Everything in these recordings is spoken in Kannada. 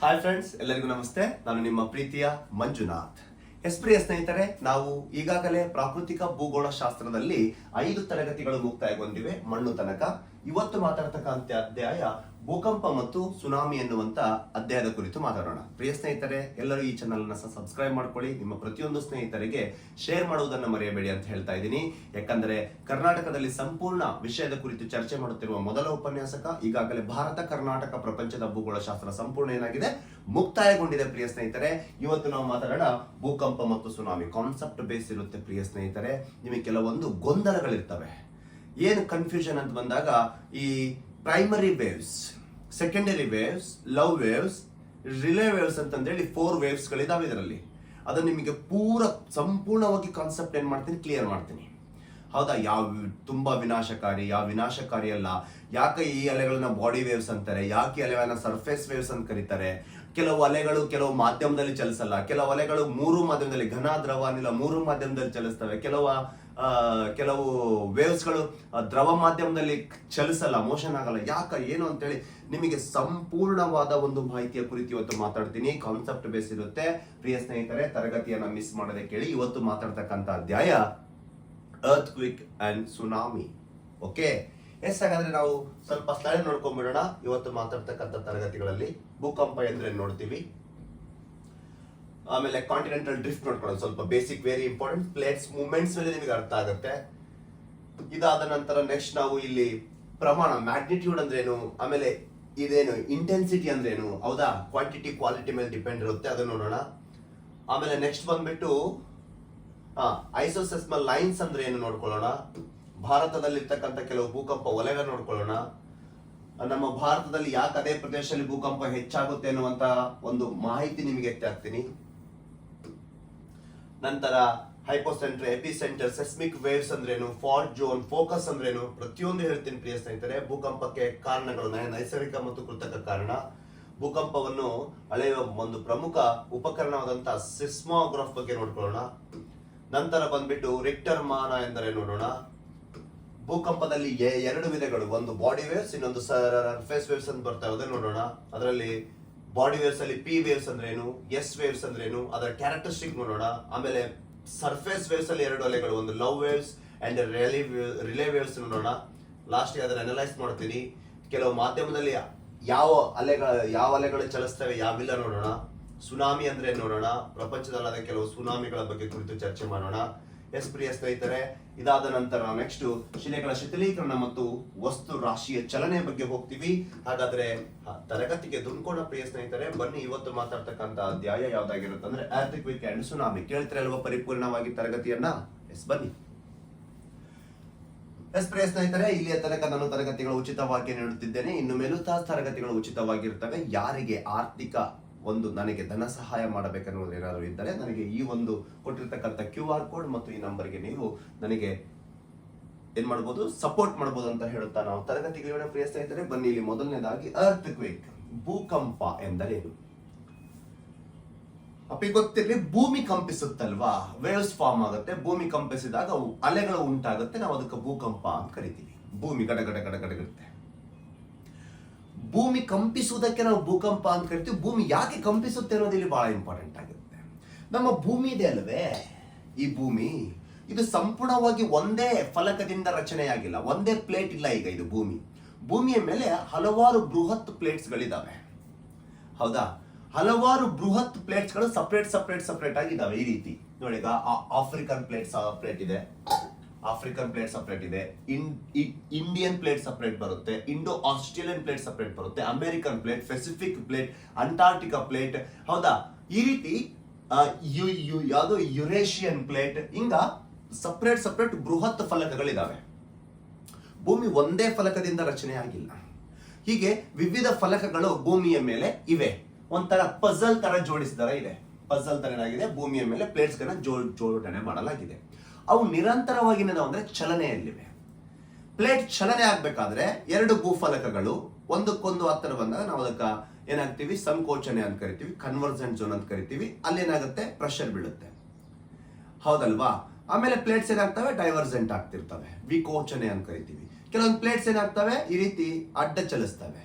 ಹಾಯ್ ಫ್ರೆಂಡ್ಸ್, ಎಲ್ಲರಿಗೂ ನಮಸ್ತೆ. ನಾನು ನಿಮ್ಮ ಪ್ರೀತಿಯ ಮಂಜುನಾಥ್. ಪ್ರಿಯ ಸ್ನೇಹಿತರೆ, ನಾವು ಈಗಾಗಲೇ ಪ್ರಾಕೃತಿಕ ಭೂಗೋಳ ಶಾಸ್ತ್ರದಲ್ಲಿ 5 ತರಗತಿಗಳು ಮುಕ್ತಾಯಗೊಂಡಿವೆ, ಮಣ್ಣು ತನಕ. ಇವತ್ತು ಮಾತಾಡ್ತಕ್ಕಂಥ ಅಧ್ಯಾಯ ಭೂಕಂಪ ಮತ್ತು ಸುನಾಮಿ ಎನ್ನುವಂತ ಅಧ್ಯಾಯದ ಕುರಿತು ಮಾತಾಡೋಣ. ಪ್ರಿಯ ಸ್ನೇಹಿತರೆ, ಎಲ್ಲರೂ ಈ ಚಾನಲ್ ಅನ್ನ ಸಬ್ಸ್ಕ್ರೈಬ್ ಮಾಡ್ಕೊಳ್ಳಿ, ನಿಮ್ಮ ಪ್ರತಿಯೊಂದು ಸ್ನೇಹಿತರಿಗೆ ಶೇರ್ ಮಾಡುವುದನ್ನು ಮರೆಯಬೇಡಿ ಅಂತ ಹೇಳ್ತಾ ಇದ್ದೀನಿ. ಯಾಕಂದ್ರೆ ಕರ್ನಾಟಕದಲ್ಲಿ ಸಂಪೂರ್ಣ ವಿಷಯದ ಕುರಿತು ಚರ್ಚೆ ಮಾಡುತ್ತಿರುವ ಮೊದಲ ಉಪನ್ಯಾಸಕ. ಈಗಾಗಲೇ ಭಾರತ ಕರ್ನಾಟಕ ಪ್ರಪಂಚದ ಭೂಗೋಳ ಶಾಸ್ತ್ರ ಸಂಪೂರ್ಣ ಏನಾಗಿದೆ, ಮುಕ್ತಾಯಗೊಂಡಿದೆ. ಪ್ರಿಯ ಸ್ನೇಹಿತರೆ, ಇವತ್ತು ನಾವು ಮಾತಾಡೋಣ ಭೂಕಂಪ ಮತ್ತು ಸುನಾಮಿ. ಕಾನ್ಸೆಪ್ಟ್ ಬೇಸ್ ಇರುತ್ತೆ ಪ್ರಿಯ ಸ್ನೇಹಿತರೆ. ನಿಮಗೆ ಕೆಲವೊಂದು ಗೊಂದಲಗಳಿರ್ತವೆ. ಏನು ಕನ್ಫ್ಯೂಷನ್ ಅಂತ ಬಂದಾಗ, ಈ primary waves, secondary waves, love waves, Rayleigh waves ಅಂತಂದೇಳಿ 4 ವೇವ್ಸ್ ಗಳಿದಾವೆ ಇದರಲ್ಲಿ. ಅದನ್ನ ನಿಮಗೆ ಸಂಪೂರ್ಣವಾಗಿ ಕಾನ್ಸೆಪ್ಟ್ ಏನ್ ಮಾಡ್ತೀನಿ, ಕ್ಲಿಯರ್ ಮಾಡ್ತೀನಿ. ಹೌದಾ? ಯಾವ ತುಂಬಾ ವಿನಾಶಕಾರಿ, ಯಾವ ವಿನಾಶಕಾರಿ ಅಲ್ಲ, ಯಾಕೆ ಈ ಅಲೆಗಳನ್ನ ಬಾಡಿ ವೇವ್ಸ್ ಅಂತಾರೆ, ಯಾಕೆ ಅಲೆಗಳನ್ನ ಸರ್ಫೇಸ್ ವೇವ್ಸ್ ಅಂತ ಕರೀತಾರೆ, ಕೆಲವು ಅಲೆಗಳು ಕೆಲವು ಮಾಧ್ಯಮದಲ್ಲಿ ಚಲಿಸಲ್ಲ, ಕೆಲವು ಅಲೆಗಳು 3 ಮಾಧ್ಯಮದಲ್ಲಿ, ಘನ, ದ್ರವ, ಅನಿಲ 3 ಮಾಧ್ಯಮದಲ್ಲಿ ಚಲಿಸ್ತವೆ, ಕೆಲವು ವೇವ್ಸ್ಗಳು ದ್ರವ ಮಾಧ್ಯಮದಲ್ಲಿ ಚಲಿಸಲ್ಲ, ಮೋಷನ್ ಆಗಲ್ಲ. ಏನು ಅಂತೇಳಿ ನಿಮಗೆ ಸಂಪೂರ್ಣವಾದ ಒಂದು ಮಾಹಿತಿಯ ಕುರಿತು ಇವತ್ತು ಮಾತಾಡ್ತೀನಿ. ಕಾನ್ಸೆಪ್ಟ್ ಬೇಸ್ ಇರುತ್ತೆ ಪ್ರಿಯ ಸ್ನೇಹಿತರೆ. ತರಗತಿಯನ್ನ ಮಿಸ್ ಮಾಡದೆ ಕೇಳಿ. ಇವತ್ತು ಮಾತಾಡ್ತಕ್ಕಂಥ ಅಧ್ಯಾಯ earth quick and tsunami. Okay, ಹಾಗಾದ್ರೆ ನಾವು ಸ್ವಲ್ಪ ಸ್ಥಳ ನೋಡ್ಕೊಂಡ್ಬಿಡೋಣ. ಇವತ್ತು ಮಾತಾಡ್ತಕ್ಕಂಥ ತರಗತಿಗಳಲ್ಲಿ ಭೂಕಂಪ ಎಂದ್ರೆ ನೋಡ್ತೀವಿ, ಆಮೇಲೆ ಕಾಂಟಿನೆಂಟಲ್ ಡ್ರಿಫ್ಟ್ ನೋಡ್ಕೊಳ್ಳೋದು, ಸ್ವಲ್ಪ basic, very important. Plates movements ಮೇಲೆ ನಿಮಗೆ ಅರ್ಥ ಆಗುತ್ತೆ. ಇದಾದ ನಂತರ ನೆಕ್ಸ್ಟ್ ನಾವು ಇಲ್ಲಿ ಪ್ರಮಾಣ, ಮ್ಯಾಗ್ನಿಟ್ಯೂಡ್ ಅಂದ್ರೇನು, ಆಮೇಲೆ ಇದೇನು ಇಂಟೆನ್ಸಿಟಿ ಅಂದ್ರೇನು, ಹೌದಾ, ಕ್ವಾಂಟಿಟಿ ಕ್ವಾಲಿಟಿ ಮೇಲೆ ಡಿಪೆಂಡ್ ಇರುತ್ತೆ, ಅದನ್ನ ನೋಡೋಣ. ಆಮೇಲೆ ನೆಕ್ಸ್ಟ್ ಬಂದ್ಬಿಟ್ಟು ಐಸೋಸೆಸ್ಮಲ್ ಲೈನ್ಸ್ ಅಂದ್ರೆ ಏನು ನೋಡ್ಕೊಳ್ಳೋಣ. ಭಾರತದಲ್ಲಿ ಇರ್ತಕ್ಕಂಥ ಕೆಲವು ಭೂಕಂಪ ವಲಯ ನೋಡ್ಕೊಳ್ಳೋಣ. ನಮ್ಮ ಭಾರತದಲ್ಲಿ ಯಾಕೆ ಅದೇ ಪ್ರದೇಶದಲ್ಲಿ ಭೂಕಂಪ ಹೆಚ್ಚಾಗುತ್ತೆ ಅನ್ನುವಂತ ಒಂದು ಮಾಹಿತಿ ನಿಮಗೆ ಎತ್ತಾಗ್ತೀನಿ. ನಂತರ ಹೈಪೋಸೆಂಟರ್, ಎಪಿಸೆಂಟರ್, ಸೆಸ್ಮಿಕ್ ವೇವ್ಸ್ ಅಂದ್ರೇನು, ಫಾಲ್ಟ್ ಜೋನ್, ಫೋಕಸ್ ಅಂದ್ರೇನು, ಪ್ರತಿಯೊಂದು ಹೇಳ್ತೀನಿ ಪ್ರಿಯ ಸ್ನೇಹಿತರೆ. ಭೂಕಂಪಕ್ಕೆ ಕಾರಣಗಳು, ನೈಸರ್ಗಿಕ ಮತ್ತು ಕೃತಕ ಕಾರಣ. ಭೂಕಂಪವನ್ನು ಅಳೆಯುವ ಒಂದು ಪ್ರಮುಖ ಉಪಕರಣವಾದಂತಹ ಸಿಸ್ಮೋಗ್ರಾಫ್ ಬಗ್ಗೆ ನೋಡ್ಕೊಳ್ಳೋಣ. ನಂತರ ಬಂದ್ಬಿಟ್ಟು ರಿಕ್ಟರ್ ಮಾನ ಎಂದರೆ ನೋಡೋಣ. ಭೂಕಂಪದಲ್ಲಿ 2 ವಿಧಗಳು, ಒಂದು ಬಾಡಿ ವೇವ್ಸ್, ಇನ್ನೊಂದು ಸರ್ಫೇಸ್ ವೇವ್ಸ್ ಅಂತ ಬರ್ತಾ ಇದೆ, ನೋಡೋಣ. ಅದರಲ್ಲಿ ಬಾಡಿ ವೇವ್ಸ್ ಅಲ್ಲಿ ಪಿ ವೇವ್ಸ್ ಅಂದ್ರೇನು, ಎಸ್ ವೇವ್ಸ್ ಅಂದ್ರೇನು, ಅದರ ಕ್ಯಾರೆಕ್ಟರಿಸ್ಟಿಕ್ ನೋಡೋಣ. ಆಮೇಲೆ ಸರ್ಫೇಸ್ ವೇವ್ಸ್ ಅಲ್ಲಿ 2 ಅಲೆಗಳು, ಒಂದು Love waves and Rayleigh waves ನೋಡೋಣ. ಲಾಸ್ಟ್ ಅದನ್ನ ಅನಲೈಸ್ ಮಾಡ್ತೀನಿ. ಕೆಲವು ಮಾಧ್ಯಮದಲ್ಲಿ ಯಾವ ಅಲೆಗಳು ಚಲಿಸ್ತವೆ, ಯಾವಿಲ್ಲ ನೋಡೋಣ. ಸುನಾಮಿ ಅಂದ್ರೆ ನೋಡೋಣ. ಪ್ರಪಂಚದಲ್ಲಾದ ಕೆಲವು ಸುನಾಮಿಗಳ ಬಗ್ಗೆ ಕುರಿತು ಚರ್ಚೆ ಮಾಡೋಣ. ಪ್ರಿಯ ಸ್ನೇಹಿತರೆ, ಇದಾದ ನಂತರ ನೆಕ್ಸ್ಟ್ ಶಿಲೆಗಳ ಶಿಥಿಲೀಕರಣ ಮತ್ತು ವಸ್ತು ರಾಶಿಯ ಚಲನೆ ಬಗ್ಗೆ ಹೋಗ್ತೀವಿ. ಹಾಗಾದ್ರೆ ತರಗತಿಗೆ ದುಂಕೋಣ ಪ್ರಿಯ ಸ್ನೇಹಿತರೆ. ಬನ್ನಿ, ಇವತ್ತು ಮಾತಾಡ್ತಕ್ಕಂಥ ಅಧ್ಯಾಯ ಯಾವ್ದಾಗಿರುತ್ತೆ ಅಂದ್ರೆ ಅರ್ತ್ ಕ್ವಿಕ್ ಅಂಡ್ ಸುನಾಮಿ. ಕೇಳ್ತಿರಲ್ವ ಪರಿಪೂರ್ಣವಾಗಿ ತರಗತಿಯನ್ನ? ಬನ್ನಿ. ಪ್ರಿಯ ಸ್ನೇಹಿತರೆ, ಇಲ್ಲಿಯ ತನಕ ನಾನು ತರಗತಿಗಳು ಉಚಿತವಾಗಿ ನೀಡುತ್ತಿದ್ದೇನೆ. ಇನ್ನು ಮೇಲೂ ತರಗತಿಗಳು ಉಚಿತವಾಗಿರ್ತವೆ. ಯಾರಿಗೆ ಆರ್ಥಿಕ ನನಗೆ ಧನ ಸಹಾಯ ಮಾಡಬೇಕನ್ನುವುದು ಏನಾದರೂ ಇದ್ದರೆ, ನನಗೆ ಈ ಒಂದು ಕೊಟ್ಟಿರ್ತಕ್ಕಂಥ QR ಕೋಡ್ ಮತ್ತು ಈ ನಂಬರ್ಗೆ ನೀವು ನನಗೆ ಏನ್ ಮಾಡ್ಬೋದು, ಸಪೋರ್ಟ್ ಮಾಡ್ಬೋದು ಅಂತ ಹೇಳುತ್ತಾ ನಾವು ತರಗತಿಗಳ ಪ್ರಿಯ ಸ್ನೇಹಿತರೆ ಬನ್ನಿ. ಇಲ್ಲಿ ಮೊದಲನೇದಾಗಿ ಅರ್ತ್ ಕ್ವೇಕ್, ಭೂಕಂಪ ಎಂದರೇನು? ಅಪ್ಪಿ ಗೊತ್ತಿರಲಿ, ಭೂಮಿ ಕಂಪಿಸುತ್ತಲ್ವಾ, ವೇವ್ಸ್ ಫಾರ್ಮ್ ಆಗುತ್ತೆ. ಭೂಮಿ ಕಂಪಿಸಿದಾಗ ಅಲೆಗಳು ಉಂಟಾಗುತ್ತೆ, ನಾವು ಅದಕ್ಕೆ ಭೂಕಂಪ ಅಂತ ಕರಿತೀವಿ. ಭೂಮಿ ಗಡಗಡಗಡಗಡಗುತ್ತೆ. ಭೂಮಿ ಕಂಪಿಸುವುದಕ್ಕೆ ನಾವು ಭೂಕಂಪ ಅಂತ ಕರಿತೀವಿ. ಭೂಮಿ ಯಾಕೆ ಕಂಪಿಸುತ್ತೆ ಅನ್ನೋದು ಇಲ್ಲಿ ಬಹಳ ಇಂಪಾರ್ಟೆಂಟ್ ಆಗುತ್ತೆ. ನಮ್ಮ ಭೂಮಿ ಇದೆ ಅಲ್ವೇ, ಈ ಭೂಮಿ ಇದು ಸಂಪೂರ್ಣವಾಗಿ ಒಂದೇ ಫಲಕದಿಂದ ರಚನೆಯಾಗಿಲ್ಲ, ಒಂದೇ ಪ್ಲೇಟ್ ಇಲ್ಲ. ಈಗ ಇದು ಭೂಮಿಯ ಮೇಲೆ ಹಲವಾರು ಬೃಹತ್ ಪ್ಲೇಟ್ಸ್ ಗಳಿದಾವೆ, ಹೌದಾ? ಹಲವಾರು ಬೃಹತ್ ಪ್ಲೇಟ್ಸ್ ಗಳು ಸಪರೇಟ್ ಆಗಿದ್ದಾವೆ. ಈ ರೀತಿ ನೋಡಿ, ಈಗ ಆಫ್ರಿಕನ್ ಪ್ಲೇಟ್ ಸಪರೇಟ್ ಇದೆ, ಇಂಡಿಯನ್ ಪ್ಲೇಟ್ ಸಪರೇಟ್ ಬರುತ್ತೆ, ಇಂಡೋ ಆಸ್ಟ್ರೇಲಿಯನ್ ಪ್ಲೇಟ್ ಸಪರೇಟ್ ಬರುತ್ತೆ, American plate, Pacific plate, Antarctica plate, ಹೌದಾ? ಈ ರೀತಿ ಯಾವುದು ಯುರೇಷಿಯನ್ ಪ್ಲೇಟ್, ಹಿಂಗ ಸಪರೇಟ್ ಬೃಹತ್ ಫಲಕಗಳಿದಾವೆ. ಭೂಮಿ ಒಂದೇ ಫಲಕದಿಂದ ರಚನೆ ಆಗಿಲ್ಲ. ಹೀಗೆ ವಿವಿಧ ಫಲಕಗಳು ಭೂಮಿಯ ಮೇಲೆ ಇವೆ. ಒಂಥರ ಪಜಲ್ ತರ ಜೋಡಿಸಿದಾರ ಇದೆ. ಪಜಲ್ ತರ ಏನಾಗಿದೆ, ಭೂಮಿಯ ಮೇಲೆ ಪ್ಲೇಟ್ಸ್ ಗಳನ್ನ ಜೋಡಣೆ ಮಾಡಲಾಗಿದೆ. ಅವು ನಿರಂತರವಾಗಿ ಅಂದ್ರೆ ಚಲನೆಯಲ್ಲಿವೆ. ಪ್ಲೇಟ್ ಚಲನೆ ಆಗ್ಬೇಕಾದ್ರೆ 2 ಭೂಫಲಕಗಳು ಒಂದಕ್ಕೊಂದು ಹತ್ತಿರ ಬಂದಾಗ ನಾವು ಅದಕ್ಕೆ ಏನಾಗ್ತೀವಿ, ಸಂಕೋಚನೆ ಅಂತ ಕರಿತೀವಿ, ಕನ್ವರ್ಜೆಂಟ್ ಝೋನ್ ಅಂತ ಕರಿತೀವಿ. ಅಲ್ಲಿ ಏನಾಗುತ್ತೆ, ಪ್ರೆಷರ್ ಬೀಳುತ್ತೆ, ಹೌದಲ್ವಾ? ಆಮೇಲೆ ಪ್ಲೇಟ್ಸ್ ಏನಾಗ್ತವೆ, ಡೈವರ್ಜೆಂಟ್ ಆಗ್ತಿರ್ತವೆ, ವಿಕೋಚನೆ ಅಂತ ಕರಿತೀವಿ. ಕೆಲವೊಂದು ಪ್ಲೇಟ್ಸ್ ಏನಾಗ್ತವೆ, ಈ ರೀತಿ ಅಡ್ಡ ಚಲಿಸ್ತವೆ.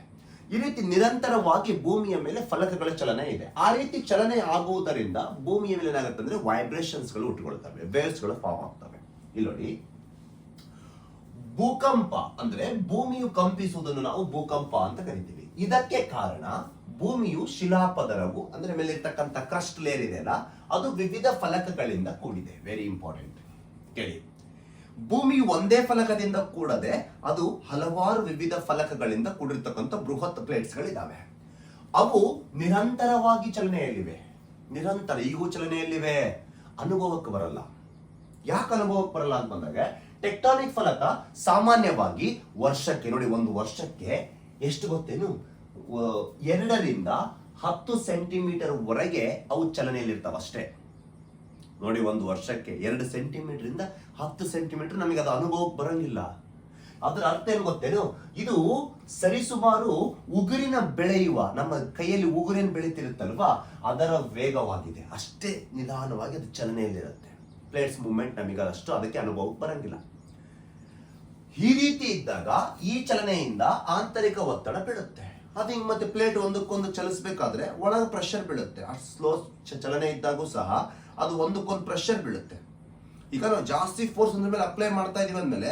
ಈ ರೀತಿ ನಿರಂತರವಾಗಿ ಭೂಮಿಯ ಮೇಲೆ ಫಲಕಗಳ ಚಲನೆ ಇದೆ. ಆ ರೀತಿ ಚಲನೆ ಆಗುವುದರಿಂದ ಭೂಮಿಯ ಮೇಲೆ ಏನಾಗುತ್ತೆ ಅಂದ್ರೆ ವೈಬ್ರೇಷನ್ಸ್ ಗಳು ಹುಟ್ಟುಕೊಳ್ತವೆ, ವೇವ್ಸ್ ಗಳು ಫಾರ್ಮ್ ಆಗ್ತವೆ. ಇಲ್ಲಿ ನೋಡಿ, ಭೂಕಂಪ ಅಂದ್ರೆ ಭೂಮಿಯು ಕಂಪಿಸುವುದನ್ನು ನಾವು ಭೂಕಂಪ ಅಂತ ಕರಿತೀವಿ. ಇದಕ್ಕೆ ಕಾರಣ ಭೂಮಿಯು ಶಿಲಾಪದರವು ಅಂದ್ರೆ ಮೇಲೆ ಇರ್ತಕ್ಕಂಥ ಕ್ರಸ್ಟ್ ಲೇಯರ್ ಇದೆಯಲ್ಲ, ಅದು ವಿವಿಧ ಫಲಕಗಳಿಂದ ಕೂಡಿದೆ. ವೆರಿ ಇಂಪಾರ್ಟೆಂಟ್ ಕೇಳಿ. ಭೂಮಿಯು ಒಂದೇ ಫಲಕದಿಂದ ಕೂಡದೆ ಅದು ಹಲವಾರು ವಿವಿಧ ಫಲಕಗಳಿಂದ ಕೂಡಿರ್ತಕ್ಕಂಥ ಬೃಹತ್ ಪ್ಲೇಟ್ಸ್ ಗಳಿದಾವೆ. ಅವು ನಿರಂತರವಾಗಿ ಚಲನೆಯಲ್ಲಿವೆ. ನಿರಂತರ ಈಗೂ ಚಲನೆಯಲ್ಲಿವೆ. ಅನುಭವಕ್ಕೆ ಬರಲ್ಲ. ಯಾಕೆ ಅನುಭವಕ್ಕೆ ಬರಲ್ಲ ಅಂತ ಬಂದಾಗ, ಟೆಕ್ಟಾನಿಕ್ ಫಲಕ ಸಾಮಾನ್ಯವಾಗಿ ವರ್ಷಕ್ಕೆ ನೋಡಿ, ಒಂದು ವರ್ಷಕ್ಕೆ ಎಷ್ಟು ಗೊತ್ತೇನು, 2 ರಿಂದ 10 ಸೆಂಟಿಮೀಟರ್ ವರೆಗೆ ಅವು ಚಲನೆಯಲ್ಲಿರ್ತಾವ ಅಷ್ಟೇ. ನೋಡಿ, ಒಂದು ವರ್ಷಕ್ಕೆ 2 ಸೆಂಟಿಮೀಟರ್ ಇಂದ 10 ಸೆಂಟಿಮೀಟರ್ ನಮಗೆ ಅದು ಅನುಭವಕ್ಕೆ ಬರಂಗಿಲ್ಲ. ಅದರ ಅರ್ಥ ಏನು ಗೊತ್ತೇನು, ಇದು ಸರಿಸುಮಾರು ಉಗುರಿನ ಬೆಳೆಯುವ, ನಮ್ಮ ಕೈಯಲ್ಲಿ ಉಗುರಿನ ಬೆಳೀತಿರುತ್ತಲ್ವಾ, ಅದರ ವೇಗವಾಗಿದೆ. ಅಷ್ಟೇ ನಿಧಾನವಾಗಿ ಅದು ಚಲನೆಯಲ್ಲಿರುತ್ತೆ. ಪ್ಲೇಟ್ಸ್ ಮೂವ್ಮೆಂಟ್ ನಮಗೆ ಅಷ್ಟು ಅದಕ್ಕೆ ಅನುಭವಕ್ಕೆ ಬರಂಗಿಲ್ಲ. ಈ ರೀತಿ ಇದ್ದಾಗ ಈ ಚಲನೆಯಿಂದ ಆಂತರಿಕ ಒತ್ತಡ ಬೀಳುತ್ತೆ. ಅದು ಹಿಂಗ್ ಮತ್ತೆ ಪ್ಲೇಟ್ ಒಂದಕ್ಕೊಂದು ಚಲಿಸಬೇಕಾದ್ರೆ ಒಳಗೆ ಪ್ರೆಷರ್ ಬೀಳುತ್ತೆ. ಅಷ್ಟು ಸ್ಲೋ ಚಲನೆ ಇದ್ದಾಗೂ ಸಹ ಅದು ಒಂದಕ್ಕೊಂದು ಪ್ರೆಷರ್ ಬೀಳುತ್ತೆ. ಈಗ ನಾವು ಜಾಸ್ತಿ ಫೋರ್ಸ್ ಅಂದ್ರ ಮೇಲೆ ಅಪ್ಲೈ ಮಾಡ್ತಾ ಇದೀವಿ ಅಂದ್ಮೇಲೆ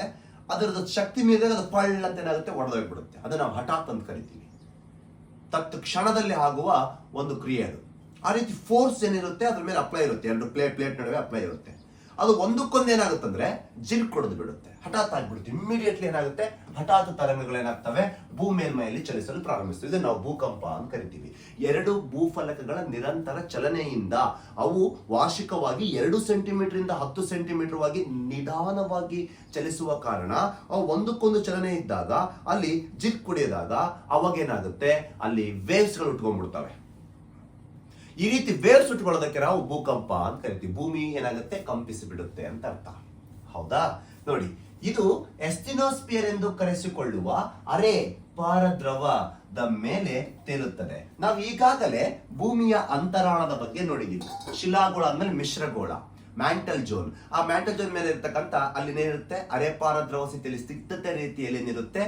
ಅದರದ ಶಕ್ತಿ ಮೀರಿದಾಗ ಅದು ಪಳ್ಳ ಅಂತ ಏನಾಗುತ್ತೆ, ಒಡೆದೋಗ್ಬಿಡುತ್ತೆ. ಅದನ್ನ ನಾವು ಹಠಾತ್ ಅಂತ ಕರಿತೀವಿ. ಕ್ಷಣದಲ್ಲಿ ಆಗುವ ಒಂದು ಕ್ರಿಯೆ ಅದು. ಆ ರೀತಿ ಫೋರ್ಸ್ ಏನಿರುತ್ತೆ ಅದ್ರ ಮೇಲೆ ಅಪ್ಲೈ ಇರುತ್ತೆ. 2 ಪ್ಲೇಟ್ ನಡುವೆ ಅಪ್ಲೈ ಇರುತ್ತೆ. ಅದು ಒಂದಕ್ಕೊಂದು ಏನಾಗುತ್ತಂದ್ರೆ ಜಿಲ್ ಕೊಡದು ಬಿಡುತ್ತೆ, ಹಠಾತ್ ಆಗ್ಬಿಡುತ್ತೆ. ಇಮ್ಮಿಡಿಯೇಟ್ಲಿ ಏನಾಗುತ್ತೆ, ಹಠಾತ್ ತರಂಗಗಳೇನಾಗ್ತವೆ, ಭೂ ಮೇಲ್ಮೈಯಲ್ಲಿ ಚಲಿಸಲು ಪ್ರಾರಂಭಿಸ್ತವೆ. ಇದನ್ನು ನಾವು ಭೂಕಂಪ ಅಂತ ಕರಿತೀವಿ. 2 ಭೂಫಲಕಗಳ ನಿರಂತರ ಚಲನೆಯಿಂದ ಅವು ವಾರ್ಷಿಕವಾಗಿ 2 ಸೆಂಟಿಮೀಟರ್ ಇಂದ 10 ಸೆಂಟಿಮೀಟರ್ ವಾಗಿ ನಿಧಾನವಾಗಿ ಚಲಿಸುವ ಕಾರಣ ಅವು ಒಂದಕ್ಕೊಂದು ಚಲನೆ ಇದ್ದಾಗ ಅಲ್ಲಿ ಜಿಗ್ ಕುಡಿಯೋದಾಗ ಅವಾಗ ಏನಾಗುತ್ತೆ, ಅಲ್ಲಿ ವೇವ್ಸ್ ಗಳು ಉಟ್ಕೊಂಡ್ಬಿಡ್ತವೆ. ಈ ರೀತಿ ವೇವ್ಸ್ ಉಟ್ಕೊಳ್ಳೋದಕ್ಕೆ ನಾವು ಭೂಕಂಪ ಅಂತ ಕರಿತೀವಿ. ಭೂಮಿ ಏನಾಗುತ್ತೆ, ಕಂಪಿಸಿ ಬಿಡುತ್ತೆ ಅಂತ ಅರ್ಥ. ಹೌದಾ? ನೋಡಿ, ಇದು ಎಸ್ಟಿನೋಸ್ಪಿಯರ್ ಎಂದು ಕರೆಸಿಕೊಳ್ಳುವ ಅರೆ ಪಾರದ್ರವದ ಮೇಲೆ ತೇಲುತ್ತದೆ. ನಾವು ಈಗಾಗಲೇ ಭೂಮಿಯ ಅಂತರಾಳದ ಬಗ್ಗೆ ನೋಡಿದೀವಿ. ಶಿಲಾಗೋಳ ಅಂದ್ಮೇಲೆ ಮಿಶ್ರಗೋಳ, ಮ್ಯಾಂಟಲ್ ಜೋನ್. ಆ ಮ್ಯಾಂಟಲ್ ಜೋನ್ ಮೇಲೆ ಇರ್ತಕ್ಕಂಥ ಅಲ್ಲಿ ಏನಿರುತ್ತೆ, ಅರೆ ಪಾರದ್ರವ ಸ್ಥಿತಿಯಲ್ಲಿ ಸ್ನಿಗ್ಧತೆ ರೀತಿಯಲ್ಲಿ ಏನಿರುತ್ತೆ,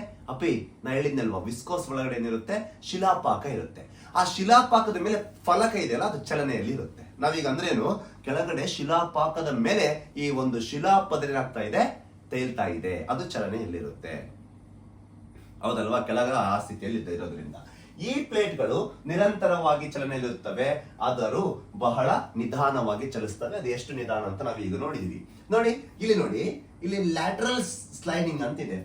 ನಾ ಹೇಳಿದ್ನಲ್ವಾ, ವಿಸ್ಕೋಸ್ ಒಳಗಡೆ ಏನಿರುತ್ತೆ, ಶಿಲಾಪಾಕ ಇರುತ್ತೆ. ಆ ಶಿಲಾಪಾಕದ ಮೇಲೆ ಫಲಕ ಇದೆಯಲ್ಲ, ಅದು ಚಲನೆಯಲ್ಲಿ ಇರುತ್ತೆ. ನಾವೀಗ ಅಂದ್ರೇನು, ಕೆಳಗಡೆ ಶಿಲಾಪಾಕದ ಮೇಲೆ ಈ ಒಂದು ಶಿಲಾಪದರ ಏನಾಗ್ತಾ ಇದೆ, ತೇಲ್ತಾ ಇದೆ, ಅದು ಚಲನೆಯಲ್ಲಿರುತ್ತೆ. ಹೌದಲ್ವಾ? ಕೆಳಗ ಆ ಸ್ಥಿತಿಯಲ್ಲಿ ಇರೋದ್ರಿಂದ ಈ ಪ್ಲೇಟ್ಗಳು ನಿರಂತರವಾಗಿ ಚಲನೆಯಲ್ಲಿರುತ್ತವೆ, ಆದರೂ ಬಹಳ ನಿಧಾನವಾಗಿ ಚಲಿಸ್ತವೆ. ಅದು ಎಷ್ಟು ನಿಧಾನ ಅಂತ ನಾವು ಈಗ ನೋಡಿದ್ವಿ. ನೋಡಿ, ಇಲ್ಲಿ ಲ್ಯಾಟರಲ್ ಸ್ಲೈಡಿಂಗ್ ಅಂತಿದೆ.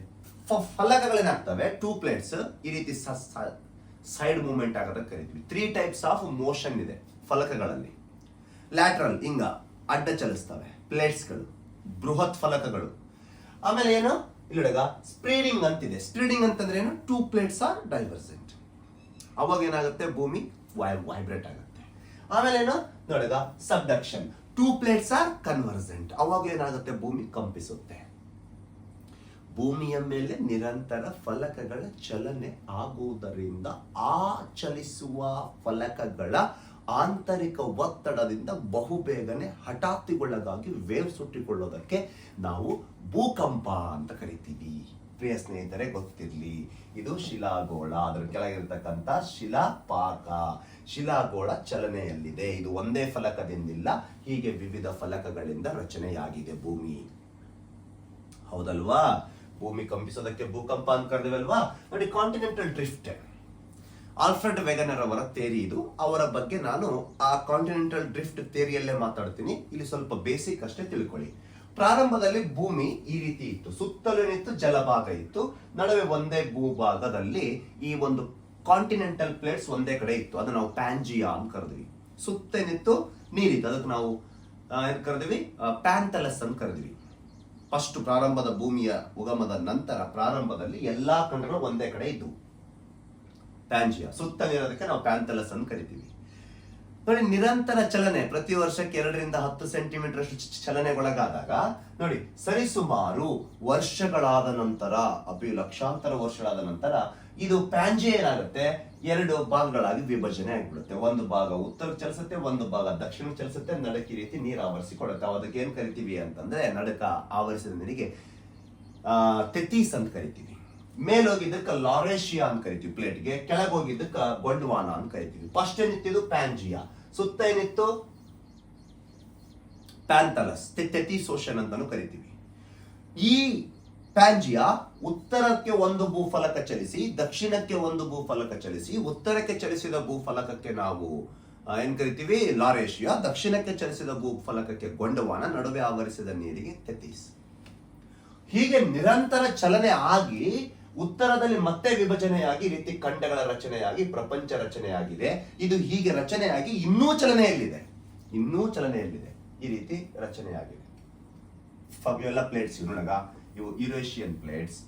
ಫಲಕಗಳೇನಾಗ್ತವೆ, 2 ಪ್ಲೇಟ್ಸ್ ಈ ರೀತಿ ಸೈಡ್ ಮೂವ್ಮೆಂಟ್ ಆಗೋದಕ್ಕೆ ಕರಿತೀವಿ. 3 ಟೈಪ್ಸ್ ಆಫ್ ಮೋಷನ್ ಇದೆ ಫಲಕಗಳಲ್ಲಿ. ಲ್ಯಾಟ್ರಲ್ ಹಿಂಗ ಅಡ್ಡ ಚಲಿಸ್ತವೆ ಪ್ಲೇಟ್ಸ್ಗಳು, ಬೃಹತ್ ಫಲಕಗಳು. ಆಮೇಲೆ ಏನು, ಇಲ್ಲಿಗ ಸ್ಪ್ರೀಡಿಂಗ್ ಅಂತಿದೆ. ಸ್ಪ್ರೀಡಿಂಗ್ ಅಂತಂದ್ರೆ ಏನು, 2 ಪ್ಲೇಟ್ಸ್ ಆರ್ ಡೈವರ್ಸೆಂಟ್. ಅವಾಗ ಏನಾಗುತ್ತೆ, ಭೂಮಿ ವೈಬ್ರೇಟ್ ಆಗುತ್ತೆ. ಆಮೇಲೆ ಏನು ನೋಡಿಗ ಸಬ್ಡಕ್ಷನ್, 2 ಪ್ಲೇಟ್ಸ್ ಆರ್ ಕನ್ವರ್ಜೆಂಟ್. ಅವಾಗ ಏನಾಗುತ್ತೆ, ಭೂಮಿ ಕಂಪಿಸುತ್ತೆ. ಭೂಮಿಯ ಮೇಲೆ ನಿರಂತರ ಫಲಕಗಳ ಚಲನೆ ಆಗುವುದರಿಂದ ಆ ಚಲಿಸುವ ಫಲಕಗಳ ಆಂತರಿಕ ಒತ್ತಡದಿಂದ ಬಹುಬೇಗನೆ ಹಠಾತ್ತಿಗೊಳಗಾಗಿ ವೇವ್ ಸುಟ್ಟಿಕೊಳ್ಳೋದಕ್ಕೆ ನಾವು ಭೂಕಂಪ ಅಂತ ಕರಿತೀವಿ. ಪ್ರಿಯ ಸ್ನೇಹಿತರೆ, ಗೊತ್ತಿರಲಿ, ಇದು ಶಿಲಾಗೋಳ, ಅದರ ಕೆಳಗಿರ್ತಕ್ಕಂಥ ಶಿಲಾಪಾಕ. ಶಿಲಾಗೋಳ ಚಲನೆಯಲ್ಲಿದೆ. ಇದು ಒಂದೇ ಫಲಕದಿಂದಿಲ್ಲ, ಹೀಗೆ ವಿವಿಧ ಫಲಕಗಳಿಂದ ರಚನೆಯಾಗಿದೆ ಭೂಮಿ. ಹೌದಲ್ವಾ? ಭೂಮಿ ಕಂಪಿಸೋದಕ್ಕೆ ಭೂಕಂಪ ಅಂತ ಕರೆದಿವಲ್ವಾ? ನೋಡಿ, ಕಾಂಟಿನೆಂಟಲ್ ಡ್ರಿಫ್ಟ್, ಆಲ್ಫ್ರೆಡ್ ವೆಗನರ್ ಅವರ ಥಿಯರಿ ಇದು. ಅವರ ಬಗ್ಗೆ ನಾನು ಆ ಕಾಂಟಿನೆಂಟಲ್ ಡ್ರಿಫ್ಟ್ ಥಿಯರಿಯಲ್ಲೇ ಮಾತಾಡ್ತೀನಿ. ಇಲ್ಲಿ ಸ್ವಲ್ಪ ಬೇಸಿಕ್ ಅಷ್ಟೇ ತಿಳ್ಕೊಳ್ಳಿ. ಪ್ರಾರಂಭದಲ್ಲಿ ಭೂಮಿ ಈ ರೀತಿ ಇತ್ತು, ಸುತ್ತಲೂ ಏನಿತ್ತು, ಜಲಭಾಗ ಇತ್ತು, ನಡುವೆ ಒಂದೇ ಭೂಭಾಗದಲ್ಲಿ ಈ ಒಂದು ಕಾಂಟಿನೆಂಟಲ್ ಪ್ಲೇಟ್ಸ್ ಒಂದೇ ಕಡೆ ಇತ್ತು. ಅದನ್ನ ನಾವು ಪ್ಯಾಂಜಿಯಾ ಅಂತ ಕರೆದ್ವಿ. ಸುತ್ತೇನಿತ್ತು, ನೀರಿತ್ತು, ಅದಕ್ಕೆ ನಾವು ಏನ್ ಕರೆದ್ವಿ, ಪ್ಯಾಂಥಲಸ್ ಅಂತ ಕರೆದ್ವಿ. ಫಸ್ಟ್ ಪ್ರಾರಂಭದ ಭೂಮಿಯ ಉಗಮದ ನಂತರ ಪ್ರಾರಂಭದಲ್ಲಿ ಎಲ್ಲಾ ಖಂಡಗಳು ಒಂದೇ ಕಡೆ ಇದ್ವು. ಪ್ಯಾಂಜಿಯಾ ಸುತ್ತಲಿರೋದಕ್ಕೆ ನಾವು ಪ್ಯಾಂಥಲಸ್ ಅಂತ ಕರಿತೀವಿ. ನೋಡಿ, ನಿರಂತರ ಚಲನೆ ಪ್ರತಿ ವರ್ಷಕ್ಕೆ 2 ರಿಂದ 10 ಸೆಂಟಿಮೀಟರ್ ಅಷ್ಟು ಚಲನೆಗೊಳಗಾದಾಗ ನೋಡಿ, ಸರಿಸುಮಾರು ವರ್ಷಗಳಾದ ನಂತರ, ಲಕ್ಷಾಂತರ ವರ್ಷಗಳಾದ ನಂತರ ಇದು ಪ್ಯಾಂಜಿಯಾ ಏನಾಗುತ್ತೆ, 2 ಭಾಗಗಳಾಗಿ ವಿಭಜನೆ ಆಗಿಬಿಡುತ್ತೆ. ಒಂದು ಭಾಗ ಉತ್ತರಕ್ಕೆ ಚಲಿಸುತ್ತೆ, ಒಂದು ಭಾಗ ದಕ್ಷಿಣಕ್ಕೆ ಚಲಿಸುತ್ತೆ. ನಡಕ್ಕೆ ಈ ರೀತಿ ನೀರು ಆವರಿಸಿಕೊಳ್ಳುತ್ತೆ. ಅದಕ್ಕೆ ಏನ್ ಕರಿತೀವಿ ಅಂತಂದ್ರೆ, ನಡಕ ಆವರಿಸಿದ ನೀರಿಗೆ ತೆತೀಸ್ ಅಂತ ಕರಿತೀವಿ. ಮೇಲೋಗಿದ್ದಕ್ಕೆ ಲಾರೇಶಿಯಾ ಅಂತ ಕರಿತೀವಿ ಪ್ಲೇಟ್ಗೆ, ಕೆಳಗೆ ಹೋಗಿದ್ದಕ್ಕೆ ಗೊಂಡ್ವಾನ ಅಂತ ಕರಿತೀವಿ. ಫಸ್ಟ್ ಏನಿತ್ತು ಪ್ಯಾಂಜಿಯಾ, ಸುತ್ತ ಏನಿತ್ತು ಪ್ಯಾಂಥಲಸ್, ತೆಥಿಸೋಷನ್ ಅಂತಾನು ಕರಿತೀವಿ. ಈ ಪ್ಯಾಂಜಿಯಾ ಉತ್ತರಕ್ಕೆ ಒಂದು ಭೂಫಲಕ ಚಲಿಸಿ, ದಕ್ಷಿಣಕ್ಕೆ ಒಂದು ಭೂಫಲಕ ಚಲಿಸಿ, ಉತ್ತರಕ್ಕೆ ಚಲಿಸಿದ ಭೂಫಲಕಕ್ಕೆ ನಾವು ಏನ್ ಕರಿತೀವಿ ಲಾರೇಶಿಯಾ, ದಕ್ಷಿಣಕ್ಕೆ ಚಲಿಸಿದ ಭೂಫಲಕಕ್ಕೆ ಗೊಂಡವಾನ, ನಡುವೆ ಆವರಿಸಿದ ನೀರಿಗೆ ತೆಥಿಸ್. ಹೀಗೆ ನಿರಂತರ ಚಲನೆ ಆಗಿ ಉತ್ತರದಲ್ಲಿ ಮತ್ತೆ ವಿಭಜನೆಯಾಗಿ ಈ ರೀತಿ ಖಂಡಗಳ ರಚನೆಯಾಗಿ ಪ್ರಪಂಚ ರಚನೆಯಾಗಿದೆ. ಇದು ಹೀಗೆ ರಚನೆಯಾಗಿ ಇನ್ನೂ ಚಲನೆಯಲ್ಲಿದೆ, ಈ ರೀತಿ ರಚನೆಯಾಗಿದೆ. ಇವೆಲ್ಲ ಪ್ಲೇಟ್ಸ್ ನೋಡಾಗ ಇವು Eurasian plates,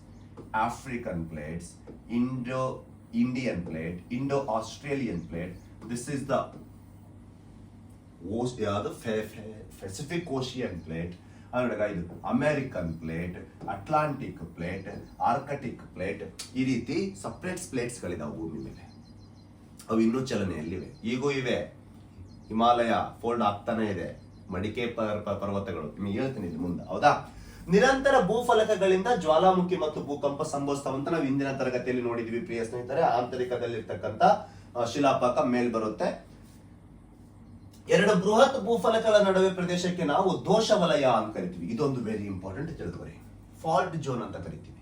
African plates, Indian plate, Indo Australian plate. This is the Pacific ocean plate. ನೋಡಾಗ ಇದು American plate, Atlantic plate, Arctic plate. ಈ ರೀತಿ ಸಪ್ರೇಟ್ ಪ್ಲೇಟ್ಸ್ ಗಳಿದಾವೆ ಭೂಮಿ ಮೇಲೆ. ಅವು ಇನ್ನೂ ಚಲನೆಯಲ್ಲಿವೆ, ಈಗೂ ಇವೆ. ಹಿಮಾಲಯ ಫೋಲ್ಡ್ ಆಗ್ತಾನೆ ಇದೆ, ಮಡಿಕೆ ಪರ್ವತಗಳು, ನಿಮಗೆ ಹೇಳ್ತೀನಿ ಇದು ಮುಂದೆ, ಹೌದಾ? ನಿರಂತರ ಭೂಫಲಕಗಳಿಂದ ಜ್ವಾಲಾಮುಖಿ ಮತ್ತು ಭೂಕಂಪ ಸಂಭವಿಸ್ತಾವಂತ ನಾವು ಹಿಂದಿನ ತರಗತಿಯಲ್ಲಿ ನೋಡಿದ್ವಿ ಪ್ರಿಯ ಸ್ನೇಹಿತರೆ. ಆಂತರಿಕದಲ್ಲಿರ್ತಕ್ಕಂಥ ಶಿಲಾಪಾಕ ಮೇಲ್ ಬರುತ್ತೆ. ಎರಡು ಬೃಹತ್ ಭೂಫಲಕಗಳ ನಡುವೆ ಪ್ರದೇಶಕ್ಕೆ ನಾವು ದೋಷ ವಲಯ ಅಂತ ಕರಿತೀವಿ. ಇದೊಂದು ವೆರಿ ಇಂಪಾರ್ಟೆಂಟ್ ತಿಳಿದುಕೊಳ್ಳಿ. ಫಾಲ್ಟ್ ಝೋನ್ ಅಂತ ಕರಿತೀವಿ.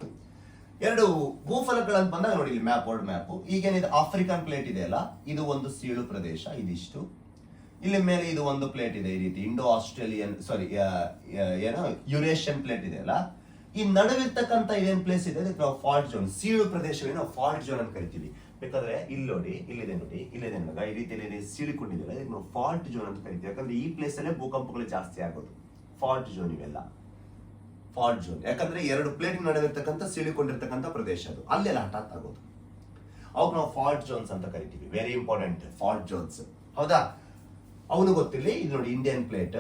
ಎರಡು ಭೂಫಲಕಗಳಂತ ಬಂದಾಗ ನೋಡಿ ಇಲ್ಲಿ ಮ್ಯಾಪ್, ವರ್ಲ್ಡ್ ಮ್ಯಾಪ್. ಈಗೇನಿದೆ ಆಫ್ರಿಕನ್ ಪ್ಲೇಟ್ ಇದೆ ಅಲ್ಲ, ಇದು ಒಂದು ಸೀಳು ಪ್ರದೇಶ, ಇದಿಷ್ಟು. ಇಲ್ಲಿ ಮೇಲೆ ಇದು ಒಂದು ಪ್ಲೇಟ್ ಇದೆ, ಈ ರೀತಿ ಇಂಡೋ ಆಸ್ಟ್ರೇಲಿಯನ್ ಏನೋ ಯುರೇಷಿಯನ್ ಪ್ಲೇಟ್ ಇದೆ ಅಲ್ಲ. ಈ ನಡುವಿರ್ತಕ್ಕಂಥ ಇದೇನ್ ಪ್ಲೇಸ್ ಇದೆ ಅದಕ್ಕೆ ನಾವು ಫಾಲ್ಟ್ ಝೋನ್, ಸೀಳು ಪ್ರದೇಶವೇ ನಾವು ಫಾಲ್ಟ್ ಝೋನ್ ಅಂತ ಕರಿತೀವಿ. ಬೇಕಾದ್ರೆ ಇಲ್ಲಿ ನೋಡಿ, ಇಲ್ಲಿದೆ ನೋಡಿ, ಇಲ್ಲಿದೆ ನೋಡ, ಈ ರೀತಿಯಲ್ಲಿ ಸೀಳಿಕೊಂಡಿದೆಯಲ್ಲ, ಇದಕ್ಕೆ ನಾವು ಫಾಲ್ಟ್ ಝೋನ್ ಅಂತ ಕರಿತೀವಿ. ಯಾಕಂದ್ರೆ ಈ ಪ್ಲೇಸ್ ಅಲ್ಲೇ ಭೂಕಂಪಗಳು ಜಾಸ್ತಿ ಆಗೋದು. ಫಾಲ್ಟ್ ಝೋನ್ ಇವೆಲ್ಲ ಫಾಲ್ಟ್ ಝೋನ್. ಯಾಕಂದ್ರೆ ಎರಡು ಪ್ಲೇಟ್ ನಡುವಿರ್ತಕ್ಕಂಥ ಸೀಳಿಕೊಂಡಿರ್ತಕ್ಕಂಥ ಪ್ರದೇಶ ಅದು, ಅಲ್ಲೆಲ್ಲ ಹಠಾತ್ ಆಗೋದು. ಅವಾಗ ನಾವು ಫಾಲ್ಟ್ ಝೋನ್ಸ್ ಅಂತ ಕರಿತೀವಿ. ವೆರಿ ಇಂಪಾರ್ಟೆಂಟ್ ಫಾಲ್ಟ್ ಝೋನ್ಸ್, ಹೌದಾ? ಅವನು ಗೊತ್ತಿಲ್ಲ. ಇದು ನೋಡಿ ಇಂಡಿಯನ್ ಪ್ಲೇಟ್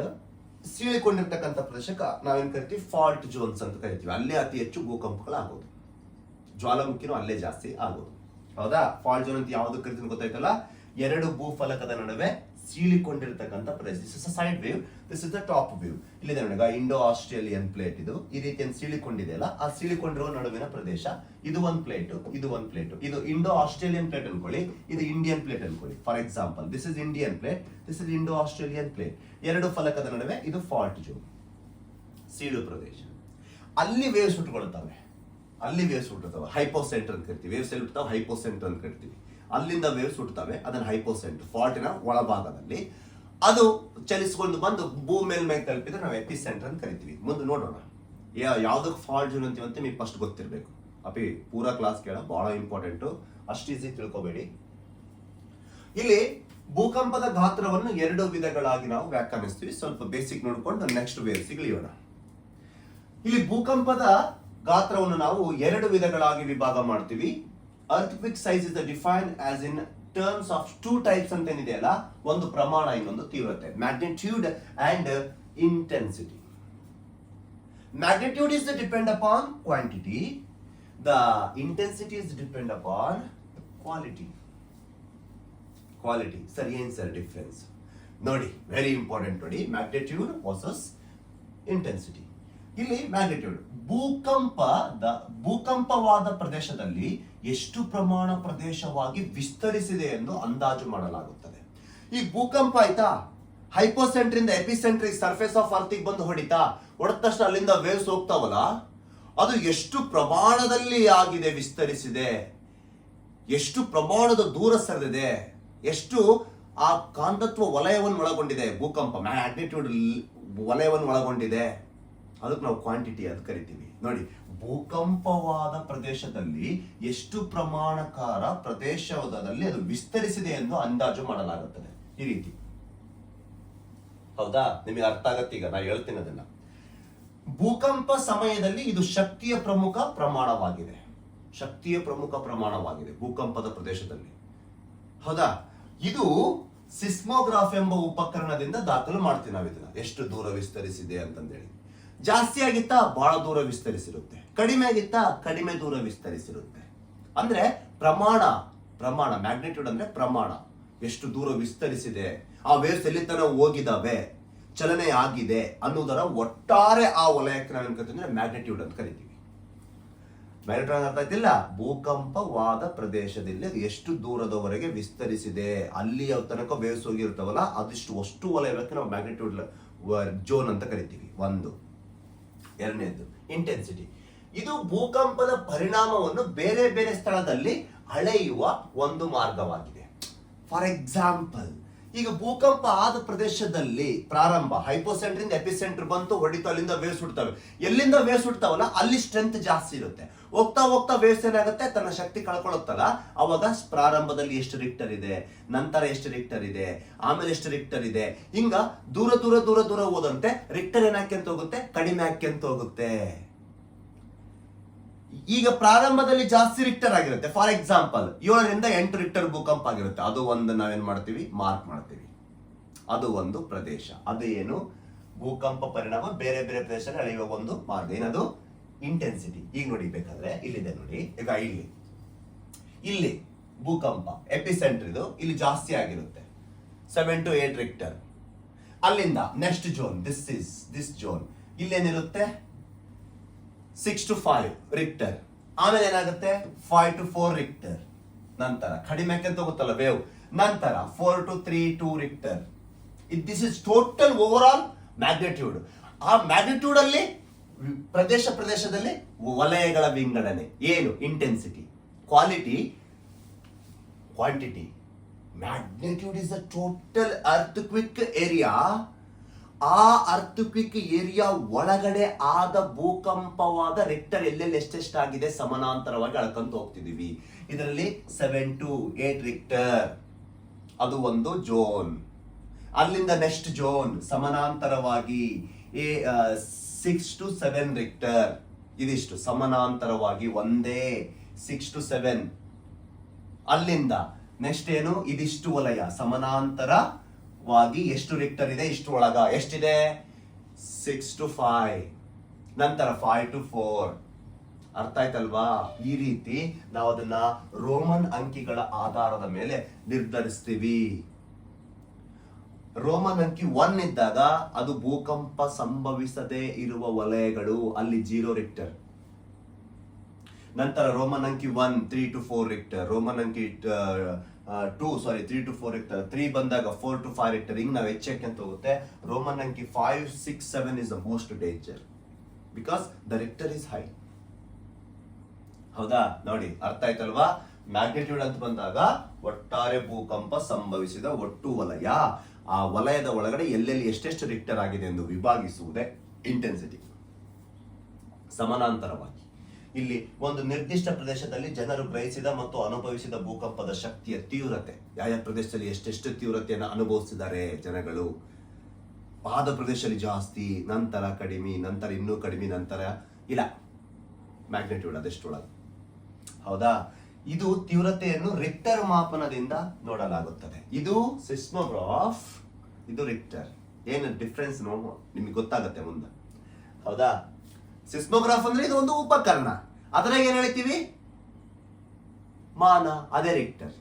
ಸೀಳಿಕೊಂಡಿರ್ತಕ್ಕಂಥ ಪ್ರದೇಶಕ್ಕೆ ನಾವೇನ್ ಕರಿತೀವಿ ಫಾಲ್ಟ್ ಝೋನ್ಸ್ ಅಂತ ಕರಿತೀವಿ. ಅಲ್ಲೇ ಅತಿ ಹೆಚ್ಚು ಭೂಕಂಪಗಳಾಗೋದು, ಜ್ವಾಲಾಮುಖಿನೂ ಅಲ್ಲೇ ಜಾಸ್ತಿ ಆಗೋದು, ಹೌದಾ? ಫಾಲ್ಟ್ ಝೋನ್ ಅಂತ ಯಾವ್ದು ಕರಿತೀವಿ ಗೊತ್ತಾಯ್ತಲ್ಲ? ಎರಡು ಭೂಫಲಕದ ನಡುವೆ ಸೀಳಿಕೊಂಡಿರ್ತಕ್ಕಂಥ ಪ್ರದೇಶ. This is a side wave, this is the top wave. ಇಲ್ಲಿದೆ ನೋಡಿ ಇಂಡೋ ಆಸ್ಟ್ರೇಲಿಯನ್ ಪ್ಲೇಟ್. ಇದು ಈ ರೀತಿಯನ್ನು ಸೀಳಿಕೊಂಡಿದೆ ಅಲ್ಲ, ಆ ಸೀಳಿಕೊಂಡಿರುವ ನಡುವಿನ ಪ್ರದೇಶ. ಇದು ಒಂದು ಪ್ಲೇಟ್, ಇದು ಒಂದು ಪ್ಲೇಟ್. ಇದು ಇಂಡೋ ಆಸ್ಟ್ರೇಲಿಯನ್ ಪ್ಲೇಟ್ ಅನ್ಕೊಳ್ಳಿ, ಇದು ಇಂಡಿಯನ್ ಪ್ಲೇಟ್ ಅನ್ಕೊಳ್ಳಿ. For example, this is Indian plate, this is Indo Australian plate. ಎರಡು ಫಲಕದ ನಡುವೆ ಇದು ಫಾಲ್ಟ್ ಝೋನ್, ಸೀಳು ಪ್ರದೇಶ. ಅಲ್ಲಿ ವೇವ್ಸ್ ಹುಟ್ಟುಕೊಳ್ತವೆ, ಹೈಪೋಸೆಂಟರ್ ಅಂತ ಕರಿತೀವಿ. ವೇವ್ಸ್ ಎಲ್ಲಿ ಹುಟ್ಟುತ್ತವೆ? ಹೈಪೋಸೆಂಟರ್ ಅಂತ ಕರಿತೀವಿ. ಅಲ್ಲಿಂದ ವೇವ್ಸ್ ಹುಟ್ಟುತ್ತವೆ, ಅದನ್ನ ಹೈಪೋಸೆಂಟರ್, ಫಾಲ್ಟಿನ ಒಳಭಾಗದಲ್ಲಿ. ಅದು ಚಲಿಸಿಕೊಂಡು ಬಂದು ಭೂಮಿ ಮೇಲ್ಮೈ ತಲುಪಿದ್ರೆ ನಾವು ಎಪಿಸೆಂಟರ್ ಅಂತ ಕರಿತೀವಿ. ಮುಂದೆ ನೋಡೋಣ ಯಾವ್ದಕ್ಕೆ ಫಾಲ್ಟ್ ಝೋನ್ ಅಂತೀವಿ ಅಂತ ನಿಮಗೆ ಫಸ್ಟ್ ಗೊತ್ತಿರಬೇಕು. ಅಪಿ ಪೂರಾ ಕ್ಲಾಸ್ ಕೇಳ, ಬಹಳ ಇಂಪಾರ್ಟೆಂಟು, ಅಷ್ಟು ಈಸಿ ತಿಳ್ಕೊಬೇಡಿ. ಇಲ್ಲಿ ಭೂಕಂಪದ ಗಾತ್ರವನ್ನು ಎರಡು ವಿಧಗಳಾಗಿ ನಾವು ವ್ಯಾಖ್ಯಾನಿಸ್ತೀವಿ. ಸ್ವಲ್ಪ ಬೇಸಿಕ್ ನೋಡ್ಕೊಂಡು ನೆಕ್ಸ್ಟ್ ವೇವ್ಸಿಗೆ ಇಳಿಯೋಣ. ಇಲ್ಲಿ ಭೂಕಂಪದ ಗಾತ್ರವನ್ನು ನಾವು ಎರಡು ವಿಧಗಳಾಗಿ ವಿಭಾಗ ಮಾಡ್ತೀವಿ. ಅರ್ಥಕ್ವಿಕ್ size is defined as in terms of two types ಅಂತ ಏನಿದೆ ಅಲ್ಲ, ಒಂದು ಪ್ರಮಾಣ, ಇನ್ನೊಂದು ತೀವ್ರತೆ. Magnitude and intensity. Magnitude is depend upon quantity. The intensity is depend upon quality. Quality. Sir, ಏನು ಸರ್ ಡಿಫರೆನ್ಸ್ ನೋಡಿ, ವೆರಿ ಇಂಪಾರ್ಟೆಂಟ್ ನೋಡಿ. Magnitude versus intensity. ಇಲ್ಲಿ ಮ್ಯಾಗ್ನಿಟ್ಯೂಡ್ ಭೂಕಂಪವಾದ ಪ್ರದೇಶದಲ್ಲಿ ಎಷ್ಟು ಪ್ರಮಾಣ ಪ್ರದೇಶವಾಗಿ ವಿಸ್ತರಿಸಿದೆ ಎಂದು ಅಂದಾಜು ಮಾಡಲಾಗುತ್ತದೆ. ಈ ಭೂಕಂಪ ಆಯ್ತಾ, ಹೈಪೋಸೆಂಟರ್ ಇಂದ ಎಪಿಸೆಂಟ್ರಿಕ್ ಸರ್ಫೇಸ್ ಆಫ್ ಅರ್ತ್ ಬಂದು ಹೊಡಿತಾ, ಹೊಡೆದ ತಕ್ಷಣ ಅಲ್ಲಿಂದ ವೇವ್ಸ್ ಹೋಗ್ತಾವಲ್ಲ, ಅದು ಎಷ್ಟು ಪ್ರಮಾಣದಲ್ಲಿ ಆಗಿದೆ, ವಿಸ್ತರಿಸಿದೆ, ಎಷ್ಟು ಪ್ರಮಾಣದ ದೂರ ಸರಿದಿದೆ, ಎಷ್ಟು ಆ ಕಾಂತತ್ವ ವಲಯವನ್ನು ಒಳಗೊಂಡಿದೆ, ಭೂಕಂಪ ಮ್ಯಾಗ್ನಿಟ್ಯೂಡ್ ವಲಯವನ್ನು ಒಳಗೊಂಡಿದೆ, ಅದಕ್ಕೆ ನಾವು ಕ್ವಾಂಟಿಟಿ ಅಂತ ಕರಿತೀವಿ. ನೋಡಿ, ಭೂಕಂಪವಾದ ಪ್ರದೇಶದಲ್ಲಿ ಎಷ್ಟು ಪ್ರಮಾಣಕಾರ ಪ್ರದೇಶದಲ್ಲಿ ಅದು ವಿಸ್ತರಿಸಿದೆ ಎಂದು ಅಂದಾಜು ಮಾಡಲಾಗುತ್ತದೆ. ಈ ರೀತಿ, ಹೌದಾ? ನಿಮಗೆ ಅರ್ಥ ಆಗತ್ತೆ ಈಗ ನಾ ಹೇಳ್ತೀನಿ ಅದನ್ನ. ಭೂಕಂಪ ಸಮಯದಲ್ಲಿ ಇದು ಶಕ್ತಿಯ ಪ್ರಮುಖ ಪ್ರಮಾಣವಾಗಿದೆ, ಭೂಕಂಪದ ಪ್ರದೇಶದಲ್ಲಿ, ಹೌದಾ? ಇದು ಸಿಸ್ಮೋಗ್ರಾಫ್ ಎಂಬ ಉಪಕರಣದಿಂದ ದಾಖಲು ಮಾಡ್ತೀವಿ ನಾವು ಇದನ್ನ, ಎಷ್ಟು ದೂರ ವಿಸ್ತರಿಸಿದೆ ಅಂತಂದೇಳಿ. ಜಾಸ್ತಿ ಆಗಿತ್ತಾ ಬಹಳ ದೂರ ವಿಸ್ತರಿಸಿರುತ್ತೆ, ಕಡಿಮೆ ಆಗಿತ್ತಾ ಕಡಿಮೆ ದೂರ ವಿಸ್ತರಿಸಿರುತ್ತೆ. ಅಂದ್ರೆ ಪ್ರಮಾಣ, ಮ್ಯಾಗ್ನಿಟ್ಯೂಡ್ ಅಂದ್ರೆ ಪ್ರಮಾಣ, ಎಷ್ಟು ದೂರ ವಿಸ್ತರಿಸಿದೆ, ಆ ವೇವ್ಸ್ ಎಲ್ಲಿ ತನಕ ಹೋಗಿದಾವೆ, ಚಲನೆ ಆಗಿದೆ ಅನ್ನೋದರ ಒಟ್ಟಾರೆ ಆ ವಲಯಕ್ಕೆ ನಾವೇನ್ ಕರಿತೀವಿ ಅಂದ್ರೆ ಮ್ಯಾಗ್ನಿಟ್ಯೂಡ್ ಅಂತ ಕರಿತೀವಿ. ಮ್ಯಾಗ್ನೆಟ್ರಾನ್ ಅರ್ಥ ಆಯ್ತಿಲ್ಲ? ಭೂಕಂಪವಾದ ಪ್ರದೇಶದಲ್ಲಿ ಅದು ಎಷ್ಟು ದೂರದವರೆಗೆ ವಿಸ್ತರಿಸಿದೆ, ಅಲ್ಲಿಯ ತನಕ ವೇವ್ಸ್ ಹೋಗಿರ್ತಾವಲ್ಲ, ಅಷ್ಟು ವಲಯಕ್ಕೆ ನಾವು ಮ್ಯಾಗ್ನಿಟ್ಯೂಡ್ ಜೋನ್ ಅಂತ ಕರಿತೀವಿ. ಒಂದು. ಎರಡನೇದು ಇಂಟೆನ್ಸಿಟಿ. ಇದು ಭೂಕಂಪದ ಪರಿಣಾಮವನ್ನು ಬೇರೆ ಬೇರೆ ಸ್ಥಳದಲ್ಲಿ ಅಳೆಯುವ ಒಂದು ಮಾರ್ಗವಾಗಿದೆ. ಫಾರ್ ಎಕ್ಸಾಂಪಲ್, ಈಗ ಭೂಕಂಪ ಆದ ಪ್ರದೇಶದಲ್ಲಿ ಪ್ರಾರಂಭ ಹೈಪೋಸೆಂಟ್ರಿಂದ ಎಪಿಸೆಂಟರ್ ಬಂತು, ಹೊಡಿತು, ಅಲ್ಲಿಂದ ವೇವ್ಸ್ ಹುಡ್ತವೆ. ಎಲ್ಲಿಂದ ವೇವ್ಸ್ ಹುಡ್ತಾವಲ್ಲ ಅಲ್ಲಿ ಸ್ಟ್ರೆಂತ್ ಜಾಸ್ತಿ ಇರುತ್ತೆ. ಹೋಗ್ತಾ ಹೋಗ್ತಾ ವೇವ್ಸ್ ಏನಾಗುತ್ತೆ, ತನ್ನ ಶಕ್ತಿ ಕಳ್ಕೊಳ್ಳುತ್ತಲ್ಲ, ಅವಾಗ ಪ್ರಾರಂಭದಲ್ಲಿ ಎಷ್ಟು ರಿಕ್ಟರ್ ಇದೆ, ನಂತರ ಎಷ್ಟು ರಿಕ್ಟರ್ ಇದೆ, ಆಮೇಲೆ ಎಷ್ಟು ರಿಕ್ಟರ್ ಇದೆ, ಹಿಂಗ ದೂರ ದೂರ ದೂರ ದೂರ ಹೋದಂತೆ ರಿಕ್ಟರ್ ಏನಾಕ್ಯಂತ ಹೋಗುತ್ತೆ, ಕಡಿಮೆ ಆಕ್ಯಂತ ಹೋಗುತ್ತೆ. ಈಗ ಪ್ರಾರಂಭದಲ್ಲಿ ಜಾಸ್ತಿ ರಿಕ್ಟರ್ ಆಗಿರುತ್ತೆ. ಫಾರ್ ಎಕ್ಸಾಂಪಲ್ 7ರಿಂದ 8 ರಿಕ್ಟರ್ ಭೂಕಂಪ ಆಗಿರುತ್ತೆ. ಅದು ಒಂದು ನಾವೇನ್ ಮಾಡ್ತೀವಿ, ಮಾರ್ಕ್ ಮಾಡ್ತೀವಿ. ಅದು ಒಂದು ಪ್ರದೇಶ. ಅದು ಏನು, ಭೂಕಂಪ ಪರಿಣಾಮ ಬೇರೆ ಬೇರೆ ಪ್ರದೇಶದಲ್ಲಿ ಅಳೆಯುವ ಒಂದು ಮಾರ್ಗ. ಏನದು, ಇಂಟೆನ್ಸಿಟಿ. ಈಗ ನೋಡಿ, ಬೇಕಾದ್ರೆ ಇಲ್ಲಿದೆ ನೋಡಿ. ಈಗ ಇಲ್ಲಿ ಭೂಕಂಪ ಎಪಿಸೆಂಟರ್ ಇದು ಇಲ್ಲಿ ಜಾಸ್ತಿ ಆಗಿರುತ್ತೆ, 7 to 8 ರಿಕ್ಟರ್. ಅಲ್ಲಿಂದ ನೆಕ್ಸ್ಟ್ ಜೋನ್, ದಿಸ್ ಜೋನ್, ಇಲ್ಲೇನಿರುತ್ತೆ 6 to 5 ರಿಕ್ಟರ್. ಆಮೇಲೆ ಏನಾಗುತ್ತೆ 5 to 4 ರಿಕ್ಟರ್. ನಂತರ ಕಡಿಮೆ ಅಂತ ಗೊತ್ತಲ್ಲ ವೇವ್. ನಂತರ 4 to 3 2 Richter. This is total over all magnitude. ಆ ಮ್ಯಾಗ್ನಿಟ್ಯೂಡ್ ಅಲ್ಲಿ ಪ್ರದೇಶದಲ್ಲಿ ವಲಯಗಳ ವಿಂಗಡಣೆ. ಏನು, intensity. Quantity. Magnitude is the total ಅರ್ಥಕ್ವಿಕ್ area. ಆ ಅರ್ಥಕ್ವಿಕ್ ಏರಿಯಾ ಒಳಗಡೆ ಆದ ಭೂಕಂಪವಾದ ರಿಕ್ಟರ್ ಎಲ್ಲೆಲ್ಲಿ ಎಷ್ಟೆಷ್ಟಾಗಿದೆ ಸಮಾನಾಂತರವಾಗಿ ಅಳ್ಕೊಂತ ಹೋಗ್ತಿದೀವಿ. ಇದರಲ್ಲಿ 7 to 8 ರಿಕ್ಟರ್, ಅದು ಒಂದು ಜೋನ್. ಅಲ್ಲಿಂದ ನೆಕ್ಸ್ಟ್ ಜೋನ್ ಸಮಾನಾಂತರವಾಗಿ 6 to 7 ರಿಕ್ಟರ್. ಇದಿಷ್ಟು ಸಮಾನಾಂತರವಾಗಿ ಒಂದೇ 6 to 7. ಅಲ್ಲಿಂದ ನೆಕ್ಸ್ಟ್ ಏನು, ಇದಿಷ್ಟು ವಲಯ ಸಮಾನಾಂತರವಾಗಿ ಎಷ್ಟು ರಿಕ್ಟರ್ ಇದೆ, ಇಷ್ಟು ಒಳಗ ಎಷ್ಟಿದೆ 6 to 5. ನಂತರ 5 to 4. ಅರ್ಥ ಆಯ್ತಲ್ವಾ? ಈ ರೀತಿ ನಾವು ಅದನ್ನ ರೋಮನ್ ಅಂಕಿಗಳ ಆಧಾರದ ಮೇಲೆ ನಿರ್ಧರಿಸ್ತೀವಿ. ರೋಮನ್ ಅಂಕಿ 1 ಇದ್ದಾಗ ಅದು ಭೂಕಂಪ ಸಂಭವಿಸದೇ ಇರುವ ವಲಯಗಳು, ಅಲ್ಲಿ 0 ರಿಕ್ಟರ್. ನಂತರ ರೋಮನ್ ಅಂಕಿ 1 3 to 4 ರಿಕ್ಟರ್. ರೋಮನ್ ಅಂಕಿ 3 to 4 ರಿಕ್ಟರ್. 3 ಬಂದಾಗ 4 to 5 ರಿಕ್ಟರ್. ಹಿಂಗ್ ನಾವು ಹೆಚ್ಚಕ್ಕೆ ಹೋಗುತ್ತೆ. ರೋಮನ್ ಅಂಕಿ 5 6 7 is the most danger because the Richter is high. ಹೌದಾ? ನೋಡಿ, ಅರ್ಥ ಆಯ್ತಲ್ವಾ? ಮ್ಯಾಗ್ನಿಟ್ಯೂಡ್ ಅಂತ ಬಂದಾಗ ಒಟ್ಟಾರೆ ಭೂಕಂಪ ಸಂಭವಿಸಿದ ಒಟ್ಟು ವಲಯ, ಆ ವಲಯದ ಒಳಗಡೆ ಎಲ್ಲೆಲ್ಲಿ ಎಷ್ಟೆಷ್ಟು ರಿಕ್ಟರ್ ಆಗಿದೆ ಎಂದು ವಿಭಾಗಿಸುವುದೇ ಇಂಟೆನ್ಸಿಟಿ. ಸಮಾನಾಂತರವಾಗಿ ಇಲ್ಲಿ ಒಂದು ನಿರ್ದಿಷ್ಟ ಪ್ರದೇಶದಲ್ಲಿ ಜನರು ಗ್ರಹಿಸಿದ ಮತ್ತು ಅನುಭವಿಸಿದ ಭೂಕಂಪದ ಶಕ್ತಿಯ ತೀವ್ರತೆ, ಯಾವ ಪ್ರದೇಶದಲ್ಲಿ ಎಷ್ಟೆಷ್ಟು ತೀವ್ರತೆಯನ್ನು ಅನುಭವಿಸಿದ್ದಾರೆ ಜನಗಳು. ಆದ ಪ್ರದೇಶದಲ್ಲಿ ಜಾಸ್ತಿ, ನಂತರ ಕಡಿಮೆ, ನಂತರ ಇನ್ನೂ ಕಡಿಮೆ, ನಂತರ ಇಲ್ಲ ಮ್ಯಾಗ್ನಿಟ್ಯೂಡ್ ಅದೆಷ್ಟೊಳಗೆ. ಹೌದಾ? ಇದು ತೀವ್ರತೆಯನ್ನು ರಿಕ್ಟರ್ ಮಾಪನದಿಂದ ನೋಡಲಾಗುತ್ತದೆ. ಇದು ಸಿಸ್ಮೋಗ್ರಾಫ್, ಇದು ರಿಕ್ಟರ್. ಏನು ಡಿಫ್ರೆನ್ಸ್ ನಿಮಗೆ ಗೊತ್ತಾಗುತ್ತೆ ಮುಂದೆ. ಹೌದಾ? ಸಿಸ್ಮೋಗ್ರಾಫ್ ಅಂದ್ರೆ ಇದು ಒಂದು ಉಪಕರಣ. ಅದ್ರಾಗ ಏನ್ ಹೇಳ್ತೀವಿ, ಮಾನ, ಅದೇ ರಿಕ್ಟರ್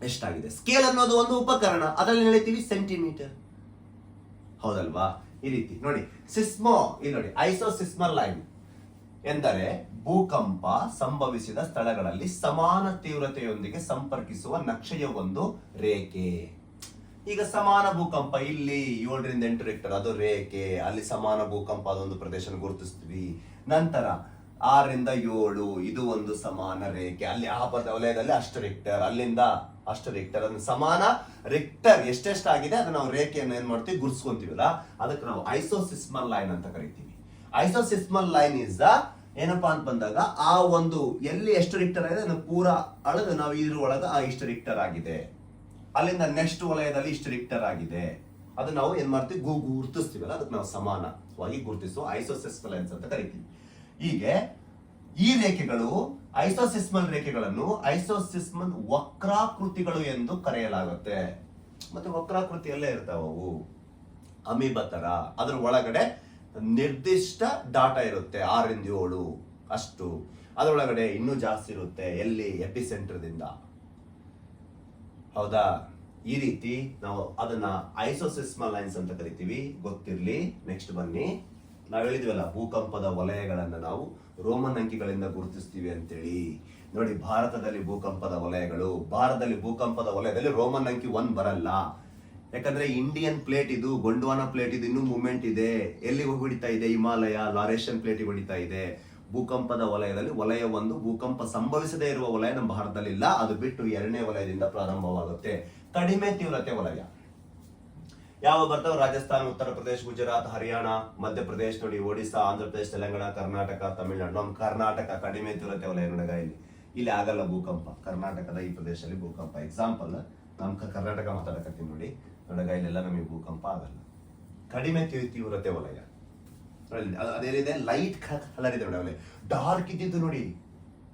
ಎಷ್ಟಾಗಿದೆ. ಸ್ಕೇಲ್ ಅನ್ನೋದು ಒಂದು ಉಪಕರಣ, ಅದರಲ್ಲಿ ಹೇಳ್ತೀವಿ ಸೆಂಟಿಮೀಟರ್. ಹೌದಲ್ವಾ? ಈ ರೀತಿ ನೋಡಿ, ಇಲ್ಲಿ ನೋಡಿ, ಐಸೋಸಿಸ್ಮಲ್ ಲೈನ್ ಎಂದರೆ ಭೂಕಂಪ ಸಂಭವಿಸಿದ ಸ್ಥಳಗಳಲ್ಲಿ ಸಮಾನ ತೀವ್ರತೆಯೊಂದಿಗೆ ಸಂಪರ್ಕಿಸುವ ನಕ್ಷೆಯ ಒಂದು ರೇಖೆ. ಈಗ ಸಮಾನ ಭೂಕಂಪ ಇಲ್ಲಿ 7ರಿಂದ 8 ರಿಕ್ಟರ್, ಅದು ರೇಖೆ. ಅಲ್ಲಿ ಸಮಾನ ಭೂಕಂಪ ಅದೊಂದು ಪ್ರದೇಶ ಗುರುತಿಸ್ತೀವಿ. ನಂತರ 6ರಿಂದ 7 ಇದು ಒಂದು ಸಮಾನ ರೇಖೆ. ಅಲ್ಲಿ ಆ ವಲಯದಲ್ಲಿ ಅಷ್ಟು ರಿಕ್ಟರ್, ಅಲ್ಲಿಂದ ಅಷ್ಟು ರಿಕ್ಟರ್. ಅದನ್ನ ಸಮಾನ ರಿಕ್ಟರ್ ಎಷ್ಟೆಷ್ಟಾಗಿದೆ ಅದನ್ನ ನಾವು ರೇಖೆಯನ್ನು ಏನ್ ಮಾಡ್ತೀವಿ, ಗುರ್ಸ್ಕೊಂತೀವಲ್ಲ, ಅದಕ್ಕೆ ನಾವು ಐಸೋಸಿಸ್ಮಲ್ ಲೈನ್ ಅಂತ ಕರಿತೀವಿ. ಐಸೋಸಿಸ್ಮಲ್ ಲೈನ್ ಇಸ್ ಏನಪ್ಪಾ ಅಂತ ಬಂದಾಗ ಆ ಒಂದು ಎಲ್ಲಿ ಎಷ್ಟು ರಿಕ್ಟರ್ ಆಗಿದೆ ಅದನ್ನು ಪೂರಾ ಅಳೆದು ನಾವು ಇದ್ರ ಒಳಗ ಇಷ್ಟು ರಿಕ್ಟರ್ ಆಗಿದೆ, ಅಲ್ಲಿಂದ ನೆಕ್ಸ್ಟ್ ವಲಯದಲ್ಲಿ ಇಷ್ಟು ರಿಕ್ಟರ್ ಆಗಿದೆ, ಅದು ನಾವು ಏನ್ ಮಾಡ್ತೀವಿ, ಗುರುತಿಸ್ತೀವಲ್ಲ, ಅದಕ್ಕೆ ನಾವು ಸಮಾನವಾಗಿ ಗುರುತಿಸುವ ಐಸೋಸಿಸ್ಮಲ್ ಲೈನ್ಸ್ ಅಂತ ಕರಿತೀವಿ. ಹೀಗೆ ಈ ರೇಖೆಗಳು, ಐಸೋಸಿಸ್ಮಲ್ ರೇಖೆಗಳನ್ನು ಐಸೋಸಿಸ್ಮಲ್ ವಕ್ರಾಕೃತಿಗಳು ಎಂದು ಕರೆಯಲಾಗುತ್ತೆ. ಮತ್ತೆ ವಕ್ರಾಕೃತಿ ಎಲ್ಲ ಇರ್ತಾವು, ಅಮೀಬ ತರ. ಅದ್ರ ಒಳಗಡೆ ನಿರ್ದಿಷ್ಟ ಡಾಟಾ ಇರುತ್ತೆ, 6ರಿಂದ 7 ಅಷ್ಟು. ಅದರೊಳಗಡೆ ಇನ್ನೂ ಜಾಸ್ತಿ ಇರುತ್ತೆ, ಎಲ್ಲಿ ಎಪಿಸೆಂಟರ್ದಿಂದ. ಹೌದಾ? ಈ ರೀತಿ ನಾವು ಅದನ್ನ ಐಸೋಸಿಸ್ಮಲ್ ಲೈನ್ಸ್ ಅಂತ ಕರಿತೀವಿ. ಗೊತ್ತಿರ್ಲಿ. ನೆಕ್ಸ್ಟ್ ಬನ್ನಿ. ನಾವು ಹೇಳಿದ್ವಲ್ಲ ಭೂಕಂಪದ ವಲಯಗಳನ್ನ ನಾವು ರೋಮನ್ ಅಂಕಿಗಳಿಂದ ಗುರುತಿಸ್ತೀವಿ ಅಂತೇಳಿ. ನೋಡಿ, ಭಾರತದಲ್ಲಿ ಭೂಕಂಪದ ವಲಯದಲ್ಲಿ ರೋಮನ್ ಅಂಕಿ 1 ಬರಲ್ಲ. ಯಾಕಂದ್ರೆ ಇಂಡಿಯನ್ ಪ್ಲೇಟ್ ಇದು, ಗೊಂಡ್ವಾನ ಪ್ಲೇಟ್ ಇದು, ಇನ್ನೂ ಮೂವ್ಮೆಂಟ್ ಇದೆ. ಎಲ್ಲಿ ಹೊಡಿತಾ ಇದೆ? ಹಿಮಾಲಯ, ಲಾರೇಷನ್ ಪ್ಲೇಟಿಗೆ ಹೊಡಿತಾ ಇದೆ. ಭೂಕಂಪದ ವಲಯದಲ್ಲಿ ವಲಯ 1 ಭೂಕಂಪ ಸಂಭವಿಸದೇ ಇರುವ ವಲಯ ನಮ್ಮ ಭಾರತದಲ್ಲಿ ಇಲ್ಲ. ಅದು ಬಿಟ್ಟು 2ನೇ ವಲಯದಿಂದ ಪ್ರಾರಂಭವಾಗುತ್ತೆ. ಕಡಿಮೆ ತೀವ್ರತೆ ವಲಯ ಯಾವ ಬರ್ತಾವೆ? ರಾಜಸ್ಥಾನ, ಉತ್ತರ ಪ್ರದೇಶ, ಗುಜರಾತ್, ಹರಿಯಾಣ, ಮಧ್ಯಪ್ರದೇಶ, ನೋಡಿ ಒಡಿಶಾ, ಆಂಧ್ರ ಪ್ರದೇಶ, ತೆಲಂಗಾಣ, ಕರ್ನಾಟಕ, ತಮಿಳುನಾಡು. ನಮ್ಮ ಕರ್ನಾಟಕ ಕಡಿಮೆ ತೀವ್ರತೆ ವಲಯ ನೋಡಗ. ಇಲ್ಲಿ ಆಗಲ್ಲ ಭೂಕಂಪ. ಕರ್ನಾಟಕದ ಈ ಪ್ರದೇಶದಲ್ಲಿ ಭೂಕಂಪ. ಎಕ್ಸಾಂಪಲ್, ನಮ್ಮ ಕರ್ನಾಟಕ ಮಾತಾಡಕತ್ತೀನಿ ನೋಡಿ. ನೋಡಗ ಇಲ್ಲೆಲ್ಲ ನಮಗೆ ಭೂಕಂಪ ಆಗಲ್ಲ. ಕಡಿಮೆ ತೀವ್ರತೆ ವಲಯ. ಅದೇನಿದೆ, ಲೈಟ್ ಕಲರ್ ಇದೆ ನೋಡಿ. ಡಾರ್ಕ್ ಇದ್ದಿದ್ದು ನೋಡಿ,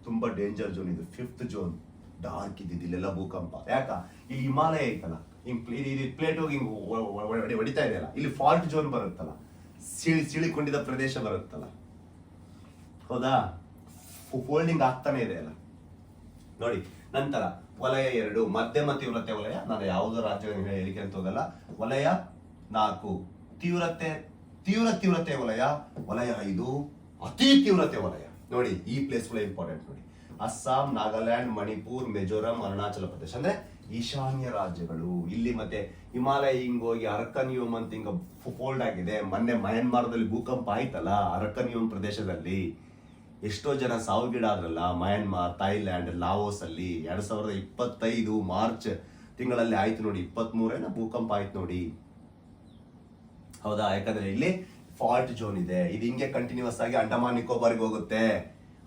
ತುಂಬಾ ಡೇಂಜರ್ ಝೋನ್ ಇದು. 5th ಝೋನ್ ಡಾರ್ಕ್ ಇದ್ದಿದ್ದು. ಇಲ್ಲೆಲ್ಲ ಭೂಕಂಪ. ಯಾಕ? ಇಲ್ಲಿ ಹಿಮಾಲಯ ಐತಲ್ಲ, ಪ್ಲೇಟ್ ಹೋಗಿ ಹೊಡಿತಾ ಇದೆಯಲ್ಲ, ಇಲ್ಲಿ ಫಾಲ್ಟ್ ಝೋನ್ ಬರುತ್ತಲ್ಲ, ಸಿಳಿಕೊಂಡಿದ್ದ ಪ್ರದೇಶ ಬರುತ್ತಲ್ಲ, ಹೌದಾ? ಫೋಲ್ಡಿಂಗ್ ಆಗ್ತಾನೆ ಇದೆ ಅಲ್ಲ ನೋಡಿ. ನಂತರ ವಲಯ 2 ಮಧ್ಯಮ ತೀವ್ರತೆ ವಲಯ. ನಾನು ಯಾವುದೋ ರಾಜ್ಯ ಹೇಳಿಕೆ ಅಂತ ಹೋಗಲ್ಲ. ವಲಯ 4 ತೀವ್ರತೆ ವಲಯ. ವಲಯ 5 ಅತಿ ತೀವ್ರತೆ ವಲಯ. ನೋಡಿ, ಈ ಪ್ಲೇಸ್ಗಳು ಇಂಪಾರ್ಟೆಂಟ್ ನೋಡಿ. ಅಸ್ಸಾಂ, ನಾಗಾಲ್ಯಾಂಡ್, ಮಣಿಪುರ್, ಮಿಜೋರಾಂ, ಅರುಣಾಚಲ ಪ್ರದೇಶ ಅಂದ್ರೆ ಈಶಾನ್ಯ ರಾಜ್ಯಗಳು. ಇಲ್ಲಿ ಮತ್ತೆ ಹಿಮಾಲಯ ಹಿಂಗೋಗಿ ಅರಕನ್ಯೂಮ್ ಅಂತ ಹಿಂಗ ಫೋಲ್ಡ್ ಆಗಿದೆ. ಮೊನ್ನೆ ಮಯನ್ಮಾರದಲ್ಲಿ ಭೂಕಂಪ ಆಯ್ತಲ್ಲ, ಅರಕನ್ಯೂಮ್ ಪ್ರದೇಶದಲ್ಲಿ ಎಷ್ಟೋ ಜನ ಸಾವಿಗೀಡಾದ್ರಲ್ಲ. ಮಯನ್ಮಾರ್, ಥೈಲ್ಯಾಂಡ್, ಲಾವೋಸ್ ಅಲ್ಲಿ 2025 ಮಾರ್ಚ್ ತಿಂಗಳಲ್ಲಿ ಆಯ್ತು ನೋಡಿ. 23 ಭೂಕಂಪ ಆಯ್ತು ನೋಡಿ, ಹೌದಾ? ಯಾಕಂದ್ರೆ ಇಲ್ಲಿ ಫಾಲ್ಟ್ ಝೋನ್ ಇದೆ. ಇದು ಹಿಂಗೆ ಕಂಟಿನ್ಯೂಸ್ ಆಗಿ ಅಂಡಮಾನ್ ನಿಕೋಬಾರ್ಗೆ ಹೋಗುತ್ತೆ.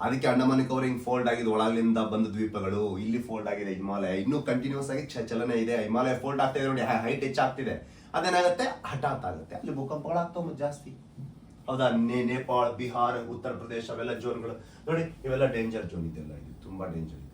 ಅದಕ್ಕೆ ಅಂಡಮಾನ್ ನಿಕೋಬಾರ್ ಹಿಂಗ್ ಫೋಲ್ಡ್ ಆಗಿದೆ. ಒಳಗಿಂದ ಬಂದ ದ್ವೀಪಗಳು ಇಲ್ಲಿ ಫೋಲ್ಡ್ ಆಗಿದೆ. ಹಿಮಾಲಯ ಇನ್ನೂ ಕಂಟಿನ್ಯೂಸ್ ಆಗಿ ಚಲನೆ ಇದೆ. ಹಿಮಾಲಯ ಫೋಲ್ಡ್ ಆಗ್ತಿದೆ ನೋಡಿ, ಹೈಟ್ ಹೆಚ್ಚಾಗ್ತಿದೆ. ಅದೇನಾಗುತ್ತೆ? ಹಠಾತ್ ಆಗುತ್ತೆ. ಅಲ್ಲಿ ಭೂಕಂಪಗಳಾಗ್ತಾವ ಜಾಸ್ತಿ, ಹೌದಾ? ನೇಪಾಳ, ಬಿಹಾರ, ಉತ್ತರ ಪ್ರದೇಶ ಅವೆಲ್ಲ ಝೋನ್ಗಳು ನೋಡಿ. ಇವೆಲ್ಲ ಡೇಂಜರ್ ಝೋನ್ ಇದೆಲ್ಲ. ಇದು ತುಂಬಾ ಡೇಂಜರ್ ಇದೆ.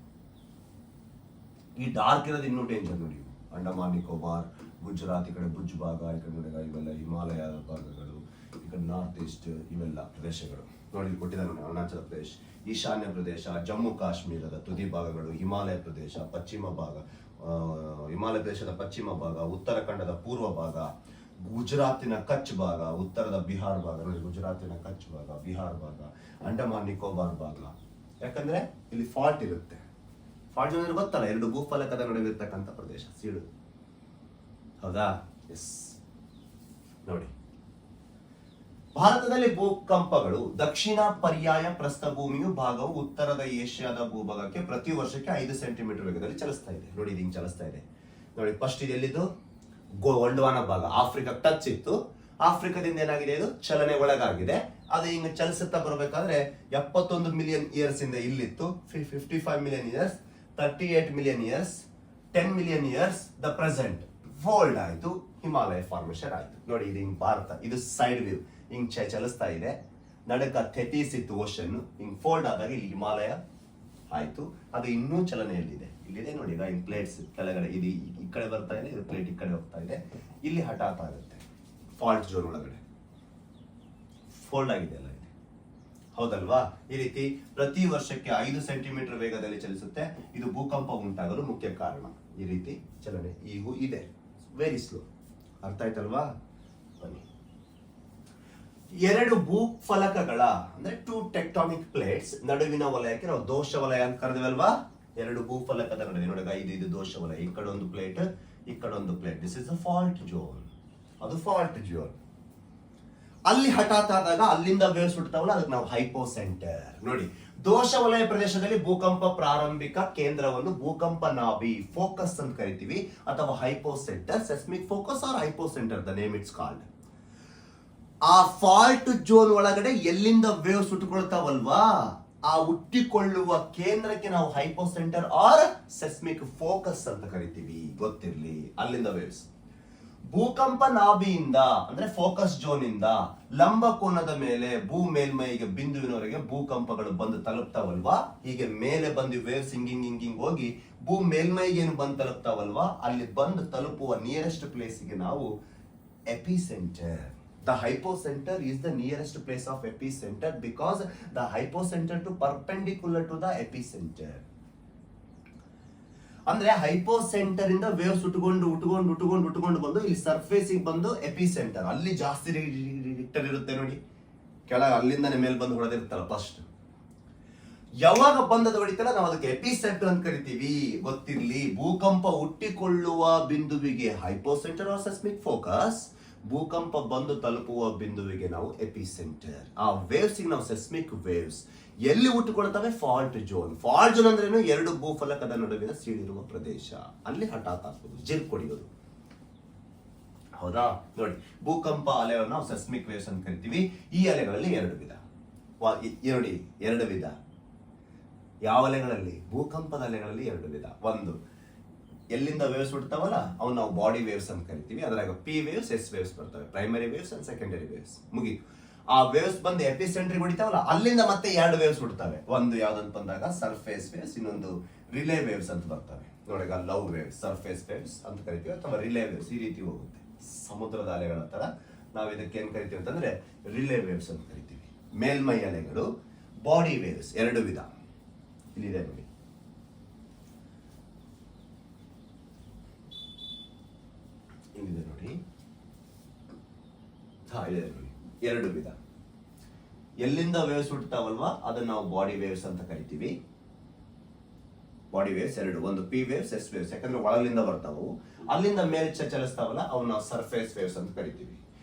ಈ ಡಾರ್ಕ್ ಇರೋದು ಇನ್ನೂ ಡೇಂಜರ್ ನೋಡಿ. ಅಂಡಮಾನ್ ನಿಕೋಬಾರ್, ಗುಜರಾತ್, ಈ ಕಡೆ ಭುಜ್ ಭಾಗ, ಈ ಕಡೆ ನೋಡಿ ಇವೆಲ್ಲ ಹಿಮಾಲಯ ಭಾಗಗಳು, ಈ ಕಡೆ ನಾರ್ತ್ ಈಸ್ಟ್ ಇವೆಲ್ಲ ಪ್ರದೇಶಗಳು ನೋಡಿ. ಕೊಟ್ಟಿದ್ದಾರೆ ನೋಡಿ, ಅರುಣಾಚಲ ಪ್ರದೇಶ, ಈಶಾನ್ಯ ಪ್ರದೇಶ, ಜಮ್ಮು ಕಾಶ್ಮೀರದ ತುದಿ ಭಾಗಗಳು, ಹಿಮಾಲಯ ಪ್ರದೇಶ, ಪಶ್ಚಿಮ ಭಾಗ, ಹಿಮಾಲಯ ಪ್ರದೇಶದ ಪಶ್ಚಿಮ ಭಾಗ, ಉತ್ತರಾಖಂಡದ ಪೂರ್ವ ಭಾಗ, ಗುಜರಾತಿನ ಕಚ್ ಭಾಗ, ಉತ್ತರದ ಬಿಹಾರ್ ಭಾಗ ನೋಡಿ. ಗುಜರಾತಿನ ಕಚ್ ಭಾಗ, ಬಿಹಾರ್ ಭಾಗ, ಅಂಡಮಾನ್ ನಿಕೋಬಾರ್ ಭಾಗ. ಯಾಕಂದ್ರೆ ಇಲ್ಲಿ ಫಾಲ್ಟ್ ಇರುತ್ತೆ. ಫಾಲ್ಟ್ ಅಂದ್ರೆ ಗೊತ್ತಲ್ಲ, 2 ಭೂಫಲಕದ ನಡುವೆ ಇರ್ತಕ್ಕಂಥ ಪ್ರದೇಶ, ಸೀಳು, ಹೌದಾ? ಎಸ್. ನೋಡಿ, ಭಾರತದಲ್ಲಿ ಭೂಕಂಪಗಳು ದಕ್ಷಿಣ ಪರ್ಯಾಯ ಪ್ರಸ್ಥಭೂಮಿಯು ಭಾಗವು ಉತ್ತರದ ಏಷ್ಯಾದ ಭೂಭಾಗಕ್ಕೆ ಪ್ರತಿ ವರ್ಷಕ್ಕೆ 5 ಸೆಂಟಿಮೀಟರ್ ವೇಗದಲ್ಲಿ ಚಲಿಸ್ತಾ ಇದೆ. ನೋಡಿ, ಇದು ಹಿಂಗ್ ಚಲಿಸ್ತಾ ಇದೆ ನೋಡಿ. ಫಸ್ಟ್ ಇದು ಎಲ್ಲಿದ್ದು? ಗೊಂಡ್ವಾನ ಭಾಗ, ಆಫ್ರಿಕಾ ಟಚ್ ಇತ್ತು. ಆಫ್ರಿಕಾದಿಂದ ಏನಾಗಿದೆ? ಇದು ಚಲನೆ ಒಳಗಾಗಿದೆ. ಅದು ಹಿಂಗ ಚಲಿಸುತ್ತಾ ಬರ್ಬೇಕಾದ್ರೆ 71 ಮಿಲಿಯನ್ ಇಯರ್ಸ್ ಇಂದ ಇಲ್ಲಿತ್ತು. 55 million years, 38 million years, 10 million years, the present fold ಆಯ್ತು. ಹಿಮಾಲಯ ಫಾರ್ಮೇಶನ್ ಆಯ್ತು ನೋಡಿ. ಇದು ಹಿಂಗ್ ಭಾರತ, ಇದು ಸೈಡ್ ವ್ಯೂ ಹಿಂಗ್ ಚಲಿಸ್ತಾ ಇದೆ. ನಡಕ ಥೆಟೀಸ್ ಇತ್ತು ಓಷನ್, ಹಿಂಗ್ ಫೋಲ್ಡ್ ಆದಾಗ ಇಲ್ಲಿ ಹಿಮಾಲಯ ಆಯ್ತು. ಅದು ಇನ್ನೂ ಚಲನೆಯಲ್ಲಿದೆ. ಇಲ್ಲಿದೆ ನೋಡಿ, ಈಗ ಹಿಂಗ್ ಪ್ಲೇಟ್ಸ್ ಕೆಳಗಡೆ ಇದು ಈ ಕಡೆ ಬರ್ತಾ ಇದೆ, ಇದು ಪ್ಲೇಟ್ ಈ ಕಡೆ ಹೋಗ್ತಾ ಇದೆ. ಇಲ್ಲಿ ಹಠಾತ್ ಆಗುತ್ತೆ. ಫಾಲ್ಟ್ ಝೋನ್ ಒಳಗಡೆ ಫೋಲ್ಡ್ ಆಗಿದೆ ಅಲ್ಲ ಇದೆ, ಹೌದಲ್ವಾ? ಈ ರೀತಿ ಪ್ರತಿ ವರ್ಷಕ್ಕೆ 5 ಸೆಂಟಿಮೀಟರ್ ವೇಗದಲ್ಲಿ ಚಲಿಸುತ್ತೆ. ಇದು ಭೂಕಂಪ ಉಂಟಾಗಲು ಮುಖ್ಯ ಕಾರಣ. ಈ ರೀತಿ ಚಲನೆ ಈಗೂ ಇದೆ, ವೆರಿ ಸ್ಲೋ. ಅರ್ಥ ಆಯ್ತಲ್ವಾ? ಬನ್ನಿ. 2 ಭೂಫಲಕಗಳ ಅಂದ್ರೆ 2 ಟೆಕ್ಟಾನಿಕ್ ಪ್ಲೇಟ್ಸ್ ನಡುವಿನ ವಲಯಕ್ಕೆ ನಾವು ದೋಷ ವಲಯ ಅಂತ ಕರೆದಿವಲ್ವಾ? 2 ಭೂಫಲಕದ ನಡುವೆ ನೋಡಗ ಇದು ದೋಷ ವಲಯ. ಈ ಕಡೆ ಒಂದು ಪ್ಲೇಟ್, ಈ ಕಡೆ ಒಂದು plate. This is a fault zone. ಅದು ಫಾಲ್ಟ್ ಝೋನ್. ಅಲ್ಲಿ ಹಠಾತ್ ಆದಾಗ ಅಲ್ಲಿಂದ ವೇವ್ಸ್ ಹುಟ್ಟುತ್ತಾವಲ್ಲ, ಅದಕ್ಕೆ ನಾವು ಹೈಪೋ ಸೆಂಟರ್. ನೋಡಿ, ದೋಷ ವಲಯ ಪ್ರದೇಶದಲ್ಲಿ ಭೂಕಂಪ ಪ್ರಾರಂಭಿಕ ಕೇಂದ್ರವನ್ನು ಭೂಕಂಪ ನಾಭಿ, ಫೋಕಸ್ ಅಂತ ಕರಿತೀವಿ, ಅಥವಾ hypocentre, seismic focus or hypocentre, the name it's called. ಆ ಫಾಲ್ಟ್ ಝೋನ್ ಒಳಗಡೆ ಎಲ್ಲಿಂದ ವೇವ್ಸ್ ಹುಟ್ಟುಕೊಳ್ತಾವಲ್ವಾ, ಆ ಹುಟ್ಟಿಕೊಳ್ಳುವ ಕೇಂದ್ರಕ್ಕೆ ನಾವು hypocentre or seismic focus ಅಂತ ಕರಿತೀವಿ. ಗೊತ್ತಿರ್ಲಿ, ಅಲ್ಲಿಂದ ವೇವ್ಸ್ ಭೂಕಂಪ ನಾಭಿಯಿಂದ ಅಂದ್ರೆ ಫೋಕಸ್ ಝೋನ್ ಇಂದ ಲಂಬ ಕೋನದ ಮೇಲೆ ಭೂ ಮೇಲ್ಮೈಗೆ ಬಿಂದುವಿನವರೆಗೆ ಭೂಕಂಪಗಳು ಬಂದು ತಲುಪ್ತಾವಲ್ವಾ. ಹೀಗೆ ಮೇಲೆ ಬಂದು ವೇವ್ಸ್ ಹಿಂಗಿಂಗ್ ಹೋಗಿ ಭೂ ಮೇಲ್ಮೈಗೆ ಏನು ಬಂದು ತಲುಪ್ತಾವಲ್ವಾ, ಅಲ್ಲಿ ಬಂದು ತಲುಪುವ ನಿಯರೆಸ್ಟ್ ಪ್ಲೇಸ್ಗೆ ನಾವು epicentre. The hypocenter is the nearest place of epicenter because the hypocenter to perpendicular to the epicenter. ಅಂದ್ರೆ ಹೈಪೋಸೆಂಟರ್ ಇಂದ ವೇವ್ಸ್ ಉಟ್ಕೊಂಡು ಬಂದು ಇಲ್ಲಿ ಸರ್ಫೇಸ್ ಬಂದು ಎಪಿಸೆಂಟರ್, ಅಲ್ಲಿ ಜಾಸ್ತಿ ರಿಕ್ಟರ್ ಇರುತ್ತೆ ನೋಡಿ. ಕೆಳಗೆ ಅಲ್ಲಿಂದನೇ ಮೇಲೆ ಬಂದು ಹೊಡೆದಿರ್ತಲ್ಲ ಫಸ್ಟ್. ಯಾವಾಗ ಬಂದದ ಹೊಡಿತಲ್ಲ ನಾವು ಅದಕ್ಕೆ ಎಪಿಸೆಂಟರ್ ಅಂತ ಕರಿತೀವಿ. ಗೊತ್ತಿರ್ಲಿ, ಭೂಕಂಪ ಹುಟ್ಟಿಕೊಳ್ಳುವ ಬಿಂದುವಿಗೆ ಹೈಪೋಸೆಂಟರ್ ಆರ್ ಸೆಸ್ಮಿಕ್ ಫೋಕಸ್, ಭೂಕಂಪ ಬಂದು ತಲುಪುವ ಬಿಂದುವಿಗೆ ನಾವು ಎಪಿಸೆಂಟರ್. ಆ ವೇವ್ಸ್ ನಾವು ಸೆಸ್ಮಿಕ್ ವೇವ್ಸ್. ಎಲ್ಲಿ ಹುಟ್ಟುಕೊಳ್ತವೆ? Fault zone. ಫಾಲ್ಟ್ ಝೋನ್ ಅಂದ್ರೇನು? ಎರಡು ಭೂಫಲಕದ ನಡುವಿನ ಸೀಳಿರುವ ಪ್ರದೇಶ. ಅಲ್ಲಿ ಹಠಾತ್ ಆಗ್ಬೋದು, ಜಿರ್ಕ್ ಹೊಡಿಯೋದು. ಹೌದಾ? ನೋಡಿ, ಭೂಕಂಪ ಅಲೆಗಳನ್ನು ನಾವು ಸೆಸ್ಮಿಕ್ ವೇವ್ಸ್ ಅಂತ ಕರಿತೀವಿ. ಈ ಅಲೆಗಳಲ್ಲಿ ಎರಡು ವಿಧ. ಎರಡು ವಿಧ. ಯಾವ ಅಲೆಗಳಲ್ಲಿ? ಭೂಕಂಪದ ಅಲೆಗಳಲ್ಲಿ ಎರಡು ವಿಧ. ಒಂದು, ಎಲ್ಲಿಂದ ವೇವ್ಸ್ ಬಿಡ್ತಾವಲ್ಲ ಅವ್ನು ನಾವು ಬಾಡಿ ವೇವ್ಸ್ ಅಂತ ಕರಿತೀವಿ. ಅದ್ರಾಗ ಪಿ ವೇವ್ಸ್, ಎಸ್ ವೇವ್ಸ್ ಬರ್ತವೆ, primary waves and secondary waves. ಮುಗೀತು. ಆ ವೇವ್ಸ್ ಬಂದು ಎಪಿಸೆಂಟ್ರಿಗೆ ಹೊಡಿತಾವಲ್ಲ, ಅಲ್ಲಿಂದ ಮತ್ತೆ ಎರಡು ವೇವ್ಸ್ ಬಿಡ್ತವೆ. ಒಂದು ಯಾವ್ದಂತ ಬಂದಾಗ ಸರ್ಫೇಸ್ ವೇವ್ಸ್, ಇನ್ನೊಂದು ರಿಲೇ ವೇವ್ಸ್ ಅಂತ ಬರ್ತವೆ. ನೋಡಿಗ ಲವ್ ವೇವ್ಸ್, ಸರ್ಫೇಸ್ ವೇವ್ಸ್ ಅಂತ ಕರಿತೀವಿ, ಅಥವಾ ರಿಲೇ ವೇವ್ಸ್. ಈ ರೀತಿ ಹೋಗುತ್ತೆ ಸಮುದ್ರದ ಅಲೆಗಳ ತರ. ನಾವು ಇದಕ್ಕೆ ಏನ್ ಕರಿತೀವಿ ಅಂತಂದ್ರೆ ರಿಲೇ ವೇವ್ಸ್ ಅಂತ ಕರಿತೀವಿ. ಮೇಲ್ಮೈ ಅಲೆಗಳು, ಬಾಡಿ ವೇವ್ಸ್ ಎರಡು ವಿಧ. ಇಲ್ಲಿದೆ ನೋಡಿ, ಇಲ್ಲಿದೆ ನೋಡಿ, ಇದೆ ನೋಡಿ, ಎರಡು ವಿಧ. ಎಲ್ಲಿಂದ ವೇವ್ಸ್ ಹುಟ್ಟುತ್ತಾವಲ್ವಾ ಅದನ್ನ ನಾವು ಬಾಡಿ ವೇವ್ಸ್ ಅಂತ ಕರಿತೀವಿ. ಬಾಡಿ ವೇವ್ಸ್ ಎರಡು, ಒಂದು ಪಿ ವೇವ್ಸ್, ಎಸ್ ವೇವ್ಸ್. ಯಾಕಂದ್ರೆ ಒಳಗಿಂದ ಬರ್ತಾವು. ಅಲ್ಲಿಂದ ಮೇಲೆ ಚಲಿಸ್ತಾವಲ್ಲ ಅವು ನಾವು ಸರ್ಫೇಸ್ ವೇವ್ಸ್ ಅಂತ ಕರಿತೀವಿ.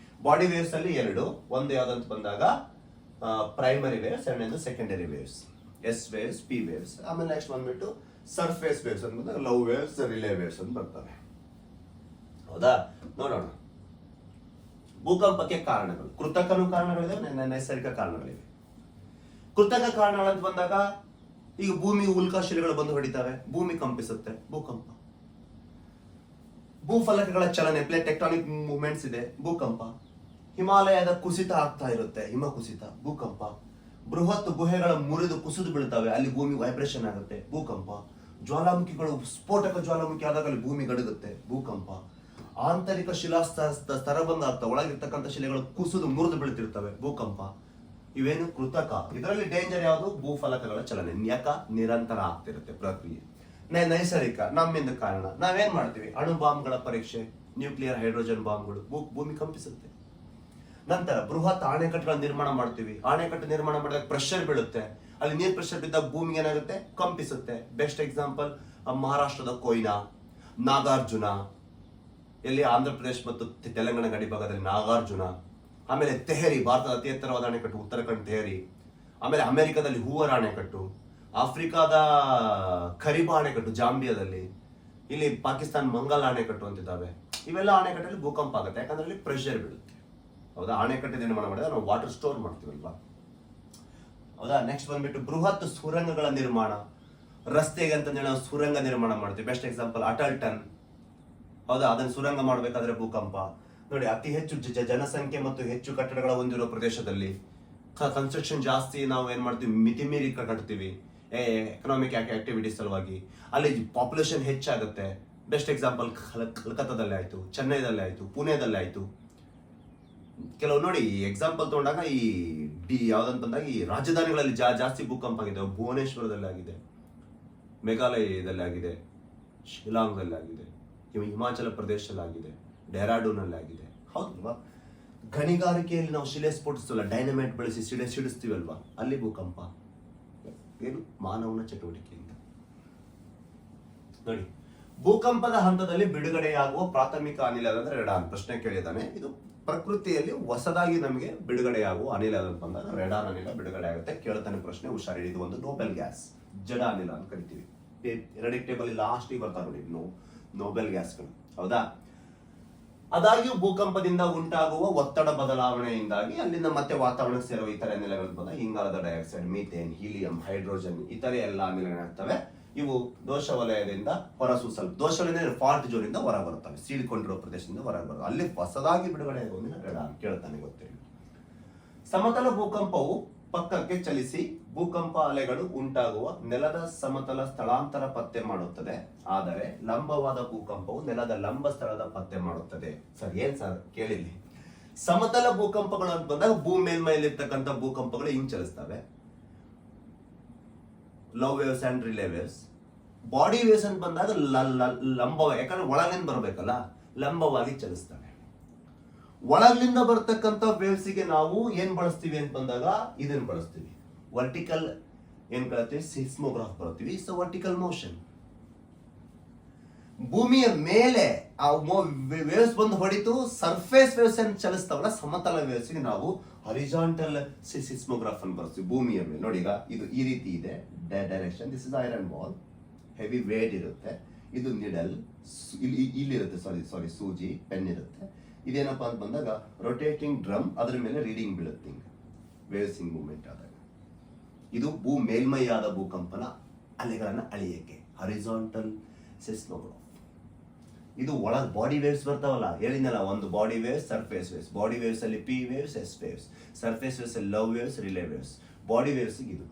ಬಾಡಿ ವೇವ್ಸ್ ಅಲ್ಲಿ ಎರಡು, ಒಂದು ಯಾವ್ದಂತ ಬಂದಾಗ ಪ್ರೈಮರಿ ವೇವ್ಸ್, ಎರಡನೇದು secondary waves, S waves, P waves. ಆಮೇಲೆ ನೆಕ್ಸ್ಟ್ ಬಂದ್ಬಿಟ್ಟು ಸರ್ಫೇಸ್ ವೇವ್ಸ್ ಅಂತ ಬಂದಾಗ ಲವ್ ವೇವ್ಸ್, ರಿಲೇ ವೇವ್ಸ್ ಅಂತ ಬರ್ತವೆ. ಹೌದಾ? ನೋಡೋಣ. ಭೂಕಂಪಕ್ಕೆ ಕಾರಣಗಳು, ಕೃತಕನು ಕಾರಣಗಳಿವೆ, ನೈಸರ್ಗಿಕ ಕಾರಣಗಳಿವೆ. ಕೃತಕ ಕಾರಣಗಳಂತ ಬಂದಾಗ ಈಗ ಭೂಮಿ ಉಲ್ಕಾಶಿಲೆಗಳು ಬಂದು ಹೊಡಿತಾವೆ, ಭೂಮಿ ಕಂಪಿಸುತ್ತೆ, ಭೂಕಂಪ. ಭೂಫಲಕಗಳ ಚಲನೆ, ಪ್ಲೇಟ್ ಟೆಕ್ಟಾನಿಕ್ ಮೂವ್ಮೆಂಟ್ಸ್ ಇದೆ, ಭೂಕಂಪ. ಹಿಮಾಲಯದ ಕುಸಿತ ಆಗ್ತಾ ಇರುತ್ತೆ, ಹಿಮ ಕುಸಿತ, ಭೂಕಂಪ. ಬೃಹತ್ ಗುಹೆಗಳ ಮುರಿದು ಕುಸಿದು ಬೀಳ್ತವೆ, ಅಲ್ಲಿ ಭೂಮಿ ವೈಬ್ರೇಷನ್ ಆಗುತ್ತೆ, ಭೂಕಂಪ. ಜ್ವಾಲಾಮುಖಿಗಳು, ಸ್ಫೋಟಕ ಜ್ವಾಲಾಮುಖಿ ಆದಾಗ ಅಲ್ಲಿ ಭೂಮಿ ಗಡಗುತ್ತೆ, ಭೂಕಂಪ. ಆಂತರಿಕ ಶಿಲಾ ಸ್ತರಬಂಧ ಆಗ್ತವೆ, ಒಳಗಿರ್ತಕ್ಕಂಥ ಶಿಲೆಗಳು ಕುಸಿದು ಮುರಿದು ಬೀಳ್ತಿರ್ತವೆ, ಭೂಕಂಪ. ಇವೇನು ಕೃತಕ. ಇದರಲ್ಲಿ ಡೇಂಜರ್ ಯಾವುದು? ಭೂಫಲಕಗಳ ಚಲನೆ, ನಿರಂತರ ಆಗ್ತಿರುತ್ತೆ ಪ್ರಕ್ರಿಯೆ. ನೈಸರ್ಗಿಕ, ನಮ್ಮಿಂದ ಕಾರಣ. ನಾವೇನ್ ಮಾಡ್ತೀವಿ? ಅಣು ಬಾಂಬ್ಗಳ ಪರೀಕ್ಷೆ, ನ್ಯೂಕ್ಲಿಯರ್ ಹೈಡ್ರೋಜನ್ ಬಾಂಬ್ಗಳು, ಭೂಮಿ ಕಂಪಿಸುತ್ತೆ. ನಂತರ ಬೃಹತ್ ಅಣೆಕಟ್ಟುಗಳ ನಿರ್ಮಾಣ ಮಾಡ್ತೀವಿ. ಅಣೆಕಟ್ಟು ನಿರ್ಮಾಣ ಮಾಡಿದಾಗ ಪ್ರೆಷರ್ ಬೀಳುತ್ತೆ, ಅಲ್ಲಿ ನೀರ್ ಪ್ರೆಷರ್ ಬಿದ್ದಾಗ ಭೂಮಿ ಏನಾಗುತ್ತೆ? ಕಂಪಿಸುತ್ತೆ. ಬೆಸ್ಟ್ ಎಕ್ಸಾಂಪಲ್ ಮಹಾರಾಷ್ಟ್ರದ ಕೊಯ್ನಾ, ನಾಗಾರ್ಜುನ, ಎಲ್ಲಿ ಆಂಧ್ರ ಪ್ರದೇಶ ಮತ್ತು ತೆಲಂಗಾಣ ಗಡಿ ಭಾಗದಲ್ಲಿ ನಾಗಾರ್ಜುನ. ಆಮೇಲೆ ತೆಹರಿ, ಭಾರತದ ಅತಿ ಎತ್ತರವಾದ ಅಣೆಕಟ್ಟು ಉತ್ತರಾಖಂಡ್ ತೆಹರಿ. ಆಮೇಲೆ ಅಮೆರಿಕದಲ್ಲಿ ಹೂವರ್ ಅಣೆಕಟ್ಟು, ಆಫ್ರಿಕಾದ ಖರೀಬಾ ಅಣೆಕಟ್ಟು ಜಾಂಬಿಯಾದಲ್ಲಿ, ಇಲ್ಲಿ ಪಾಕಿಸ್ತಾನ ಮಂಗಲ್ ಅಣೆಕಟ್ಟು ಅಂತಿದ್ದಾವೆ. ಇವೆಲ್ಲ ಅಣೆಕಟ್ಟಲ್ಲಿ ಭೂಕಂಪ ಆಗುತ್ತೆ, ಯಾಕಂದ್ರೆ ಅಲ್ಲಿ ಪ್ರೆಷರ್ ಬೀಳುತ್ತೆ. ಹೌದಾ? ಅಣೆಕಟ್ಟು ನಿರ್ಮಾಣ ಮಾಡಿದ್ರೆ ನಾವು ವಾಟರ್ ಸ್ಟೋರ್ ಮಾಡ್ತೀವಲ್ವಾ. ಹೌದಾ? ನೆಕ್ಸ್ಟ್ ಬಂದ್ಬಿಟ್ಟು ಬೃಹತ್ ಸುರಂಗಗಳ ನಿರ್ಮಾಣ, ರಸ್ತೆಗೆ ಅಂತಂದೇಳಿ ನಾವು ಸುರಂಗ ನಿರ್ಮಾಣ ಮಾಡ್ತೀವಿ. Best example Atal tunnel. ಹೌದಾ? ಅದನ್ನ ಸುರಂಗ ಮಾಡಬೇಕಾದ್ರೆ ಭೂಕಂಪ. ನೋಡಿ, ಅತಿ ಹೆಚ್ಚು ಜನಸಂಖ್ಯೆ ಮತ್ತು ಹೆಚ್ಚು ಕಟ್ಟಡಗಳ ಹೊಂದಿರುವ ಪ್ರದೇಶದಲ್ಲಿ ಕನ್ಸ್ಟ್ರಕ್ಷನ್ ಜಾಸ್ತಿ ನಾವು ಏನ್ ಮಾಡ್ತೀವಿ? ಮಿತಿಮೀರಿ ಕಟ್ತೀವಿ, ಎಕನಾಮಿಕ್ ಆಕ್ಟಿವಿಟೀಸ್ ಸಲುವಾಗಿ. ಅಲ್ಲಿ ಪಾಪ್ಯುಲೇಷನ್ ಹೆಚ್ಚಾಗುತ್ತೆ. ಬೆಸ್ಟ್ ಎಕ್ಸಾಂಪಲ್ ಕಲ್ಕತ್ತಾದಲ್ಲಿ ಆಯ್ತು, ಚೆನ್ನೈದಲ್ಲಿ ಆಯ್ತು, ಪುಣೆದಲ್ಲಿ ಆಯ್ತು. ಕೆಲವು ನೋಡಿ ಎಕ್ಸಾಂಪಲ್ ತಗೊಂಡಾಗ ಯಾವ್ದಂತ ಬಂದಾಗ ಈ ರಾಜಧಾನಿಗಳಲ್ಲಿ ಜಾಸ್ತಿ ಭೂಕಂಪ ಆಗಿದೆ. ಭುವನೇಶ್ವರದಲ್ಲಿ ಆಗಿದೆ, ಮೇಘಾಲಯದಲ್ಲಿ ಆಗಿದೆ, ಶಿಲಾಂಗ್ದಲ್ಲಿ ಆಗಿದೆ, ಹಿಮಾಚಲ ಪ್ರದೇಶದಲ್ಲಿ ಆಗಿದೆ, ಡೆಹ್ರಾಡೂನಲ್ಲಿ ಆಗಿದೆ. ಹೌದಲ್ವಾ? ಗಣಿಗಾರಿಕೆಯಲ್ಲಿ ನಾವು ಶಿಲೆ ಸ್ಫೋಟಿಸ್ತೀವಲ್ಲ, ಡೈನಮೈಟ್ ಬಳಸಿ ಶಿಲೆ ಸಿಡಿಸ್ತೀವಲ್ವಾ, ಅಲ್ಲಿ ಭೂಕಂಪ. ಏನು? ಮಾನವನ ಚಟುವಟಿಕೆಯಿಂದ. ನೋಡಿ, ಭೂಕಂಪದ ಹಂತದಲ್ಲಿ ಬಿಡುಗಡೆಯಾಗುವ ಪ್ರಾಥಮಿಕ ಅನಿಲ ಅಂದ್ರೆ ರೆಡಾನ್. ಪ್ರಶ್ನೆ ಕೇಳಿದಾನೆ. ಇದು ಪ್ರಕೃತಿಯಲ್ಲಿ ಹೊಸದಾಗಿ ನಮಗೆ ಬಿಡುಗಡೆಯಾಗುವ ಅನಿಲ ಅಂತ ಬಂದಾಗ ರೆಡಾನ್ ಅನಿಲ ಬಿಡುಗಡೆ ಆಗುತ್ತೆ. ಕೇಳ್ತಾನೆ ಪ್ರಶ್ನೆ, ಹುಷಾರಿ. ಇದು ಒಂದು ನೋಬೆಲ್ ಗ್ಯಾಸ್, ಜಡ ಅನಿಲ ಅಂತ ಕರಿತೀವಿ. ಎರಡನೇ ಟೇಬಲ್ ಲಾಸ್ಟಿಗೆ ಬರ್ತಾ ನೋಡಿ ನೋಬೆಲ್ ಗ್ಯಾಸ್ಗಳು. ಹೌದಾ? ಆದಾಗ್ಯೂ ಭೂಕಂಪದಿಂದ ಉಂಟಾಗುವ ಒತ್ತಡ ಬದಲಾವಣೆಯಿಂದಾಗಿ ಅಲ್ಲಿಂದ ಮತ್ತೆ ವಾತಾವರಣಕ್ಕೆ ಸೇರುವ ಇತರ ಅನಿಲಗಳು ಬಂದ ಇಂಗಾಲದ ಡೈಆಕ್ಸೈಡ್, ಮೀಥೇನ್, ಹೀಲಿಯಂ, ಹೈಡ್ರೋಜನ್, ಇತರೆ ಎಲ್ಲ ಅನಿಲಗಳಾಗ್ತವೆ. ಇವು ದೋಷ ವಲಯದಿಂದ ಹೊರಸೂಸಲು, ದೋಷ ವಲಯ ಫಾಲ್ಟ್ ಝೋನ್ ಇಂದ ಹೊರ ಬರುತ್ತವೆ, ಸೀಳಿಕೊಂಡಿರುವ ಪ್ರದೇಶದಿಂದ ಹೊರ ಬರುತ್ತವೆ. ಅಲ್ಲಿ ಹೊಸದಾಗಿ ಬಿಡುಗಡೆ ರೆಡಾನ್. ಕೇಳ್ತಾನೆ, ಗೊತ್ತಿಲ್ಲ. ಸಮತಲ ಭೂಕಂಪವು ಪಕ್ಕಕ್ಕೆ ಚಲಿಸಿ ಭೂಕಂಪ ಅಲೆಗಳು ಉಂಟಾಗುವ ನೆಲದ ಸಮತಲ ಸ್ಥಳಾಂತರ ಪತ್ತೆ ಮಾಡುತ್ತದೆ. ಆದರೆ ಲಂಬವಾದ ಭೂಕಂಪವು ನೆಲದ ಲಂಬ ಸ್ಥಳದ ಪತ್ತೆ ಮಾಡುತ್ತದೆ. ಸರ್, ಏನ್ ಸರ್ ಕೇಳಿಲ್ಲಿ? ಸಮತಲ ಭೂಕಂಪಗಳು ಅಂತ ಬಂದಾಗ ಭೂಮಿ ಮೇಲ್ಮೈಲಿರ್ತಕ್ಕಂಥ ಭೂಕಂಪಗಳು ಹಿಂಗ್ ಚಲಿಸ್ತವೆ, love waves and Rayleigh waves. Body waves ಅಂತ ಬಂದಾಗ ಲಂಬ, ಯಾಕಂದ್ರೆ ಒಳಗಿಂದ ಬರಬೇಕಲ್ಲ, ಲಂಬವಾಗಿ ಚಲಿಸ್ತವೆ. ಒಳಗ್ಲಿಂದ ಬರ್ತಕ್ಕಂಥ ವೇವ್ಸ್ಗೆ ನಾವು ಏನ್ ಬಳಸ್ತೀವಿ ಅಂತ ಬಂದಾಗ ಇದನ್ನ ಬಳಸ್ತೀವಿ. ವರ್ಟಿಕಲ್ ಏನ್ ಕಳ್ತೀವಿ, ಸಿಸ್ಮೋಗ್ರಾಫ್ ಬಳಸ್ತೀವಿ. It's vertical motion. ಭೂಮಿಯ ಮೇಲೆ ಆ ವೇವ್ಸ್ ಬಂದು ಹೊಡಿತು, ಸರ್ಫೇಸ್ ವೇವ್ಸ್ ಏನ್ ಚಲಿಸ್ತಾವಲ್ಲ, ಸಮತಲ ವೇವ್ಸ್ಗೆ ನಾವು ಹಾರಿಜಾಂಟಲ್ ಸಿಸ್ಮೋಗ್ರಾಫ್ ಅನ್ನು ಬಳಸ್ತೀವಿ. ಭೂಮಿಯ ಮೇಲೆ ನೋಡಿ, ಈಗ ಇದು ಈ ರೀತಿ ಇದೆ direction. This is iron ball, heavy wait ಇರುತ್ತೆ. ಇದು ನಿಡಲ್, ಇಲ್ಲಿರುತ್ತೆ, ಸಾರಿ ಸೂಜಿ, ಪೆನ್ ಇರುತ್ತೆ. ಇದೇನಪ್ಪ ಅಂತ ಬಂದಾಗ ರೊಟೇಟಿಂಗ್ ಡ್ರಮ್, ಅದರ ಮೇಲೆ ರೀಡಿಂಗ್ ಬೀಳುತ್ತೆ ವೇವ್ಸಿಂಗ್ ಮೂವ್ಮೆಂಟ್ ಆದಾಗ. ಇದು ಮೇಲ್ಮೈಯಾದ ಭೂಕಂಪನ ಅಲೆಗಳನ್ನು ಅಳೆಯಕ್ಕೆ ಹಾರಿಜಾಂಟಲ್ ಸಿಸ್ಮೋಗ್ರಾಫ್. ಇದು ಒಳಗೆ ಬಾಡಿ ವೇವ್ಸ್ ಬರ್ತಾವಲ್ಲ, ಹೇಳಿದ್ನಲ್ಲ, ಒಂದು body waves, surface waves. Body waves ಅಲ್ಲಿ P waves, S waves. Surface waves ಅಲ್ಲಿ love waves, Rayleigh waves. Body waves ಇದು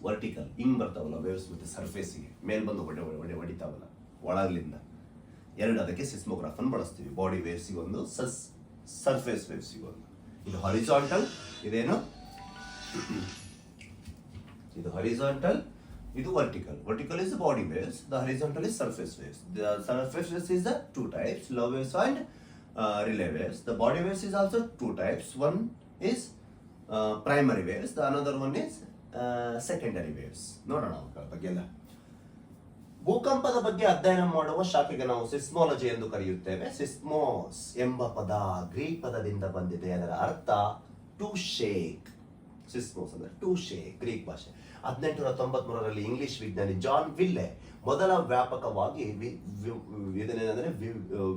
ವರ್ಟಿಕಲ್ ಹಿಂಗ್ ಬರ್ತಾವಲ್ಲ ವೇವ್ಸ್, ಮತ್ತೆ ಸರ್ಫೇಸಿಗೆ ಮೇಲ್ ಬಂದು ಹೊಡಿತಾವಲ್ಲ ಒಳಗ್ಲಿಂದ, ಎರಡು. ಅದಕ್ಕೆ ಸಿಸ್ಮೋಗ್ರಾಫ್ ಅನ್ನು ಬಳಸ್ತೀವಿ. ಬಾಡಿ ವೇವ್ಸಿಗೆ ಒಂದು, ಸರ್ಫೇಸ್ ವೇವ್ಸಿಗೆ ಒಂದು. ಇದು ಹಾರಿಜಾಂಟಲ್, ಇದೇನು ಇದು ಹಾರಿಜಾಂಟಲ್, ಇದು vertical. Vertical is the body waves. The horizontal is surface waves. The surface waves is the two types, low waves and relay waves. The body waves is also two types. One is primary waves. The another one is secondary waves. ನೋಡೋಣ ಅವರ ಬಗ್ಗೆ ಎಲ್ಲ. ಭೂಕಂಪದ ಬಗ್ಗೆ ಅಧ್ಯಯನ ಮಾಡುವ ಶಾಖೆಗೆ ನಾವು ಸಿಸ್ಮೋಲಜಿ ಎಂದು ಕರೆಯುತ್ತೇವೆ. ಸಿಸ್ಮೋಸ್ ಎಂಬ ಪದ ಗ್ರೀಕ್ ಪದದಿಂದ ಬಂದಿದೆ. ಅದರ ಅರ್ಥ ಟು ಶೇಕ್. ಸಿಸ್ಮೋಸ್ ಅಂದ್ರೆ ಟು ಶೇಕ್, ಗ್ರೀಕ್ ಭಾಷೆ. 1893ರಲ್ಲಿ ಇಂಗ್ಲಿಷ್ ವಿಜ್ಞಾನಿ ಜಾನ್ ವಿಲ್ಲೆ ಮೊದಲ ವ್ಯಾಪಕವಾಗಿ ಇದನ್ನೇನೆಂದರೆ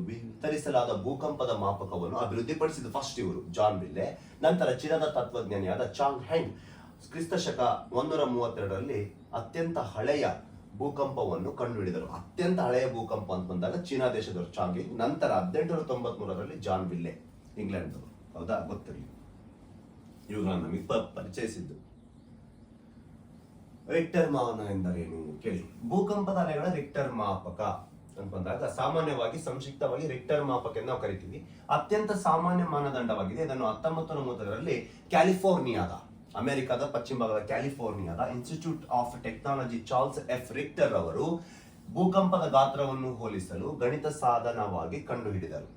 ವಿತರಿಸಲಾದ ಭೂಕಂಪದ ಮಾಪಕವನ್ನು ಅಭಿವೃದ್ಧಿಪಡಿಸಿದ ಫಸ್ಟ್ ಇವರು ಜಾನ್ ವಿಲ್ಲೆ. ನಂತರ ಚೀನಾದ ತತ್ವಜ್ಞಾನಿಯಾದ ಚಾಂಗ್ ಹೆಂಗ್ ಕ್ರಿಸ್ತಶಕ 132ರಲ್ಲಿ ಅತ್ಯಂತ ಹಳೆಯ ಭೂಕಂಪವನ್ನು ಕಂಡುಹಿಡಿದರು. ಅತ್ಯಂತ ಹಳೆಯ ಭೂಕಂಪ ಅಂತ ಬಂದಾಗ ಚೀನಾ ದೇಶದವರು ಚಾಂಗ್. ನಂತರ 1893ರಲ್ಲಿ ಜಾನ್ ವಿಲ್ಲೆ, ಇಂಗ್ಲೆಂಡ್ದವರು. ಹೌದಾ, ಗೊತ್ತಿರಲಿ. ಇವುಗಳನ್ನು ನಮಗೆ ಪರಿಚಯಿಸಿದ್ದು. ರಿಕ್ಟರ್ ಮಾಪನ ಎಂದರೇನು ಕೇಳಿ. ಭೂಕಂಪದ ಅಲೆಗಳ ರಿಕ್ಟರ್ ಮಾಪಕ ಅಂತ ಬಂದಾಗ ಸಾಮಾನ್ಯವಾಗಿ ಸಂಕ್ಷಿಪ್ತವಾಗಿ ರಿಕ್ಟರ್ ಮಾಪಕ ಎಂದು ನಾವು ಕರಿತೀವಿ. ಅತ್ಯಂತ ಸಾಮಾನ್ಯ ಮಾನದಂಡವಾಗಿದೆ. ಇದನ್ನು 1930ರಲ್ಲಿ ಕ್ಯಾಲಿಫೋರ್ನಿಯಾದ, ಅಮೆರಿಕದ ಪಶ್ಚಿಮ ಭಾಗದ ಕ್ಯಾಲಿಫೋರ್ನಿಯಾದ institute of technology Charles F Richter ಅವರು ಭೂಕಂಪದ ಗಾತ್ರವನ್ನು ಹೋಲಿಸಲು ಗಣಿತ ಸಾಧನವಾಗಿ ಕಂಡುಹಿಡಿದರು.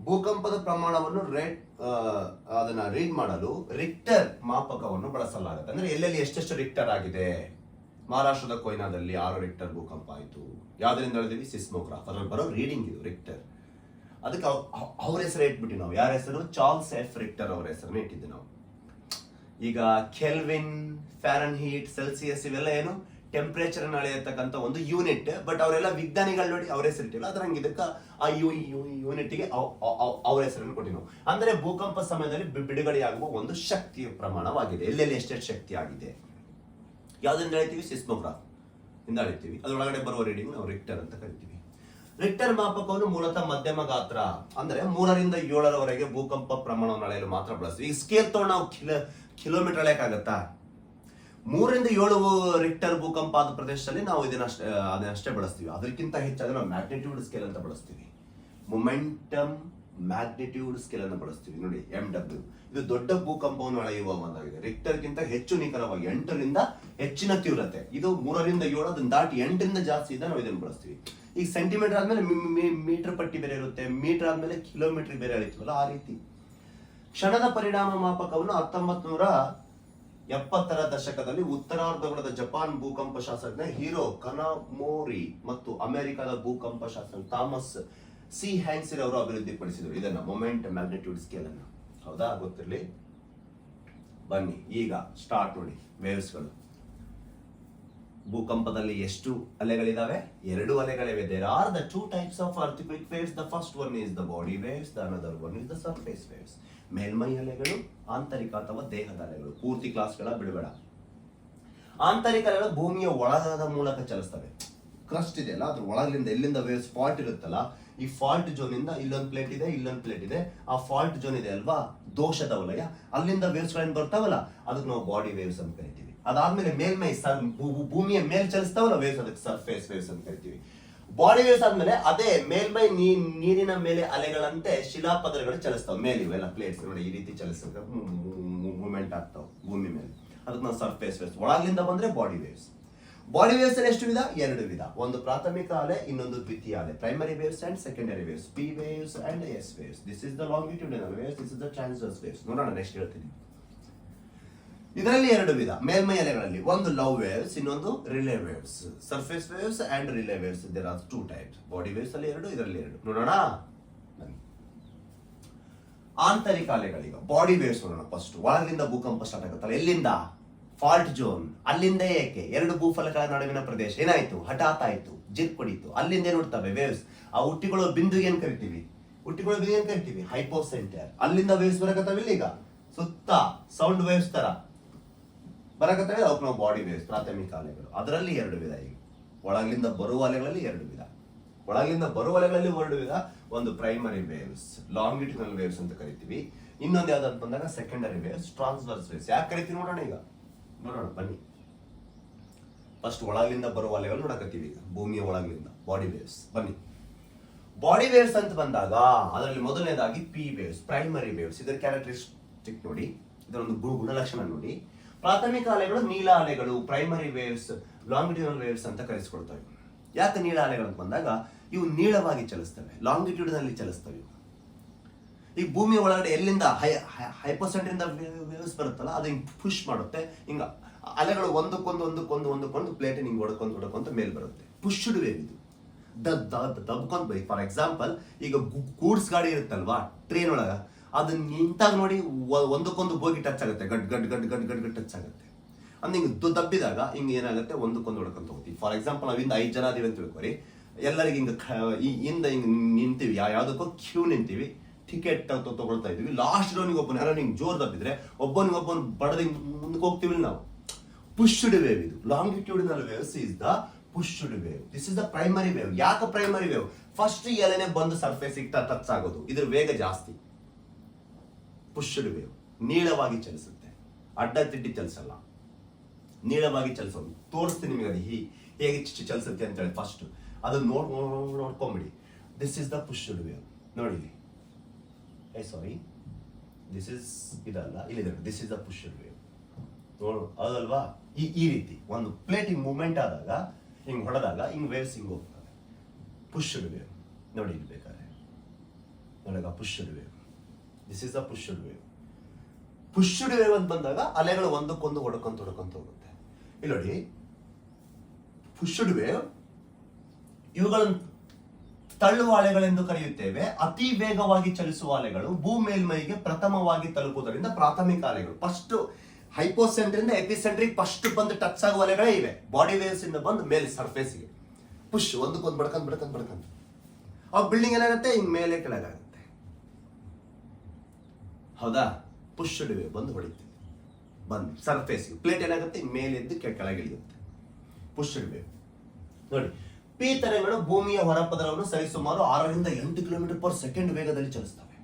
ಭೂಕಂಪದ ಪ್ರಮಾಣವನ್ನು ಅದನ್ನ ರೀಡ್ ಮಾಡಲು ರಿಕ್ಟರ್ ಮಾಪಕವನ್ನು ಬಳಸಲಾಗುತ್ತೆ. ಅಂದ್ರೆ ಎಲ್ಲೆಲ್ಲಿ ಎಷ್ಟೆಷ್ಟು ರಿಕ್ಟರ್ ಆಗಿದೆ. ಮಹಾರಾಷ್ಟ್ರದ ಕೊಯ್ನಾದಲ್ಲಿ 6 ರಿಕ್ಟರ್ ಭೂಕಂಪ ಆಯಿತು. ಯಾವ್ದರಿಂದ ಹೇಳಿದ್ವಿ, ಸಿಸ್ಮೋಗ್ರಾಫ್. ಅದ್ರಲ್ಲಿ ಬರೋ ರೀಡಿಂಗ್ ಇದು ರಿಕ್ಟರ್. ಅದಕ್ಕೆ ಅವ್ರ ಹೆಸರು ಇಟ್ಬಿಟ್ಟು ನಾವು, ಯಾರ ಹೆಸರು, ಚಾರ್ಲ್ಸ್ ಎಫ್ ರಿಕ್ಟರ್ ಅವರ ಹೆಸರನ್ನ ಇಟ್ಟಿದ್ದೆ ನಾವು. ಈಗ ಕೆಲ್ವಿನ್, ಫ್ಯಾರನ್ಹೀಟ್, ಸೆಲ್ಸಿಯಸ್ ಇವೆಲ್ಲ ಏನು ಟೆಂಪರೇಚರ್ ಅನ್ನು ಅಳೆಯತಕ್ಕಂಥ ಒಂದು ಯೂನಿಟ್. ಬಟ್ ಅವರೆಲ್ಲ ವಿಜ್ಞಾನಿಗಳು ನೋಡಿ ಅವ್ರ ಹೆಸರು ಇಟ್ಟಿಲ್ಲ. ಅದ್ರಂಗೆ ಇದಕ್ಕೆ ಆ ಯೂನಿಟ್ಗೆ ಅವ್ರ ಹೆಸರನ್ನು ಕೊಟ್ಟಿವಿ. ಅಂದ್ರೆ ಭೂಕಂಪ ಸಮಯದಲ್ಲಿ ಬಿಡುಗಡೆಯಾಗುವ ಒಂದು ಶಕ್ತಿಯ ಪ್ರಮಾಣವಾಗಿದೆ. ಎಲ್ಲೆಲ್ಲಿ ಎಷ್ಟೆಷ್ಟು ಶಕ್ತಿ ಆಗಿದೆ. ಯಾವ್ದನ್ನ ಅಳಿತೀವಿ, ಸಿಸ್ಮೋಗ್ರಾಫ್ ಇಂದ ಅಳಿತೀವಿ. ಅದರೊಳಗಡೆ ಬರುವ ರೀಡಿಂಗ್ ನಾವು ರಿಕ್ಟರ್ ಅಂತ ಕರಿತೀವಿ. ರಿಕ್ಟರ್ ಮಾಪಕವನ್ನು ಮೂಲತಃ ಮಧ್ಯಮ ಗಾತ್ರ ಅಂದ್ರೆ 3ರಿಂದ 7ರವರೆಗೆ ಭೂಕಂಪ ಪ್ರಮಾಣವನ್ನು ಅಳೆಯಲು ಮಾತ್ರ ಬಳಸ್ತೀವಿ. ಈಗ ಸ್ಕೇಲ್ ತಗೊಂಡು ನಾವು ಕಿಲೋಮೀಟರ್ ಅಳೆಯಕ್ಕಾಗತ್ತಾ? 3ರಿಂದ 7 ರಿಕ್ಟರ್ ಭೂಕಂಪ ಆದ ಪ್ರದೇಶದಲ್ಲಿ ನಾವು ಅದನ್ನಷ್ಟೇ ಬಳಸ್ತೀವಿ. ಅದಕ್ಕಿಂತ ಹೆಚ್ಚಾದ್ರೆ ನಾವು ಮ್ಯಾಗ್ನಿಟ್ಯೂಡ್ ಸ್ಕೇಲ್ ಅಂತ ಬಳಸ್ತೀವಿ. ಮೊಮೆಂಟಮ್ ಮ್ಯಾಗ್ನಿಟ್ಯೂಡ್ ಸ್ಕೇಲ್ ಅನ್ನು ಬಳಸ್ತೀವಿ. ನೋಡಿ, MW. ಇದು ದೊಡ್ಡ ಭೂಕಂಪವನ್ನು ಅಳೆಯುವ ಒಂದಾಗಿದೆ. ರಿಕ್ಟರ್ಗಿಂತ ಹೆಚ್ಚು ನಿಖರವಾಗಿ 8ರಿಂದ ಹೆಚ್ಚಿನ ತೀವ್ರತೆ. ಇದು 3ರಿಂದ 7, ಅದನ್ನ ದಾಟಿ 8ರಿಂದ ಜಾಸ್ತಿ ಇದ್ದ ನಾವು ಇದನ್ನು ಬಳಸ್ತೀವಿ. ಈಗ ಸೆಂಟಿಮೀಟರ್ ಆದ್ಮೇಲೆ ಮೀಟರ್ ಪಟ್ಟಿ ಬೇರೆ ಇರುತ್ತೆ, ಮೀಟರ್ ಆದ್ಮೇಲೆ ಕಿಲೋಮೀಟರ್ ಬೇರೆ ಅಳಿತೀವಲ್ಲ, ಆ ರೀತಿ. ಕ್ಷಣದ ಪರಿಣಾಮ ಮಾಪಕವನ್ನು 1970ರ ದಶಕದಲ್ಲಿ ಉತ್ತರಾರ್ಧಗೋಳದ ಜಪಾನ್ ಭೂಕಂಪ ಶಾಸ್ತ್ರಜ್ಞ ಹಿರೋ ಕನಾಮೋರಿ ಮತ್ತು ಅಮೆರಿಕದ ಭೂಕಂಪ ಶಾಸ್ತ್ರಜ್ಞ ಥಾಮಸ್ ಸಿ ಹ್ಯಾಂಕ್ಸಿರ್ ಅವರು ಅಭಿವೃದ್ಧಿಪಡಿಸಿದರು ಇದನ್ನ, ಮೊಮೆಂಟ್ ಮ್ಯಾಗ್ನಿಟ್ಯೂಡ್ ಸ್ಕೇಲ್ ಅನ್ನು. ಹೌದಾ, ಗೊತ್ತಿರಲಿ. ಬನ್ನಿ ಈಗ ಸ್ಟಾರ್ಟ್ ನೋಡಿ. ವೇವ್ಸ್ಗಳು. ಭೂಕಂಪದಲ್ಲಿ ಎಷ್ಟು ಅಲೆಗಳಿದಾವೆ? 2 ಅಲೆಗಳಿವೆ. There are the 2 types of earthquake waves. The first one is the body waves, the another one is the surface waves. ಮೇಲ್ಮೈ ಅಲೆಗಳು, ಆಂತರಿಕ ಅಥವಾ ದೇಹದ ಅಲೆಗಳು. ಪೂರ್ತಿ ಕ್ಲಾಸ್ಗಳ ಬಿಡಬೇಡ. ಆಂತರಿಕ ಅಲೆಗಳು ಭೂಮಿಯ ಒಳಗದ ಮೂಲಕ ಚಲಿಸ್ತವೆ. ಕ್ರಸ್ಟ್ ಇದೆಯಲ್ಲ, ಅದ್ರ ಒಳಗಿಂದ ಎಲ್ಲಿಂದ ವೇವ್ಸ್ ಫಾಲ್ಟ್ ಇರುತ್ತಲ್ಲ, ಈ ಫಾಲ್ಟ್ ಝೋನ್ ಇಂದ ಇಲ್ಲೊಂದು ಪ್ಲೇಟ್ ಇದೆ, ಇಲ್ಲೊಂದು ಪ್ಲೇಟ್ ಇದೆ. ಆ ಫಾಲ್ಟ್ ಝೋನ್ ಇದೆ ಅಲ್ವಾ, ದೋಷದ ವಲಯ, ಅಲ್ಲಿಂದ ವೇವ್ಸ್ ಗಳೇನು ಬರ್ತಾವಲ್ಲ, ಅದಕ್ಕೆ ನಾವು ಬಾಡಿ ವೇವ್ಸ್ ಅಂತ ಕರಿತೀವಿ. ಅದಾದ್ಮೇಲೆ ಮೇಲ್ಮೈ ಭೂಮಿಯ ಮೇಲೆ ಚಲಿಸ್ತಾವಲ್ಲ ವೇವ್ಸ್, ಅದಕ್ಕೆ ಸರ್ಫೇಸ್ ವೇವ್ಸ್ ಅಂತ ಕರಿತೀವಿ. ಬಾಡಿ ವೇವ್ಸ್ ಆದ್ಮೇಲೆ ಅದೇ ಮೇಲ್ಮೈ ನೀರಿನ ಮೇಲೆ ಅಲೆಗಳಂತೆ ಶಿಲಾಪದರಗಳು ಚಲಿಸ್ತಾವೆ. ಮೇಲೆ ಇವೆಲ್ಲ ಪ್ಲೇಟ್ಸ್ ನೋಡಿ ಈ ರೀತಿ ಚಲಿಸ್ತವೆ, ಮೂವ್ಮೆಂಟ್ ಆಗ್ತಾವೆ ಭೂಮಿ ಮೇಲೆ. ಅದಕ್ಕೆ ನಾವು ಸರ್ಫೇಸ್ ವೇವ್ಸ್. ಒಳಗಿಂದ ಬಂದ್ರೆ ಬಾಡಿ ವೇವ್ಸ್. ಬಾಡಿ ವೇವ್ಸ್ ಅಲ್ಲಿ ಎಷ್ಟು ವಿಧ? ಎರಡು ವಿಧ. ಒಂದು ಪ್ರಾಥಮಿಕ ಅಲೆ, ಇನ್ನೊಂದು ದ್ವಿತೀಯ ಅಲೆ. Primary waves and secondary waves, P waves and S waves. This is the longitudinal waves, this is the transverse waves. ನೋಡೋಣ ನೆಕ್ಸ್ಟ್ ಹೇಳ್ತೀನಿ. ಇದರಲ್ಲಿ ಎರಡು ವಿಧ ಮೇಲ್ಮೈ ಅಲೆಗಳಲ್ಲಿ. ಒಂದು ಲವ್ ವೇವ್ಸ್, ಇನ್ನೊಂದು Rayleigh waves. Surface waves and Rayleigh waves, there are two types. Body waves ಅಲ್ಲಿ ಎರಡು, ಇದರಲ್ಲಿ ಎರಡು. ನೋಡೋಣ ಆಂತರಿಕ ಅಲೆಗಳೀಗ. ಬಾಡಿ ವೇವ್ಸ್ ನೋಡೋಣ ಫಸ್ಟ್. ಒಳಗಿಂದ ಭೂಕಂಪ ಸ್ಟಾರ್ಟ್ ಆಗುತ್ತಲ್ಲ, ಎಲ್ಲಿಂದ? Fault zone. ಅಲ್ಲಿಂದ ಏಕೆ? ಎರಡು ಭೂಫಲಕಗಳ ನಡುವಿನ ಪ್ರದೇಶ ಏನಾಯ್ತು? ಹಠಾತ್ ಆಯ್ತು, ಜಿರ್ಕ್ ಹೊಡಿತು. ಅಲ್ಲಿಂದ ಏನು ಹುಡ್ತವೆ? ವೇವ್ಸ್. ಆ ಹುಟ್ಟಿಗಳು ಬಿಂದುಗೆ ಏನ್ ಕರಿತೀವಿ? ಹುಟ್ಟಿಗಳು ಬಿಂದು ಏನ್ ಕರಿತೀವಿ? ಹೈಪೋಸೆಂಟರ್. ಅಲ್ಲಿಂದ ವೇವ್ಸ್ ಬರಕತ್ತಾವಿಲ್ಲ, ಈಗ ಸುತ್ತ ಸೌಂಡ್ ವೇವ್ಸ್ ತರ ಬರಕತ್ತವೆ, ಅವಕ್ಕೆ ನಾವು ಬಾಡಿ ವೇವ್ಸ್, ಪ್ರಾಥಮಿಕ ಅಲೆಗಳು. ಅದರಲ್ಲಿ ಎರಡು ವಿಧ. ಈಗ ಒಳಗಿಂದ ಬರುವ ಅಲೆಗಳಲ್ಲಿ ಎರಡು ವಿಧ. ಒಳಗಿಂದ ಬರುವ ಅಲೆಗಳಲ್ಲಿ ಎರಡು ವಿಧ. ಒಂದು ಪ್ರೈಮರಿ ವೇವ್ಸ್, ಲಾಂಗಿಟ್ಯೂಡಿನಲ್ ವೇವ್ಸ್ ಅಂತ ಕರಿತೀವಿ. ಇನ್ನೊಂದು ಯಾವ್ದಂತ ಬಂದಾಗ ಸೆಕೆಂಡರಿ ವೇವ್ಸ್, ಟ್ರಾನ್ಸ್ವರ್ಸ್ ವೇವ್ಸ್. ಯಾಕೆ ಕರಿತೀವಿ ನೋಡೋಣ ಈಗ. ನೋಡೋಣ ಬನ್ನಿ. ಫಸ್ಟ್ ಒಳಗಿಂದ ಬರುವ ಅಲೆಗಳು ನೋಡಕತ್ತೀವಿ ಈಗ, ಭೂಮಿಯ ಒಳಗಿಂದ ಬಾಡಿ ವೇವ್ಸ್. ಬನ್ನಿ. ಬಾಡಿ ವೇವ್ಸ್ ಅಂತ ಬಂದಾಗ ಅದರಲ್ಲಿ ಮೊದಲನೇದಾಗಿ ಪಿ ವೇವ್ಸ್, ಪ್ರೈಮರಿ ವೇವ್ಸ್. ಇದರ ಕ್ಯಾರೆಕ್ಟರಿಸ್ಟಿಕ್ ನೋಡಿ, ಇದರ ಒಂದು ಗುಣಲಕ್ಷಣ ನೋಡಿ. ಪ್ರಾಥಮಿಕ ಅಲೆಗಳು ನೀಲ ಅಲೆಗಳು, ಪ್ರೈಮರಿ ವೇವ್ಸ್, ಲಾಂಗಿಟ್ಯೂಡಿನಲ್ ವೇವ್ಸ್ ಅಂತ ಕರೆಸಿಕೊಳ್ತವೆ. ಯಾಕೆ ನೀಳ ಅಲೆಗಳು ಅಂತ ಬಂದಾಗ ಇವು ನೀಳವಾಗಿ ಚಲಿಸ್ತವೆ, ಲಾಂಗಿಟ್ಯೂಡ್ನಲ್ಲಿ ಚಲಿಸ್ತವೆ. ಈಗ ಭೂಮಿಯ ಒಳಗಡೆ ಎಲ್ಲಿಂದ ಹೈಪೋಸೆಂಟ್ರಿಂದ ವೇವ್ಸ್ ಬರುತ್ತಲ್ಲ, ಅದು ಹಿಂಗೆ ಪುಷ್ ಮಾಡುತ್ತೆ. ಹಿಂಗ ಅಲೆಗಳು ಒಂದಕ್ಕೊಂದು ಪ್ಲೇಟ್ ಹಿಂಗೆ ಹೊಡ್ಕೊಂತ ಮೇಲೆ ಬರುತ್ತೆ. ಪುಷ್ಡ್ ವೇವ್ ಇದು. ದಬ್ಕೊಂಡ್ ಬೈ. ಫಾರ್ ಎಕ್ಸಾಂಪಲ್, ಈಗ ಗೂಡ್ಸ್ ಗಾಡಿ ಇರುತ್ತಲ್ವಾ ಟ್ರೈನ್ ಒಳಗ, ಅದನ್ನ ನಿಂತಾಗ ನೋಡಿ ಒಂದಕ್ಕೊಂದು ಬೋಗಿ ಟಚ್ ಆಗುತ್ತೆ, ಗಡ್ ಗಡ್ ಗಡ್ ಗಡ್ ಗಡ್ ಗಡ್ ಟಚ್ ಆಗುತ್ತೆ. ಅಂದ್ರೆ ಹಿಂಗೆ ದಬ್ಬಿದಾಗ ಹಿಂಗೆ ಏನಾಗುತ್ತೆ, ಒಂದಕ್ಕೊಂದು ಹೊಡ್ಕೊಂತ ಹೋಗ್ತೀವಿ. ಫಾರ್ ಎಕ್ಸಾಂಪಲ್, ನಾವಿಂದ 5 ಜನ ಅದೀವಿ ಅಂತ ತಿಳ್ಕೊರಿ. ಎಲ್ಲರಿಗೆ ಹಿಂಗ ಹಿಂಗೆ ನಿಂತೀವಿ, ಯಾವ್ದಕ್ಕೋ ಕ್ಯೂ ನಿಂತೀವಿ, ಟಿಕೆಟ್ ತಗೊಳ್ತಾ ಇದೀವಿ. ಲಾಸ್ಟ್ ಡೌನಿಗೆ ಒಬ್ಬನ ಯಾರೋ ಹಿಂಗೆ ಜೋರ್ ದಬ್ಬಿದ್ರೆ ಒಬ್ಬನಿಗೊಬ್ಬನ ಬಡದ ಹಿಂಗೆ ಮುಂದಕ್ಕೆ ಹೋಗ್ತೀವಿ ನಾವು. ಪುಷ್ಡ್ ವೇವ್ ಇದು. Longitudinal waves is the pushed wave. This is the primary wave. ಯಾಕೆ ಪ್ರೈಮರಿ ವೇವ್? ಫಸ್ಟ್ ಎಲೆನೆ ಬಂದು ಸರ್ಫೇಸ್ ಟಚ್ ಆಗೋದು, ಇದ್ರ ವೇಗ ಜಾಸ್ತಿ. ಪುಷ್ಡ್ ವೇವ್ ನೀಳವಾಗಿ ಚಲಿಸುತ್ತೆ, ಅಡ್ಡ ತಿಡ್ಡಿ ಚಲಿಸಲ್ಲ, ನೀಳವಾಗಿ ಚಲಿಸೋದು. ತೋರಿಸ್ತೀನಿ ನಿಮಗೆ ಅದು ಹೇಗೆ ಚಲಿಸುತ್ತೆ ಅಂತ ಹೇಳಿ. ಫಸ್ಟ್ ಅದು ನೋಡ್ಕೊಂಬಿಡಿ. This is the pushed wave. ನೋಡಿ, ಸಾರಿ, ದಿಸ್ ಇಸ್ ಇದಲ್ಲ, ಇಲ್ಲಿದೆ. This is the pushed wave. ನೋಡು, ಅದಲ್ವಾ? ಈ ರೀತಿ ಒಂದು ಪ್ಲೇಟ್ ಹಿಂಗ್ ಮೂವ್ಮೆಂಟ್ ಆದಾಗ, ಹಿಂಗ್ ಹೊಡೆದಾಗ ಹಿಂಗ್ ವೇವ್ಸ್ ಹಿಂಗ್ ಹೋಗ್ತವೆ. ಪುಷ್ಡ್ ವೇವ್ ನೋಡಿ, ಇಲ್ಲಿ ಬೇಕಾದ್ರೆ ನೋಡಾಗ pushed wave. This is the pushed wave. Pushed wave ಅಂತ ಬಂದಾಗ ಅಲೆಗಳು ಒಂದಕ್ಕೊಂದು ಹೊಡ್ಕೊಂತ ಹೋಗುತ್ತೆ. ಇಲ್ಲಿ ನೋಡಿ, ಪುಷ್ಡ್ ವೇವ್ ಇವುಗಳನ್ನು ತಳ್ಳುವ ಅಲೆಗಳೆಂದು ಕರೆಯುತ್ತೇವೆ. ಅತಿ ವೇಗವಾಗಿ ಚಲಿಸುವ ಅಲೆಗಳು ಭೂಮೇಲ್ಮೈಗೆ ಪ್ರಥಮವಾಗಿ ತಲುಪುವುದರಿಂದ ಪ್ರಾಥಮಿಕ ಅಲೆಗಳು. ಫಸ್ಟ್ ಹೈಪೋಸೆಂಟ್ರಿಂದ ಎಪಿಸೆಂಟ್ರಿಗೆ ಫಸ್ಟ್ ಬಂದು ಟಚ್ ಆಗುವ ಅಲೆಗಳೇ ಇವೆ. ಬಾಡಿ ವೇವ್ಸ್ ಇಂದ ಬಂದು ಮೇಲೆ ಸರ್ಫೇಸ್ಗೆ ಪುಷ್ ಒಂದಕ್ಕೊಂದು ಬಡ್ಕೊಂಡ್ ಆ ಬಿಲ್ಡಿಂಗ್ ಏನಾಗುತ್ತೆ, ಹಿಂಗ್ ಮೇಲೆ ಕೆಳಗಾಗುತ್ತೆ. ಹೌದಾ? ಪುಷ್ಡ್ ವೇವ್ ಬಂದು ಹೊಡಿತೀವಿ, ಬಂದು ಸರ್ಫೇಸ್ಗೆ. ಪ್ಲೇಟ್ ಏನಾಗುತ್ತೆ, ಮೇಲೆ ಎದ್ದು ಕೆಳಗೆ ಇಳಿಯುತ್ತೆ. ಪುಷ್ಡ್ ವೇವ್ ನೋಡಿ. ಪಿ ತರಂಗಗಳು ಭೂಮಿಯ ಹೊರಪದರವನ್ನು ಸರಿಸುಮಾರು 6 ರಿಂದ 8 ಕಿಲೋಮೀಟರ್ ಪರ್ ಸೆಕೆಂಡ್ ವೇಗದಲ್ಲಿ ಚಲಿಸ್ತವೆ.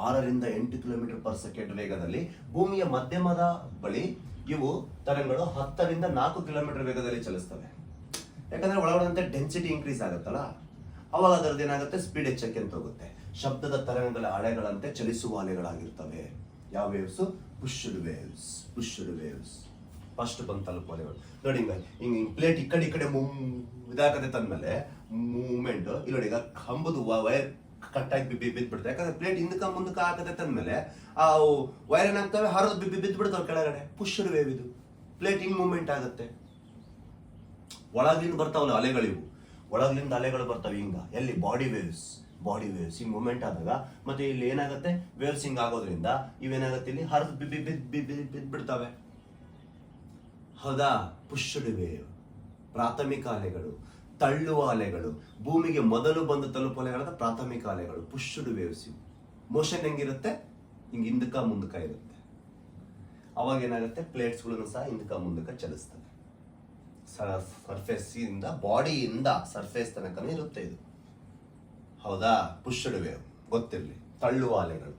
6 ರಿಂದ 8 ಕಿಲೋಮೀಟರ್ ಪರ್ ಸೆಕೆಂಡ್ ವೇಗದಲ್ಲಿ ಭೂಮಿಯ ಮಧ್ಯಮದ ಬಳಿ ಇವು ತರಂಗಗಳು 10 ರಿಂದ 4 ಕಿಲೋಮೀಟರ್ ವೇಗದಲ್ಲಿ ಚಲಿಸ್ತವೆ. ಯಾಕಂದ್ರೆ ಒಳಗಡೆ ಡೆನ್ಸಿಟಿ ಇನ್ಕ್ರೀಸ್ ಆಗುತ್ತಲ್ಲ, ಅವಾಗ ಅದರದ್ದು ಏನಾಗುತ್ತೆ, ಸ್ಪೀಡ್ ಹೆಚ್ಚಕ್ಕೆ ಅಂತ ಹೋಗುತ್ತೆ. ಶಬ್ದದ ತರಂಗಗಳ ಅಲೆಗಳಂತೆ ಚಲಿಸುವ ಅಲೆಗಳಾಗಿರ್ತವೆ. ಯಾವ waves? Pushed waves. Pushed waves first ಬಂದು ತಲುಪುವ ಅಲೆಗಳು ನೋಡಿ. ಹಿಂಗ ಪ್ಲೇಟ್ ಈ ಕಡೆ ಇದಾಗತ್ತೆ ತಂದ್ಮೇಲೆ ಮೂವ್ಮೆಂಟ್ ಇಲ್ಲಿ ನೋಡಿ. ಈಗ ಕಂಬದು ವೈರ್ ಕಟ್ಟಾಗಿ ಬಿದ್ದ್ಬಿಡ್ತದೆ. ಯಾಕಂದ್ರೆ ಪ್ಲೇಟ್ ಹಿಂದಕ್ಕ ಮುಂದಕ್ಕೆ ಹಾಕತ್ತೆ ತಂದ್ಮೇಲೆ ಆ ವೈರ್ ಏನಾಗ್ತವೆ, ಹರಿದು ಬಿದ್ದ್ಬಿಡ್ತಾವೆ ಕೆಳಗಡೆ. ಪುಷ್ಡ್ ವೇವ್ ಇದು. ಪ್ಲೇಟ್ ಹಿಂಗ್ ಮೂವ್ಮೆಂಟ್ ಆಗುತ್ತೆ. ಒಳಗಿಂದ ಬರ್ತಾವಲ್ಲ ಅಲೆಗಳಿವು, ಒಳಗಿಂದ ಅಲೆಗಳು ಬರ್ತವೆ ಹಿಂಗ. ಎಲ್ಲಿ? Body waves. ಬಾಡಿ ವೇವ್ಸ್ ಹಿಂಗ್ ಮೂವ್ಮೆಂಟ್ ಆದಾಗ ಮತ್ತೆ ಇಲ್ಲಿ ಏನಾಗುತ್ತೆ, ವೇವ್ಸ್ ಹಿಂಗ್ ಆಗೋದ್ರಿಂದ ಇವೇನಾಗುತ್ತೆ, ಇಲ್ಲಿ ಹರಿದು ಬಿದ್ದ್ಬಿಡ್ತವೆ. ಹೌದಾ? Pushed wave. ಪ್ರಾಥಮಿಕ ಅಲೆಗಳು, ತಳ್ಳುವ ಅಲೆಗಳು, ಭೂಮಿಗೆ ಮೊದಲು ಬಂದು ತಲುಪುವ ಅಲೆಗಳಾದ ಪ್ರಾಥಮಿಕ ಅಲೆಗಳು, ಪುಷ್ಡ್ ವೇವ್ಸ್. ಮೋಷನ್ ಹೆಂಗಿರುತ್ತೆ, ಹಿಂಗೆ ಹಿಂದಕ್ಕ ಮುಂದಕ್ಕ ಇರುತ್ತೆ. ಅವಾಗ ಏನಾಗುತ್ತೆ, ಪ್ಲೇಟ್ಸ್ಗಳನ್ನು ಸಹ ಹಿಂದಕ್ಕ ಮುಂದಕ್ಕ ಚಲಿಸ್ತವೆ. ಸರ್ಫೇಸ್ ಇಂದ, ಬಾಡಿಯಿಂದ ಸರ್ಫೇಸ್ ತನಕ ಇರುತ್ತೆ ಇದು. ಹೌದಾ? ಪುಷ್ಡ್ ವೇವ್ ಗೊತ್ತಿರಲಿ. ತಳ್ಳುವ ಅಲೆಗಳು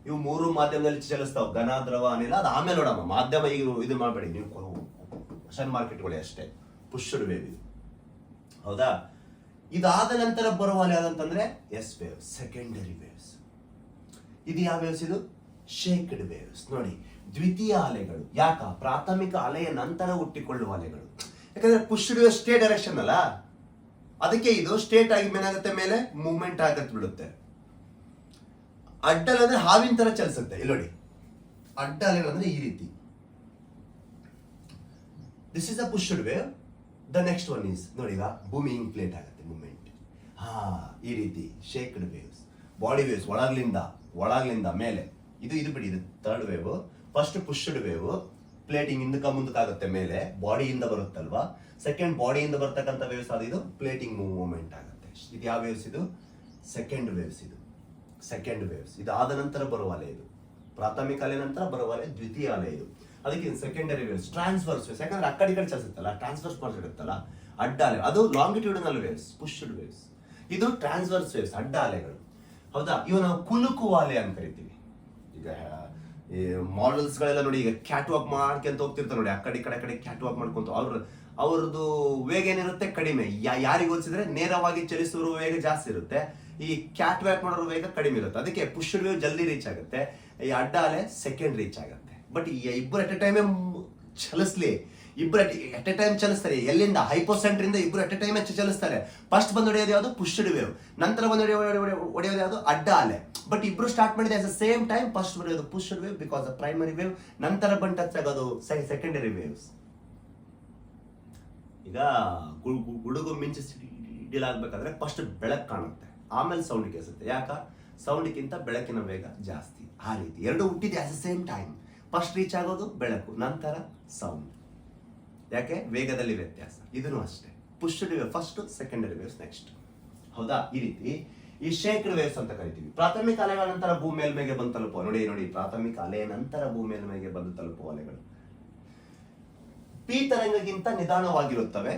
ಇವು 3 ಮಾಧ್ಯಮದಲ್ಲಿ ಚಲಿಸ್ತಾವ: ಘನ, ದ್ರವ, ಅನಿಲ. ಅದು ಆಮೇಲೆ ನೋಡಮ್ಮ, ಮಾಧ್ಯಮ ಈಗ ಇದು ಮಾಡಬೇಡಿ ನೀವು, ಕ್ವಶನ್ ಮಾರ್ಕೆಟ್ಗಳೇ ಅಷ್ಟೇ. ಪುಷ್ಡ್ ವೇವ್ ಇದು. ಹೌದಾ? ಇದಾದ ನಂತರ ಬರುವ ಅಲೆ ಯಾವ್ದಂತಂದ್ರೆ ಎಸ್ ವೇವ್, ಸೆಕೆಂಡರಿ ವೇವ್ಸ್. ಇದು ಯಾವ ವೇವ್ಸ್? ಇದು ಶೇಕ್ಡ್ ವೇವ್ಸ್. ನೋಡಿ, ದ್ವಿತೀಯ ಅಲೆಗಳು. ಯಾಕ? ಪ್ರಾಥಮಿಕ ಅಲೆಯ ನಂತರ ಹುಟ್ಟಿಕೊಳ್ಳುವ ಅಲೆಗಳು. ಯಾಕಂದ್ರೆ ಪುಷ್ಡ್ ವೇವ್ ಸ್ಟೇ ಡೈರೆಕ್ಷನ್ ಅಲ್ಲ, ಅದಕ್ಕೆ ಇದು ಸ್ಟೇಟ್ ಆಗಿ ಏನಾಗುತ್ತೆ, ಮೇಲೆ ಮೂವ್ಮೆಂಟ್ ಆಗತ್ತೆ ಬಿಡುತ್ತೆ. ಅಡ್ಡ ಅಲೆ ಅಂದ್ರೆ ಹಾವಿನ ತರ ಚಲಿಸುತ್ತೆ. ಇಲ್ಲಿ ನೋಡಿ, ಅಡ್ಡ ಅಲೆಗಳಂದ್ರೆ ಈ ರೀತಿ. This is a pushed wave. The next one is ನೋಡಿ, ಈಗ ಭೂಮಿ ಹಿಂಗ್ ಪ್ಲೇಟ್ ಆಗುತ್ತೆ ಮೂವ್ಮೆಂಟ್. ಈ ರೀತಿ ಶೇಕ್ಡ್ ವೇವ್ಸ್, ಬಾಡಿ ವೇವ್ಸ್, ಒಳಗ್ಲಿಂದ ಮೇಲೆ. ಇದು ಬಿಡಿ, ಇದು third wave. First pushed wave, ಪ್ಲೇಟಿಂಗ್ ಮುಂದಕ್ಕಾಗುತ್ತೆ ಮೇಲೆ, ಬಾಡಿಯಿಂದ ಬರುತ್ತಲ್ವಾ. ಸೆಕೆಂಡ್ ಬಾಡಿಯಿಂದ ಬರ್ತಕ್ಕಂಥ ವೇವ್ಸ್ ಅದು, ಇದು ಪ್ಲೇಟಿಂಗ್ ಮೂವ್ಮೆಂಟ್ ಆಗುತ್ತೆ. ಇದು ಯಾವ ವೇವ್ಸ್? ಇದು ಸೆಕೆಂಡ್ ವೇವ್ಸ್. ಇದು ಆದ ನಂತರ ಬರುವ ಅಲೆ. ಇದು ಪ್ರಾಥಮಿಕ ಅಲೆ ನಂತರ ಬರುವ ಅಲೆ, ದ್ವಿತೀಯ ಅಲೆ ಇದು. ಅದಕ್ಕೆ ಸೆಕೆಂಡರಿ ವೇವ್ಸ್, ಟ್ರಾನ್ಸ್ವರ್ಸ್ ವೇವ್ಸ್. ಯಾಕಂದ್ರೆ ಆ ಕಡೆ ಚಲಿಸುತ್ತಲ್ಲ, ಟ್ರಾನ್ಸ್ವರ್ಸ್ ಮಾಡಿರುತ್ತಲ್ಲ, ಅಡ್ಡ ಅಲೆ. ಅದು ಲಾಂಗಿಟ್ಯೂಡನಲ್ ವೇವ್ಸ್, ಪುಷ್ಡ್ ವೇವ್ಸ್. ಇದು ಟ್ರಾನ್ಸ್ವರ್ಸ್ ವೇವ್ಸ್, ಅಡ್ಡ ಅಲೆಗಳು. ಹೌದಾ? ಇವು ನಾವು ಕುಲುಕುವ ಅಲೆ ಅಂತ ಕರಿತೀವಿ. ಈಗ ಈ ಮಾಡೆಲ್ಸ್ ಗಳೆಲ್ಲ ನೋಡಿ, ಈಗ ಕ್ಯಾಟ್ ವಾಕ್ ಮಾಡ್ಕೊಂತ ಹೋಗ್ತಿರ್ತಾರೆ ನೋಡಿ, ಆ ಕಡೆ ಕ್ಯಾಟ್ ವಾಕ್ ಮಾಡ್ಕೊಂತ. ಅವ್ರದ್ದು ವೇಗ ಏನಿರುತ್ತೆ ಕಡಿಮೆ. ಯಾರಿಗೆ ಹೋಲಿಸಿದ್ರೆ ನೇರವಾಗಿ ಚಲಿಸುವ ವೇಗ ಜಾಸ್ತಿ ಇರುತ್ತೆ, ಈ ಕ್ಯಾಟ್ ವ್ಯಾಕ್ ಮಾಡೋರ ವೇಗ ಕಡಿಮೆ ಇರುತ್ತೆ. ಅದಕ್ಕೆ ಪುಷ್ಡ್ ವೇವ್ ಜಲ್ದಿ ರೀಚ್ ಆಗುತ್ತೆ, ಈ ಅಡ್ಡ ಅಲೆ ಸೆಕೆಂಡ್ ರೀಚ್ ಆಗುತ್ತೆ. ಬಟ್ ಇಬ್ಬರು ಅಟ್ ಎ ಟೈಮ್ ಚಲಿಸ್ಲಿ, ಇಬ್ಬರು ಅಟ್ ಎ ಟೈಮ್ ಚಲಿಸ್ತಾರೆ. ಎಲ್ಲಿಂದ? ಹೈಪೋಸೆಂಟರ್ ಇಂದ ಇಬ್ಬರು ಅಟ್ ಎ ಟೈಮ್ ಚಲಿಸ್ತಾರೆ. ಫಸ್ಟ್ ಬಂದು ಹೊಡೆಯೋದು ಯಾವುದು? Pushed wave. ನಂತರ ಬಂದು ಹೊಡೆಯೋದು ಯಾವುದು? ಅಡ್ಡ ಅಲೆ. ಬಟ್ ಇಬ್ರು ಸ್ಟಾರ್ಟ್ ಮಾಡಿದೆ at the same time. First ಬರೆಯೋದು pushed wave because the primary wave, ನಂತರ ಬಂದು ಟಚ್ ಆಗೋದು ಸೆಕೆಂಡರಿ ವೇವ್ಸ್. ಈಗ ಗುಡುಗು ಮಿಂಚು ಸಿಡಿಲಾಗಬೇಕಾದ್ರೆ ಫಸ್ಟ್ ಬೆಳಕು ಕಾಣುತ್ತೆ, ಆಮೇಲೆ ಸೌಂಡ್ ಕೇಳಿಸುತ್ತೆ. ಯಾಕ? ಸೌಂಡ್ಗಿಂತ ಬೆಳಕಿನ ವೇಗ ಜಾಸ್ತಿ. ಆ ರೀತಿ ಎರಡು ಹುಟ್ಟಿದೆ at the same time. First reach ಆಗೋದು ಬೆಳಕು, ನಂತರ ಸೌಂಡ್. ಯಾಕೆ? ವೇಗದಲ್ಲಿ ವ್ಯತ್ಯಾಸ. ಇದನ್ನು ಅಷ್ಟೇ. Pushed wave first, secondary waves next. ಹೌದಾ? ಈ ರೀತಿ ಈ ಶೇಕ್ಡ್ ವೇವ್ಸ್ ಅಂತ ಕರಿತೀವಿ. ಪ್ರಾಥಮಿಕ ಅಲೆಗಳ ನಂತರ ಭೂಮಿ ಮೇಲ್ಮೈಗೆ ಬಂದು ತಲುಪುವ, ನೋಡಿ ಪ್ರಾಥಮಿಕ ಅಲೆಯ ನಂತರ ಭೂಮಿ ಮೇಲ್ಮೈಗೆ ಬಂದು ತಲುಪುವ ಅಲೆಗಳು ಪಿ ತರಂಗಕ್ಕಿಂತ ನಿಧಾನವಾಗಿರುತ್ತವೆ.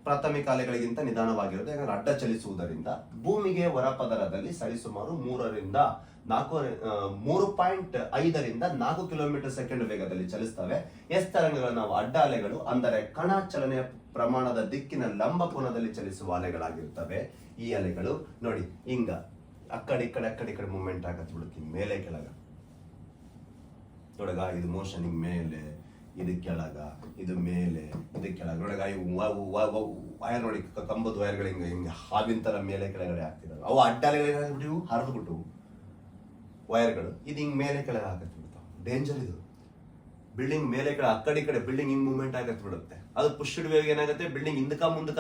ಪ್ರಾಥಮಿಕ ಅಲೆಗಳಿಗಿಂತ ನಿಧಾನವಾಗಿರುತ್ತೆ, ಯಾಕಂದ್ರೆ ಅಡ್ಡ ಚಲಿಸುವುದರಿಂದ. ಭೂಮಿಗೆ ಹೊರಪದರದಲ್ಲಿ ಸರಿಸುಮಾರು 3.5ರಿಂದ 4 ಕಿಲೋಮೀಟರ್ ಸೆಕೆಂಡ್ ವೇಗದಲ್ಲಿ ಚಲಿಸ್ತವೆ. ಎಸ್ ತರಂಗಗಳು ನಾವು ಅಡ್ಡ ಅಲೆಗಳು, ಅಂದರೆ ಕಣ ಚಲನೆಯ ಪ್ರಮಾಣದ ದಿಕ್ಕಿನ ಲಂಬ ಕೋನದಲ್ಲಿ ಚಲಿಸುವ ಅಲೆಗಳಾಗಿರ್ತವೆ. ಈ ಅಲೆಗಳು ನೋಡಿ, ಹಿಂಗ ಅಕ್ಕಡಿ ಕಡೆ ಮೂವ್ಮೆಂಟ್ ಆಗತ್ತೆ ಬಿಡುತ್ತೀನಿ, ಮೇಲೆ ಕೆಳಗ. ನೋಡಗ, ಇದು ಮೋಷನ್ ಹಿಂಗ್ ಮೇಲೆ, ಇದು ಕೆಳಗ, ಇದು ಮೇಲೆ, ಇದು ಕೆಳಗ. ನೋಡಗ, ವಯರ್ ನೋಡಿ, ಕಂಬದ ವಯರ್ಗಳು ಹಿಂಗ ಹಾವಿನ ತರ ಮೇಲೆ ಕೆಳಗಡೆ ಆಗ್ತಿದಾವೆ. ಅವು ಅಡ್ಡ ಅಲೆಗಳು ಹರಿದು ಬಿಟ್ಟು ವಯರ್ಗಳು ಇದು ಹಿಂಗ್ ಮೇಲೆ ಕೆಳಗೆ ಆಗತ್ತೆ ಬಿಡ್ತಾವ. ಡೇಂಜರ್ ಇದು. ಬಿಲ್ಡಿಂಗ್ ಮೇಲೆ ಕೆಳ ಅಕ್ಕಡಿ ಕಡೆ ಬಿಲ್ಡಿಂಗ್ ಹಿಂಗ್ ಮೂವ್ಮೆಂಟ್ ಆಗತ್ತೆ ಬಿಡುತ್ತೆ. ಅದು ಪುಷ್ಡ್ ವೇವ್ ಏನಾಗುತ್ತೆ, ಬಿಲ್ಡಿಂಗ್ ಮುಂದಕ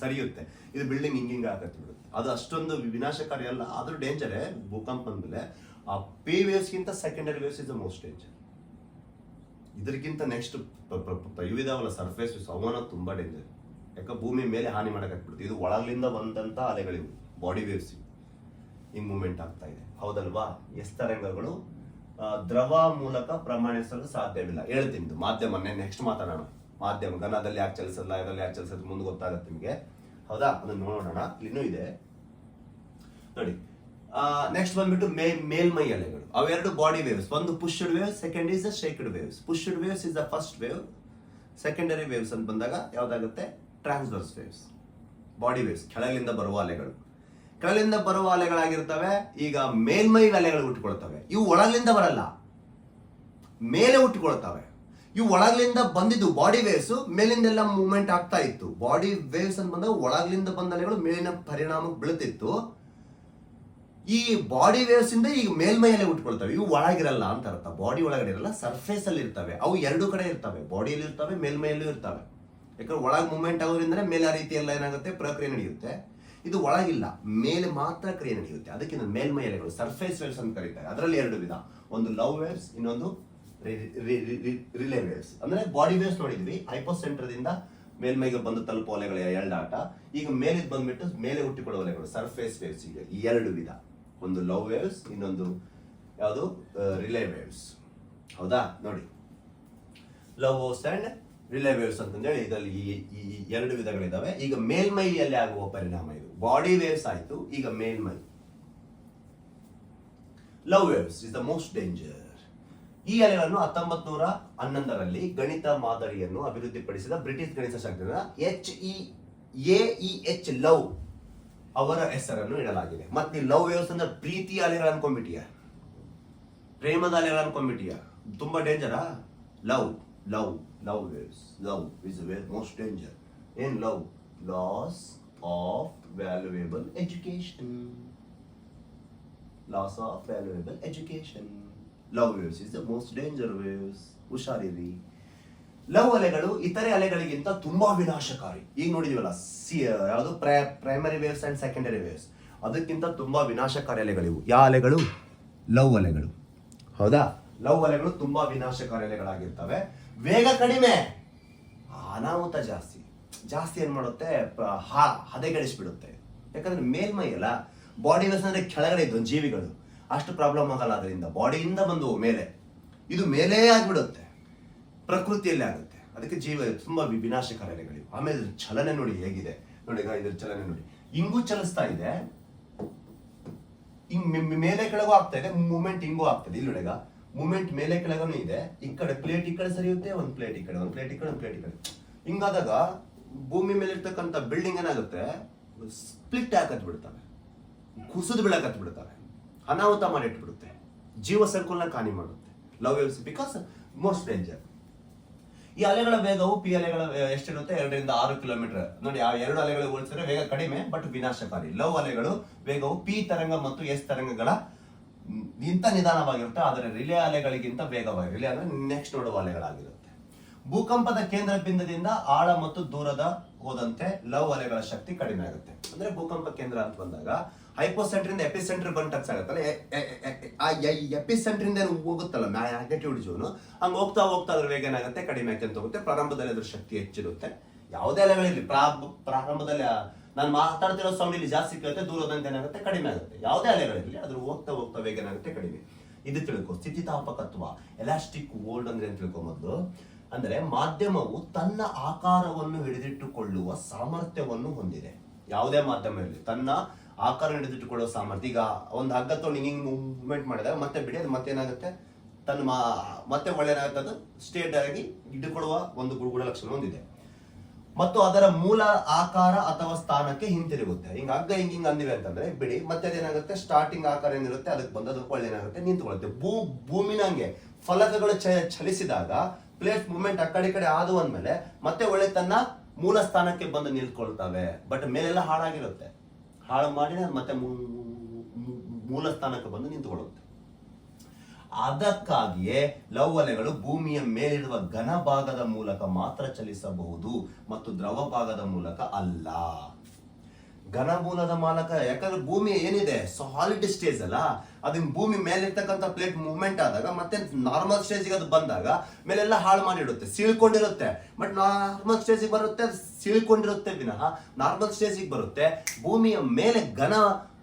ಸರಿಯುತ್ತೆ. ಇದು ಬಿಲ್ಡಿಂಗ್ ಹಿಂಗಿಂಗ್ ಆಗತ್ತೆ ಬಿಡುತ್ತೆ. ಅದು ಅಷ್ಟೊಂದು ವಿನಾಶಕಾರಿ ಅಲ್ಲ, ಆದ್ರೂ ಡೇಂಜರೇ. ಭೂಕಂಪ ಅಂದ್ಮೇಲೆ ಆ ಪಿ ವೇವ್ಸ್ ಗಿಂತ secondary waves is the most danger. ಇದಕ್ಕಿಂತ ನೆಕ್ಸ್ಟ್ ಇವಿದಾವಲ್ಲ ಸರ್ಫೇಸ್ ವೇವ್ಸ್, ಅವನ ತುಂಬಾ ಡೇಂಜರ್. ಯಾಕೆ? ಭೂಮಿ ಮೇಲೆ ಹಾನಿ ಮಾಡಕತ್ಬಿಡುತ್ತೆ. ಇದು ಒಳಗಿಂದ ಬಂದಂತ ಅಲೆಗಳಿವು, ಬಾಡಿ ವೇವ್ಸ್ ಹಿಂಗ್ ಮೂವ್ಮೆಂಟ್ ಆಗ್ತಾ ಇದೆ. ಹೌದಲ್ವಾ? ಎಸ್ ತರಂಗಗಳು ದ್ರವ ಮೂಲಕ ಪ್ರಮಾಣಿಸಲು ಸಾಧ್ಯವಿಲ್ಲ. ಹೇಳ್ತೀನಿ, ಇದು ಮಾಧ್ಯಮನ್ನೇ ನೆಕ್ಸ್ಟ್ ಮಾತಾಡೋಣ. ಮಾಧ್ಯಮ ಘನದಲ್ಲಿ ಯಾಕೆ ಚಲಿಸಲ್ಲ, ಇದರಲ್ಲಿ ಯಾಕೆ ಚಲಿಸೋದು ಮುಂದೆ ಗೊತ್ತಾಗುತ್ತೆ ನಿಮಗೆ. ಹೌದಾ? ಅದನ್ನ ನೋಡೋಣ. ಇನ್ನೂ ಇದೆ ನೋಡಿ. ನೆಕ್ಸ್ಟ್ ಬಂದ್ಬಿಟ್ಟು ಮೇಲ್ಮೈ ಅಲೆಗಳು. ಅವೆರಡು ಬಾಡಿ ವೇವ್ಸ್. ಒಂದು pushed wave, second is the ಶೇಕ್ಡ್ waves. Pushed waves is the first wave. Secondary waves ಅಂತ ಬಂದಾಗ ಯಾವ್ದಾಗುತ್ತೆ? ಟ್ರಾನ್ಸ್ವರ್ಸ್ ವೇವ್ಸ್, ಬಾಡಿ ವೇವ್ಸ್, ಕೆಳಗಿಂದ ಬರುವ ಅಲೆಗಳು. ಕೆಳಗಿಂದ ಬರುವ ಅಲೆಗಳಾಗಿರ್ತವೆ. ಈಗ ಮೇಲ್ಮೈ ಅಲೆಗಳು ಹುಟ್ಟಿಕೊಳ್ತವೆ. ಇವು ಒಳಗಿಂದ ಬರಲ್ಲ, ಮೇಲೆ ಹುಟ್ಟಿಕೊಳ್ತವೆ. ಇವು ಒಳಗಿಂದ ಬಂದಿದ್ದು ಬಾಡಿ ವೇವ್ಸ್, ಮೇಲಿಂದೆಲ್ಲ ಮೂವ್ಮೆಂಟ್ ಆಗ್ತಾ ಇತ್ತು. ಬಾಡಿ ವೇವ್ಸ್ ಅಂತ ಬಂದಾಗ ಒಳಗಿಂದ ಬಂದ ಅಲೆಗಳು ಮೇಲಿನ ಪರಿಣಾಮಕ್ಕೆ ಬೀಳುತ್ತಿತ್ತು. ಈ ಬಾಡಿ ವೇವ್ಸ್ ಇಂದ ಈಗ ಮೇಲ್ಮೈಯಲ್ಲೇ ಹುಟ್ಕೊಳ್ತವೆ. ಇವು ಒಳಗಿರಲ್ಲ ಅಂತ ಅರ್ಥ. ಬಾಡಿ ಒಳಗಡೆ ಇರಲ್ಲ, ಸರ್ಫೇಸ್ ಅಲ್ಲಿ ಇರ್ತವೆ. ಅವು ಎರಡು ಕಡೆ ಇರ್ತವೆ, ಬಾಡಿಯಲ್ಲಿ ಇರ್ತವೆ, ಮೇಲ್ಮೈಯಲ್ಲೂ ಇರ್ತವೆ. ಯಾಕಂದ್ರೆ ಒಳಗೆ ಮೂವ್ಮೆಂಟ್ ಆಗೋದ್ರಿಂದ ಮೇಲೆ ಆ ರೀತಿ ಎಲ್ಲ ಏನಾಗುತ್ತೆ, ಪ್ರಕ್ರಿಯೆ ನಡೆಯುತ್ತೆ. ಇದು ಒಳಗಿಲ್ಲ, ಮೇಲೆ ಮಾತ್ರ ಕ್ರಿಯೆ ನಡೆಯುತ್ತೆ. ಅದಕ್ಕೆ ಮೇಲ್ಮೈ ಅಲೆಗಳು, ಸರ್ಫೇಸ್ ವೇವ್ಸ್ ಅಂತ ಕರೀತಾರೆ. ಅದರಲ್ಲಿ ಎರಡು ವಿಧ, ಒಂದು ಲವ್ ವೇವ್ಸ್, ಇನ್ನೊಂದು ರಿಲೇ ವೇವ್ಸ್. ಅಂದ್ರೆ ಬಾಡಿ ವೇವ್ಸ್ ನೋಡಿದ್ವಿ, ಹೈಪೋಸೆಂಟರ್ ದಿಂದ ಮೇಲ್ಮೈಗೆ ಬಂದು ತಲುಪುವ ಅಲೆಗಳ ಎಳ್ದಾಟ. ಈಗ ಮೇಲಿದ್ ಬಂದ್ಬಿಟ್ಟು ಮೇಲೆ ಹುಟ್ಟಿಕೊಳ್ಳುವ ಅಲೆಗಳು, ಸರ್ಫೇಸ್ ವೇವ್ಸ್. ಈಗ ಈ ಎರಡು ವಿಧ, ಒಂದು ಲವ್ ವೇವ್ಸ್, ಇನ್ನೊಂದು ಯಾವುದು ರಿಲೇ ವೇವ್ಸ್. ಹೌದಾ? ನೋಡಿ, love waves and Rayleigh waves ಅಂತಂದೇಳಿ ಇದರಲ್ಲಿ ಈ ಎರಡು ವಿಧಗಳಿದಾವೆ. ಈಗ ಮೇಲ್ಮೈಯಲ್ಲಿ ಆಗುವ ಪರಿಣಾಮ ಇದು. ಬಾಡಿ ವೇವ್ಸ್ ಆಯ್ತು, ಈಗ ಮೇಲ್ಮೈ. Love waves is the most danger. ಈ ಅಲೆಗಳನ್ನು 1911ರಲ್ಲಿ ಗಣಿತ ಮಾದರಿಯನ್ನು ಅಭಿವೃದ್ಧಿಪಡಿಸಿದ ಬ್ರಿಟಿಷ್ ಗಣಿತಶಾಸ್ತ್ರಜ್ಞ HEAEH ಲವ್ ಅವರ ಹೆಸರನ್ನು ಇಡಲಾಗಿದೆ. ಮತ್ತೆ ಲವ್ ವೇವ್ಸ್ ಅಂದ್ರೆ ಪ್ರೀತಿ ಅಲೆಗಳು ಅನ್ಕೊಂಡ್ಬಿಟ್ಟಿಯ, ಪ್ರೇಮದ ಅಲೆಗಳು ಅನ್ಕೊಂಡ್ಬಿಟ್ಟಿಯ. ತುಂಬಾ ಡೇಂಜರಾ love. Love waves. Love is the most danger. In love, loss of valuable education. Loss of valuable education. Love waves is the most danger waves. ಹುಷಾರಿರಿ. ಲವ್ ಅಲೆಗಳು ಇತರೆ ಅಲೆಗಳಿಗಿಂತ ತುಂಬಾ ವಿನಾಶಕಾರಿ. ಈಗ ನೋಡಿದೀವಲ್ಲ ಯಾವುದು primary waves and secondary waves, ಅದಕ್ಕಿಂತ ತುಂಬಾ ವಿನಾಶಕಾರಿ ಅಲೆಗಳಿವು. ಯಾವ ಅಲೆಗಳು? ಲವ್ ಅಲೆಗಳು. ಹೌದಾ? ಲವ್ ಅಲೆಗಳು ತುಂಬಾ ವಿನಾಶಕಾರಿ ಅಲೆಗಳಾಗಿರ್ತವೆ. ವೇಗ ಕಡಿಮೆ, ಅನಾಹುತ ಜಾಸ್ತಿ. ಏನ್ ಮಾಡುತ್ತೆ? ಹದೆಗೆಡಿಸ್ಬಿಡುತ್ತೆ. ಯಾಕಂದ್ರೆ ಮೇಲ್ಮೈ ಅಲ್ಲ, ಬಾಡಿ ವೇವ್ಸ್ ಅಂದ್ರೆ ಕೆಳಗಡೆ ಇದ್ದು ಜೀವಿಗಳು, ಅಷ್ಟು ಪ್ರಾಬ್ಲಮ್ ಆಗಲ್ಲ. ಅದರಿಂದ ಬಾಡಿಯಿಂದ ಬಂದು ಮೇಲೆ, ಇದು ಮೇಲೇ ಆಗ್ಬಿಡುತ್ತೆ, ಪ್ರಕೃತಿಯಲ್ಲೇ ಆಗುತ್ತೆ. ಅದಕ್ಕೆ ತುಂಬಾ ವಿನಾಶಕಾರಿ ಅಲೆಗಳಿವೆ. ಆಮೇಲೆ ಚಲನೆ ನೋಡಿ ಹೇಗಿದೆ ನೋಡಿ, ಇದ್ರ ಚಲನೆ ನೋಡಿ, ಹಿಂಗೂ ಚಲಿಸ್ತಾ ಇದೆ, ಹಿಂಗ್ ಮೇಲೆ ಕೆಳಗೂ ಆಗ್ತಾ ಇದೆ, ಮೂಮೆಂಟ್ ಹಿಂಗೂ ಆಗ್ತದೆ. ಇಲ್ಲಿ ನೋಡಿಗ ಮೂಮೆಂಟ್ ಮೇಲೆ ಕೆಳಗೂ ಇದೆ. ಈ ಕಡೆ ಪ್ಲೇಟ್ ಈ ಕಡೆ ಸರಿಯುತ್ತೆ, ಒಂದ್ ಪ್ಲೇಟ್ ಈ ಕಡೆ, ಒಂದ್ ಪ್ಲೇಟ್ ಈ ಕಡೆ, ಒಂದ್ ಪ್ಲೇಟ್ ಈ ಕಡೆ. ಹಿಂಗಾದಾಗ ಭೂಮಿ ಮೇಲೆ ಇರ್ತಕ್ಕಂಥ ಬಿಲ್ಡಿಂಗ್ ಏನಾಗುತ್ತೆ? ಸ್ಪ್ಲಿಟ್ ಹಾಕತ್ ಬಿಡ್ತವೆ, ಕುಸಿದು ಬೀಳಕತ್ ಬಿಡ್ತವೆ, ಅನಾಹುತ ಮಾಡಿಟ್ಬಿಡುತ್ತೆ, ಜೀವ ಸಂಕುಲನ ಹಾನಿ ಮಾಡುತ್ತೆ. Love waves because most danger. ಈ ಅಲೆಗಳ ವೇಗವು ಪಿ ಅಲೆಗಳ ಎಷ್ಟಿರುತ್ತೆ? 2 ರಿಂದ 6 ಕಿಲೋಮೀಟರ್. ನೋಡಿ, ಆ ಎರಡು ಅಲೆಗಳು ಹೋಲಿಸಿದ್ರೆ ವೇಗ ಕಡಿಮೆ ಬಟ್ ವಿನಾಶಕಾರಿ. ಲವ್ ಅಲೆಗಳು ವೇಗವು ಪಿ ತರಂಗ ಮತ್ತು ಎಸ್ ತರಂಗಗಳ ಗಿಂತ ನಿಧಾನವಾಗಿರುತ್ತೆ, ಆದರೆ ರಿಲೇ ಅಲೆಗಳಿಗಿಂತ ವೇಗವಾಗಿ. ರಿಲೇ ಅಂದ್ರೆ ನೆಕ್ಸ್ಟ್ ನೋಡುವ ಅಲೆಗಳಾಗಿರುತ್ತೆ. ಭೂಕಂಪದ ಕೇಂದ್ರ ಬಿಂದುದಿಂದ ಆಳ ಮತ್ತು ದೂರದ ಹೋದಂತೆ ಲವ್ ಅಲೆಗಳ ಶಕ್ತಿ ಕಡಿಮೆ ಆಗುತ್ತೆ. ಅಂದ್ರೆ ಭೂಕಂಪ ಕೇಂದ್ರ ಅಂತ ಬಂದಾಗ ಹೈಪೋಸೆಂಟರ್ ಇಂದ ಎಪಿಸೆಂಟರ್ ಬಂದು ಟಚ್ ಆಗುತ್ತಲ್ಲ, ಎಪಿಸೆಂಟರ್ ಇಂದ ಹೋಗುತ್ತಲ್ಲ ಮ್ಯಾಗ್ನೆಟ್ಯೂಡ್ ಜೋನು, ಹಂಗ ಹೋಗ್ತಾ ಅದ್ರ ವೇಗ ಏನಾಗುತ್ತೆ? ಕಡಿಮೆ ಆಗ್ತಂತ ಹೋಗುತ್ತೆ. ಪ್ರಾರಂಭದಲ್ಲಿ ಅದ್ರ ಶಕ್ತಿ ಹೆಚ್ಚಿರುತ್ತೆ. ಯಾವುದೇ ಅಲೆಗಳಿರಲಿ, ಪ್ರಾರಂಭದಲ್ಲಿ ನಾನು ಮಾತಾಡ್ತಿರೋ ಸೌಂಡ್ ಇಲ್ಲಿ ಜಾಸ್ತಿ ಕೇಳುತ್ತೆ, ದೂರದಂತೆ ಏನಾಗುತ್ತೆ? ಕಡಿಮೆ ಆಗುತ್ತೆ. ಯಾವುದೇ ಅಲೆಗಳಿರಲಿ ಅದ್ರ ಹೋಗ್ತಾ ವೇಗ ಏನಾಗುತ್ತೆ? ಕಡಿಮೆ. ಇದು ತಿಳ್ಕೊ. ಸ್ಥಿತಿತಾಪಕತ್ವ, ಎಲಾಸ್ಟಿಕ್ ವೋಲ್ಡ್ ಅಂದ್ರೆ ಏನ್ ತಿಳ್ಕೊ ಮೊದಲು. ಅಂದ್ರೆ ಮಾಧ್ಯಮವು ತನ್ನ ಆಕಾರವನ್ನು ಹಿಡಿದಿಟ್ಟುಕೊಳ್ಳುವ ಸಾಮರ್ಥ್ಯವನ್ನು ಹೊಂದಿದೆ. ಯಾವುದೇ ಮಾಧ್ಯಮ ಇರಲಿ, ತನ್ನ ಆಕಾರ ಹಿಡಿದಿಟ್ಟುಕೊಳ್ಳುವ ಸಾಮರ್ಥ್ಯ. ಈಗ ಒಂದು ಹಗ್ಗ ತೊಗೊಂಡು ಹಿಂಗ್ ಮೂವ್ಮೆಂಟ್ ಮಾಡಿದಾಗ ಮತ್ತೆ ಬಿಡಿ, ಅದು ಮತ್ತೆ ಏನಾಗುತ್ತೆ? ಮತ್ತೆ ಒಳ್ಳೆಯದಾಗುತ್ತೆ, ಅದು ಸ್ಟೇಟ್ ಆಗಿ ಹಿಡಿದುಕೊಳ್ಳುವ ಒಂದು ಗುಣಲಕ್ಷಣ ಹೊಂದಿದೆ. ಮತ್ತು ಅದರ ಮೂಲ ಆಕಾರ ಅಥವಾ ಸ್ಥಾನಕ್ಕೆ ಹಿಂತಿರುಗುತ್ತೆ. ಹಿಂಗ ಹಗ್ಗ ಹಿಂಗ್ ಅಂದಿವೆ ಅಂತಂದ್ರೆ ಬಿಡಿ, ಮತ್ತೆ ಅದೇನಾಗುತ್ತೆ? ಸ್ಟಾರ್ಟಿಂಗ್ ಆಕಾರ ಏನಿರುತ್ತೆ ಅದಕ್ಕೆ ಬಂದು ಅದು ಒಳ್ಳೆಯದಾಗುತ್ತೆ, ನಿಂತುಕೊಳ್ಳುತ್ತೆ. ಭೂಮಿನ ಹಂಗೆ ಫಲಕಗಳು ಚಲಿಸಿದಾಗ ಪ್ಲೇಟ್ ಮೂವ್ಮೆಂಟ್ ಆ ಕಡೆ ಆದು ಅಂದ್ಮೇಲೆ ಮತ್ತೆ ಒಳ್ಳೆ ತನ್ನ ಮೂಲ ಸ್ಥಾನಕ್ಕೆ ಬಂದು ನಿಲ್ಕೊಳ್ತವೆ. ಬಟ್ ಮೇಲೆಲ್ಲ ಹಾಳಾಗಿರುತ್ತೆ, ಹಾಳು ಮಾಡಿ ಮತ್ತೆ ಮೂಲ ಸ್ಥಾನಕ್ಕೆ ಬಂದು ನಿಂತುಕೊಳ್ಳುತ್ತೆ. ಅದಕ್ಕಾಗಿಯೇ ಲವ್ ಅಲೆಗಳು ಭೂಮಿಯ ಮೇಲಿರುವ ಘನ ಭಾಗದ ಮೂಲಕ ಮಾತ್ರ ಚಲಿಸಬಹುದು ಮತ್ತು ದ್ರವ ಭಾಗದ ಮೂಲಕ ಅಲ್ಲ. ಘನ ಮೂಲದ ಮೂಲಕ, ಯಾಕಂದ್ರೆ ಭೂಮಿ ಏನಿದೆ ಸಾಲಿಡ್ ಸ್ಟೇಜ್ ಅಲ್ಲ, ಅದನ್ನ ಭೂಮಿ ಮೇಲಿರ್ತಕ್ಕಂಥ ಪ್ಲೇಟ್ ಮೂವ್ಮೆಂಟ್ ಆದಾಗ ಮತ್ತೆ ನಾರ್ಮಲ್ ಸ್ಟೇಜಿಗೆ ಅದು ಬಂದಾಗ ಮೇಲೆಲ್ಲ ಹಾಳು ಮಾಡಿಡುತ್ತೆ, ಸೀಳ್ಕೊಂಡಿರುತ್ತೆ. ಬಟ್ ನಾರ್ಮಲ್ ಸ್ಟೇಜಿಗೆ ಬರುತ್ತೆ, ಸೀಳ್ಕೊಂಡಿರುತ್ತೆ ವಿನಃ ನಾರ್ಮಲ್ ಸ್ಟೇಜಿಗೆ ಬರುತ್ತೆ. ಭೂಮಿಯ ಮೇಲೆ ಘನ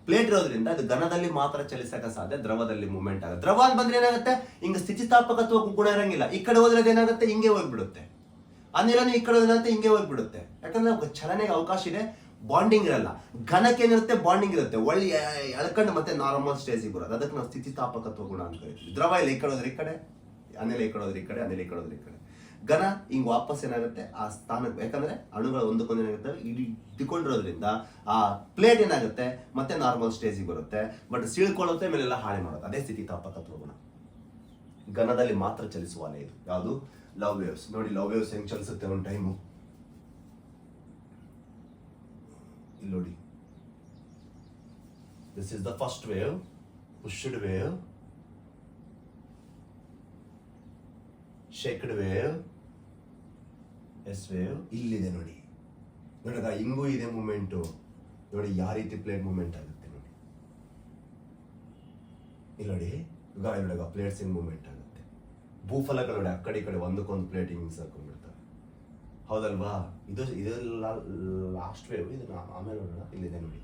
ಪ್ಲೇಟ್ ಇರೋದ್ರಿಂದ ಅದು ಘನದಲ್ಲಿ ಮಾತ್ರ ಚಲಿಸಕ ಸಾಧ್ಯ, ದ್ರವದಲ್ಲಿ ಮೂವ್ಮೆಂಟ್ ಆಗುತ್ತೆ. ದ್ರವ ಅಂತ ಬಂದ್ರೆ ಏನಾಗುತ್ತೆ? ಹಿಂಗ ಸ್ಥಿತಿಸ್ಥಾಪಕತ್ವ ಗುಣ ಇರಂಗಿಲ್ಲ. ಈ ಕಡೆ ಹೋದ್ರೆ ಅದೇನಾಗುತ್ತೆ? ಹಿಂಗೆ ಹೋಗ್ಬಿಡುತ್ತೆ. ಅನಿಲನು ಈ ಕಡೆ ಹೋದ್ರೆ ಹಿಂಗೆ ಹೋಗ್ಬಿಡುತ್ತೆ. ಯಾಕಂದ್ರೆ ಚಲನೆಗೆ ಅವಕಾಶ ಇದೆ, ಬಾಂಡಿಂಗ್ ಇರಲ್ಲ. ಘನಕ್ಕೆ ಏನಿರುತ್ತೆ? ಬಾಂಡಿಂಗ್ ಇರುತ್ತೆ. ಒಳ್ಳೆ ಎಳ್ಕೊಂಡು ಮತ್ತೆ ನಾರ್ಮಲ್ ಸ್ಟೇಜಿಗೆ ಬರೋದು, ಅದಕ್ಕೆ ನಾವು ಸ್ಥಿತಿಸ್ಥಾಪಕತ್ವ ಗುಣ ಅಂತ ಕರಿತೀವಿ. ದ್ರವ ಇಲ್ಲ, ಈ ಕಡೆ ಹೋದ್ರೆ ಈ ಕಡೆ, ಅನಿಲ ಈ ಕಡೆ ಹೋದ್ರೆ ಈ ಕಡೆ, ಅನಿಲ ಈ ಕಡೆ ಹೋದ್ರೆ ಈ ಕಡೆ. ಘನ ಹಿಂಗ್ ವಾಪಸ್ ಏನಾಗುತ್ತೆ? ಆ ಸ್ಥಾನಕ್ಕೆ, ಯಾಕಂದ್ರೆ ಅಣುಗಳು ಒಂದಕ್ಕೊಂದು ಏನಾಗುತ್ತೆ? ಇಟ್ಕೊಂಡಿರೋದ್ರಿಂದ ಆ ಪ್ಲೇಟ್ ಏನಾಗುತ್ತೆ? ಮತ್ತೆ ನಾರ್ಮಲ್ ಸ್ಟೇಜಿಗೆ ಬರುತ್ತೆ, ಬಟ್ ಸೀಳ್ಕೊಳ್ಳುತ್ತೆ, ಮೇಲೆಲ್ಲ ಹಾಳೆ ಮಾಡೋದು. ಅದೇ ಸ್ಥಿತಿಸ್ಥಾಪಕತ್ವ ಗುಣ. ಘನದಲ್ಲಿ ಮಾತ್ರ ಚಲಿಸುವ ಅಲೆ ಇದು. ಯಾವುದು? Love waves. ನೋಡಿ ಲವ್ ವೇವ್ಸ್ ಹೆಂಗ್ ಚಲಿಸುತ್ತೆ ಒಂದು ಟೈಮು. ಇಲ್ಲಿ ನೋಡಿ, this is the first wave, pushed wave, shaked wave, S wave. ಇಲ್ಲಿದೆ ನೋಡಿ, ನೋಡಿಗ ಹಿಂಗೂ ಇದೆ ಮೂಮೆಂಟು. ನೋಡಿ ಯಾವ ರೀತಿ ಪ್ಲೇಟ್ ಮೂವ್ಮೆಂಟ್ ಆಗುತ್ತೆ ನೋಡಿ. ಇಲ್ಲಿ ನೋಡಿ, ಈಗ ನೋಡಿಗ ಪ್ಲೇಟ್ಸ್ ಹಿಂಗ್ ಮೂವ್ಮೆಂಟ್ ಆಗುತ್ತೆ. ಭೂಫಲಗಳು ನೋಡಿ, ಆ ಕಡೆ ಈ ಕಡೆ ಒಂದಕ್ಕೊಂದು ಪ್ಲೇಟ್ ಹಿಂಗ್ ಸರ್ಕೊಂಡ್ಬಿಡ್ತವೆ. ಹೌದಲ್ವಾ? ಇದು ಲಾಸ್ಟ್ ವೇವ್. ಇದು ಆಮೇಲೆ ನೋಡೋಣ. ಇಲ್ಲಿದೆ ನೋಡಿ,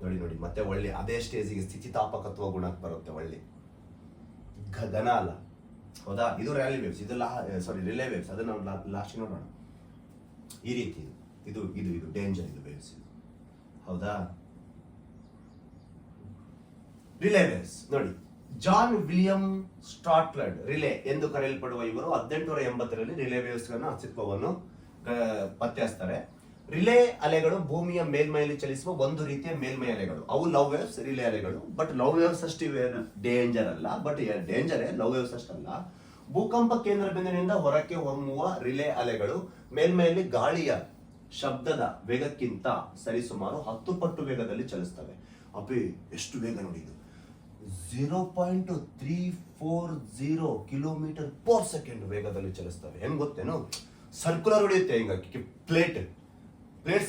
ನೋಡಿ ನೋಡಿ ಮತ್ತೆ ಒಳ್ಳೆ ಅದೇ ಸ್ಟೇಜಿಗೆ ಸ್ಥಿತಿತಾಪಕತ್ವ ಗುಣಕ್ಕೆ ಬರುತ್ತೆ. ಒಳ್ಳೆ ಘನ ಅಲ್ಲ, ಹೌದಾ? ಇದು ರ್ಯಾಲಿ ವೇವ್ಸ್, ಇದು ರಿಲೇ ವೇವ್ಸ್. ಅದನ್ನ ನಾವು ಲಾಸ್ಟ್ ನೋಡೋಣ. ಈ ರೀತಿ ಇದು ಇದು ಇದು ಡೇಂಜರ್, ಇದು ವೇವ್ಸ್ ಇದು, ಹೌದಾ? ರಿಲೇ ವೇವ್ಸ್ ನೋಡಿ, ಜಾನ್ ವಿಲಿಯಂ ಸ್ಟಾಟ್ಲರ್ಡ್ ರಿಲೇ ಎಂದು ಕರೆಯಲ್ಪಡುವ ಇವರು 1880ರಲ್ಲಿ ರಿಲೇ ವೇವ್ಸ್ ಅಸ್ತಿತ್ವವನ್ನು ಪತ್ತೆ ಹಚ್ತಾರೆ. ರಿಲೇ ಅಲೆಗಳು ಭೂಮಿಯ ಮೇಲ್ಮೈಯಲ್ಲಿ ಚಲಿಸುವ ಒಂದು ರೀತಿಯ ಮೇಲ್ಮೈ ಅಲೆಗಳು. ಅವು ಲವ್ ವೇವ್ಸ್, ರಿಲೇ ಅಲೆಗಳು. ಬಟ್ ಲವ್ ವೇವ್ಸ್ ಅಷ್ಟು ಡೇಂಜರ್ ಅಲ್ಲ, ಬಟ್ ಡೇಂಜರೇ, ಲವ್ ವೇವ್ಸ್ ಅಷ್ಟಲ್ಲ. ಭೂಕಂಪ ಕೇಂದ್ರ ಬಿಂದುವಿನಿಂದ ಹೊರಕ್ಕೆ ಹೊಮ್ಮುವ ರಿಲೇ ಅಲೆಗಳು ಮೇಲ್ಮೆಯಲ್ಲಿ ಗಾಳಿಯ ಶಬ್ದದ ವೇಗಕ್ಕಿಂತ ಸರಿಸುಮಾರು 10 ಪಟ್ಟು ವೇಗದಲ್ಲಿ ಚಲಿಸ್ತವೆ. ಅಪ್ಪಿ ಎಷ್ಟು ವೇಗ ನೋಡಿ ಇದು, 0.340 ಕಿಲೋಮೀಟರ್ ಪರ್ ಸೆಕೆಂಡ್ ವೇಗದಲ್ಲಿ ಚಲಿಸ್ತವೆ. ಹೆಂಗ್ ಗೊತ್ತೇನು, ಸರ್ಕ್ಯುಲರ್ ಹೊಡೆಯುತ್ತೆ ಹಿಂಗ ಪ್ಲೇಟ್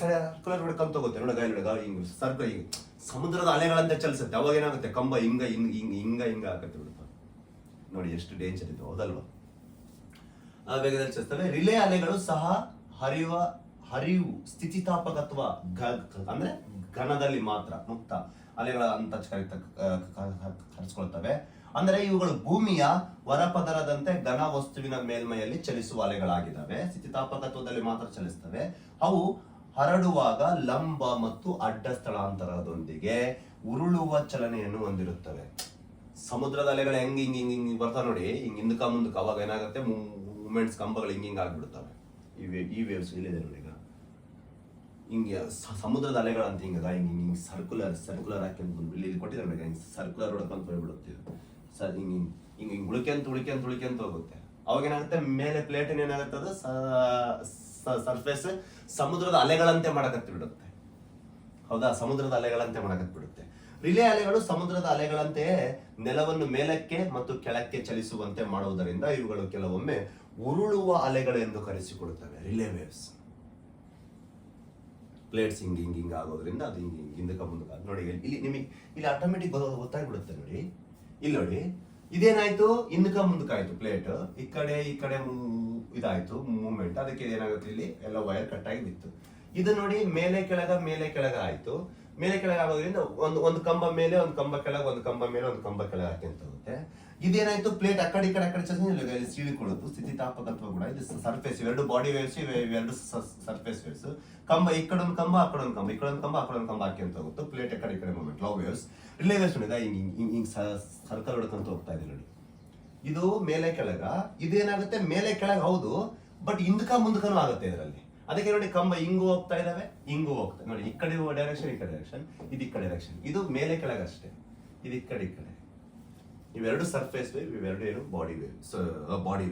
ಸರ್ಕ್ಯುಲರ್ ಹೊಡ್ಕೊಂತ ಹೋಗುತ್ತೆ ನೋಡಿ, ಗಾಳಿ ಹಿಂಗ್ ಸರ್ಕಲ್ ಹಿಂಗ್ ಸಮುದ್ರದ ಅಲೆಗಳಂತೆ ಚಲಿಸುತ್ತೆ. ಅವಾಗ ಏನಾಗುತ್ತೆ, ಕಂಬ ಹಿಂಗ ಆಗತ್ತೆ ಬಿಡುತ್ತೆ ನೋಡಿ, ಎಷ್ಟು ಡೇಂಜರ್ ಇದು, ಹೌದಲ್ವಾ? ಆ ವೇಗದಲ್ಲಿ ಚಲಿಸ್ತವೆ. ರಿಲೇ ಅಲೆಗಳು ಸಹ ಹರಿವು ಸ್ಥಿತಿಸ್ಥಾಪಕತ್ವ ಅಂದ್ರೆ ಘನದಲ್ಲಿ ಮಾತ್ರ ಮುಕ್ತ ಅಲೆಗಳ ಅಂತ ಕರೆಸ್ಕೊಳ್ತವೆ. ಅಂದ್ರೆ ಇವುಗಳು ಭೂಮಿಯ ಹೊರಪದರದಂತೆ ಘನ ವಸ್ತುವಿನ ಮೇಲ್ಮೈಯಲ್ಲಿ ಚಲಿಸುವ ಅಲೆಗಳಾಗಿದ್ದಾವೆ. ಸ್ಥಿತಿಸ್ಥಾಪಕತ್ವದಲ್ಲಿ ಮಾತ್ರ ಚಲಿಸ್ತವೆ. ಅವು ಹರಡುವಾಗ ಲಂಬ ಮತ್ತು ಅಡ್ಡ ಸ್ಥಳಾಂತರದೊಂದಿಗೆ ಉರುಳುವ ಚಲನೆಯನ್ನು ಹೊಂದಿರುತ್ತವೆ. ಸಮುದ್ರದ ಅಲೆಗಳು ಹೆಂಗ್ ಹಿಂಗ್ ಬರ್ತಾವ ನೋಡಿ, ಹಿಂಗ್ ಹಿಂದಕ ಮುಂದಕ್ಕೆ, ಅವಾಗ ಏನಾಗುತ್ತೆ, ಮೂಮೆಂಟ್ಸ್ ಕಂಬಗಳು ಹಿಂಗ್ ಆಗ್ಬಿಡುತ್ತವೆ. ಈ ವೇವ್ಸ್ ಇಲ್ಲಿದೆ ನೋಡಿ, ಈಗ ಹಿಂಗೆ ಸಮುದ್ರದ ಅಲೆಗಳಂತ ಹಿಂಗ ಹಿಂಗ್ ಸರ್ಕ್ಯುಲರ್ ಹಾಕಿ ಇಲ್ಲಿ ಕೊಟ್ಟಿದ್ದಾರೆ, ಹಿಂಗ್ ಸರ್ಕ್ಯುಲರ್ ಹೊಡ್ಕೊಂತ ಹೋಗ್ಬಿಡುತ್ತೆ ಸರ್. ಹಿಂಗ್ ಉಳಿಕೆಂತ ಹೋಗುತ್ತೆ. ಅವಾಗ ಏನಾಗುತ್ತೆ, ಮೇಲೆ ಪ್ಲೇಟ್ ಏನಾಗುತ್ತೆ, ಅದು ಸರ್ಫೇಸ್ ಸಮುದ್ರದ ಅಲೆಗಳಂತೆ ಮಾಡಕತ್ತಿ ಬಿಡುತ್ತೆ. ಹೌದಾ, ಸಮುದ್ರದ ಅಲೆಗಳಂತೆ ಮಾಡಕತ್ತಿ ಬಿಡುತ್ತೆ. ರಿಲೇ ಅಲೆಗಳು ಸಮುದ್ರದ ಅಲೆಗಳಂತೆಯೇ ನೆಲವನ್ನು ಮೇಲಕ್ಕೆ ಮತ್ತು ಕೆಳಕ್ಕೆ ಚಲಿಸುವಂತೆ ಮಾಡುವುದರಿಂದ ಇವುಗಳು ಕೆಲವೊಮ್ಮೆ ಉರುಳುವ ಅಲೆಗಳು ಎಂದು ಕರೆಸಿಕೊಳ್ಳುತ್ತವೆ. ರಿಲೇ ವೇವ್ಸ್ ಪ್ಲೇಟ್ಸ್ ಹಿಂಗ್ ಆಗೋದ್ರಿಂದ ಅದು ಹಿಂದಕ್ಕೆ ಮುಂದಕ್ಕೆ ನೋಡಿ. ಇಲ್ಲಿ ಆಟೋಮೆಟಿಕ್ ಗೊತ್ತಾಗ್ಬಿಡುತ್ತೆ ನೋಡಿ. ಇಲ್ಲಿ ನೋಡಿ, ಇದೇನಾಯ್ತು, ಹಿಂದಕ ಮುಂದಕ್ಕೆ ಆಯ್ತು ಪ್ಲೇಟ್, ಈ ಕಡೆ ಇದಾಯ್ತು ಮೂವ್ಮೆಂಟ್. ಅದಕ್ಕೆ ಏನಾಗುತ್ತೆ, ಇಲ್ಲಿ ಎಲ್ಲ ವೈರ್ ಕಟ್ ಆಗಿ ಬಿತ್ತು. ಇದು ನೋಡಿ, ಮೇಲೆ ಕೆಳಗ ಆಯ್ತು. ಮೇಲೆ ಕೆಳಗೆ ಆಗೋದ್ರಿಂದ ಒಂದು ಕಂಬ ಮೇಲೆ, ಒಂದು ಕಂಬ ಕೆಳಗೆ, ಒಂದು ಕಂಬ ಮೇಲೆ, ಒಂದು ಕಂಬ ಕೆಳಗೆ ಹಾಕಂತ ಹೋಗುತ್ತೆ. ಇದೇನಾಯ್ತು, ಪ್ಲೇಟ್ ಆ ಕಡೆ ಚಲಿಸಿ ಸೀಳಿಕೊಳ್ಳುತ್ತೆ. ಸ್ಥಿತಿಸ್ಥಾಪಕತ್ವ ಕೂಡ ಇದು ಸರ್ಫೇಸ್, ಇವೆರಡು ಬಾಡಿ ವೇವ್ಸ್, ಇವೆರಡು ಸರ್ಫೇಸ್ ವೇವ್ಸ್. ಕಂಬ ಈ ಕಡೆ ಒಂದು ಕಂಬ, ಆ ಕಡೆ ಒಂದು ಕಂಬ, ಈ ಕಡೆ ಒಂದು ಕಂಬ, ಆ ಕಡೆ ಒಂದು ಕಂಬ ಹಾಕಿ ಅಂತ ಹೋಗುತ್ತೆ. ಪ್ಲೇಟ್ ಆ ಕಡೆ movement, love waves. Rayleigh waves ನೋಡಿದ ಹಿಂಗ್ ಸರ್ಕಲ್ ಹೊಡ್ಕೊಂತ ಹೋಗ್ತಾ ಇದೆ ನೋಡಿ. ಇದು ಮೇಲೆ ಕೆಳಗ, ಇದೇನಾಗುತ್ತೆ ಮೇಲೆ ಕೆಳಗೆ ಹೌದು, ಬಟ್ ಹಿಂದಕ ಮುಂದಕನೂ ಆಗುತ್ತೆ ಇದರಲ್ಲಿ. ಅದಕ್ಕೆ ನೋಡಿ, ಕಂಬ ಹಿಂಗೂ ಹೋಗ್ತಾ ಇದಾವೆ, ಹಿಂಗೂ ಹೋಗ್ತಾ ನೋಡಿ. ಈ ಕಡೆ ಡೈರೆಕ್ಷನ್, ಈ ಕಡೆ ಡೈರೆಕ್ಷನ್, ಇದು ಈ ಕಡೆ ಡೈರೆಕ್ಷನ್. ಇದು ಮೇಲೆ ಕೆಳಗೆ ಅಷ್ಟೇ, ಇದು ಈ ಕಡೆ. ಇವೆರಡು ಸರ್ಫೇಸ್ ವೇವ್, ಇವೆರಡು ಏನು ಬಾಡಿ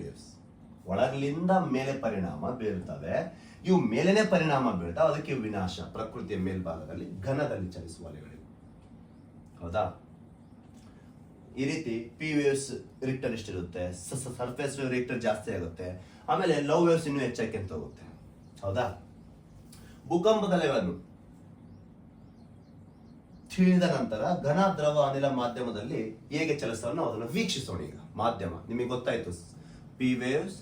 ವೇವ್ಸ್. ಒಳಗಲಿಂದ ಮೇಲೆ ಪರಿಣಾಮ ಬೀಳ್ತವೆ. ಇವು ಮೇಲೇನೆ ಪರಿಣಾಮ ಬೀಳ್ತಾವೆ. ಅದಕ್ಕೆ ವಿನಾಶ, ಪ್ರಕೃತಿಯ ಮೇಲ್ಭಾಗದಲ್ಲಿ ಘನದಲ್ಲಿ ಚಲಿಸುವ ಅಲೆಗಳಿವೆ. ಹೌದಾ? ಈ ರೀತಿ ಪಿ ವೇವ್ಸ್ ರಿಕ್ಟರ್ ಇಷ್ಟಿರುತ್ತೆ, ಸರ್ಫೇಸ್ ವೇವ್ ರಿಕ್ಟರ್ ಜಾಸ್ತಿ ಆಗುತ್ತೆ. ಆಮೇಲೆ ಲವ್ ವೇವ್ಸ್ ಇನ್ನೂ ಹೆಚ್ಚಾಗಿ ಅಂತ ಹೋಗುತ್ತೆ. ಹೌದಾ? ಭೂಕಂಪದ ಅಲೆಗಳನ್ನು ತಿಳಿದ ನಂತರ ಘನ, ದ್ರವ, ಅನಿಲ ಮಾಧ್ಯಮದಲ್ಲಿ ಹೇಗೆ ಚಲಿಸೋಣ ಅದನ್ನು ವೀಕ್ಷಿಸೋಣ. ಈಗ ಮಾಧ್ಯಮ ನಿಮಗೆ ಗೊತ್ತಾಯ್ತು, P waves,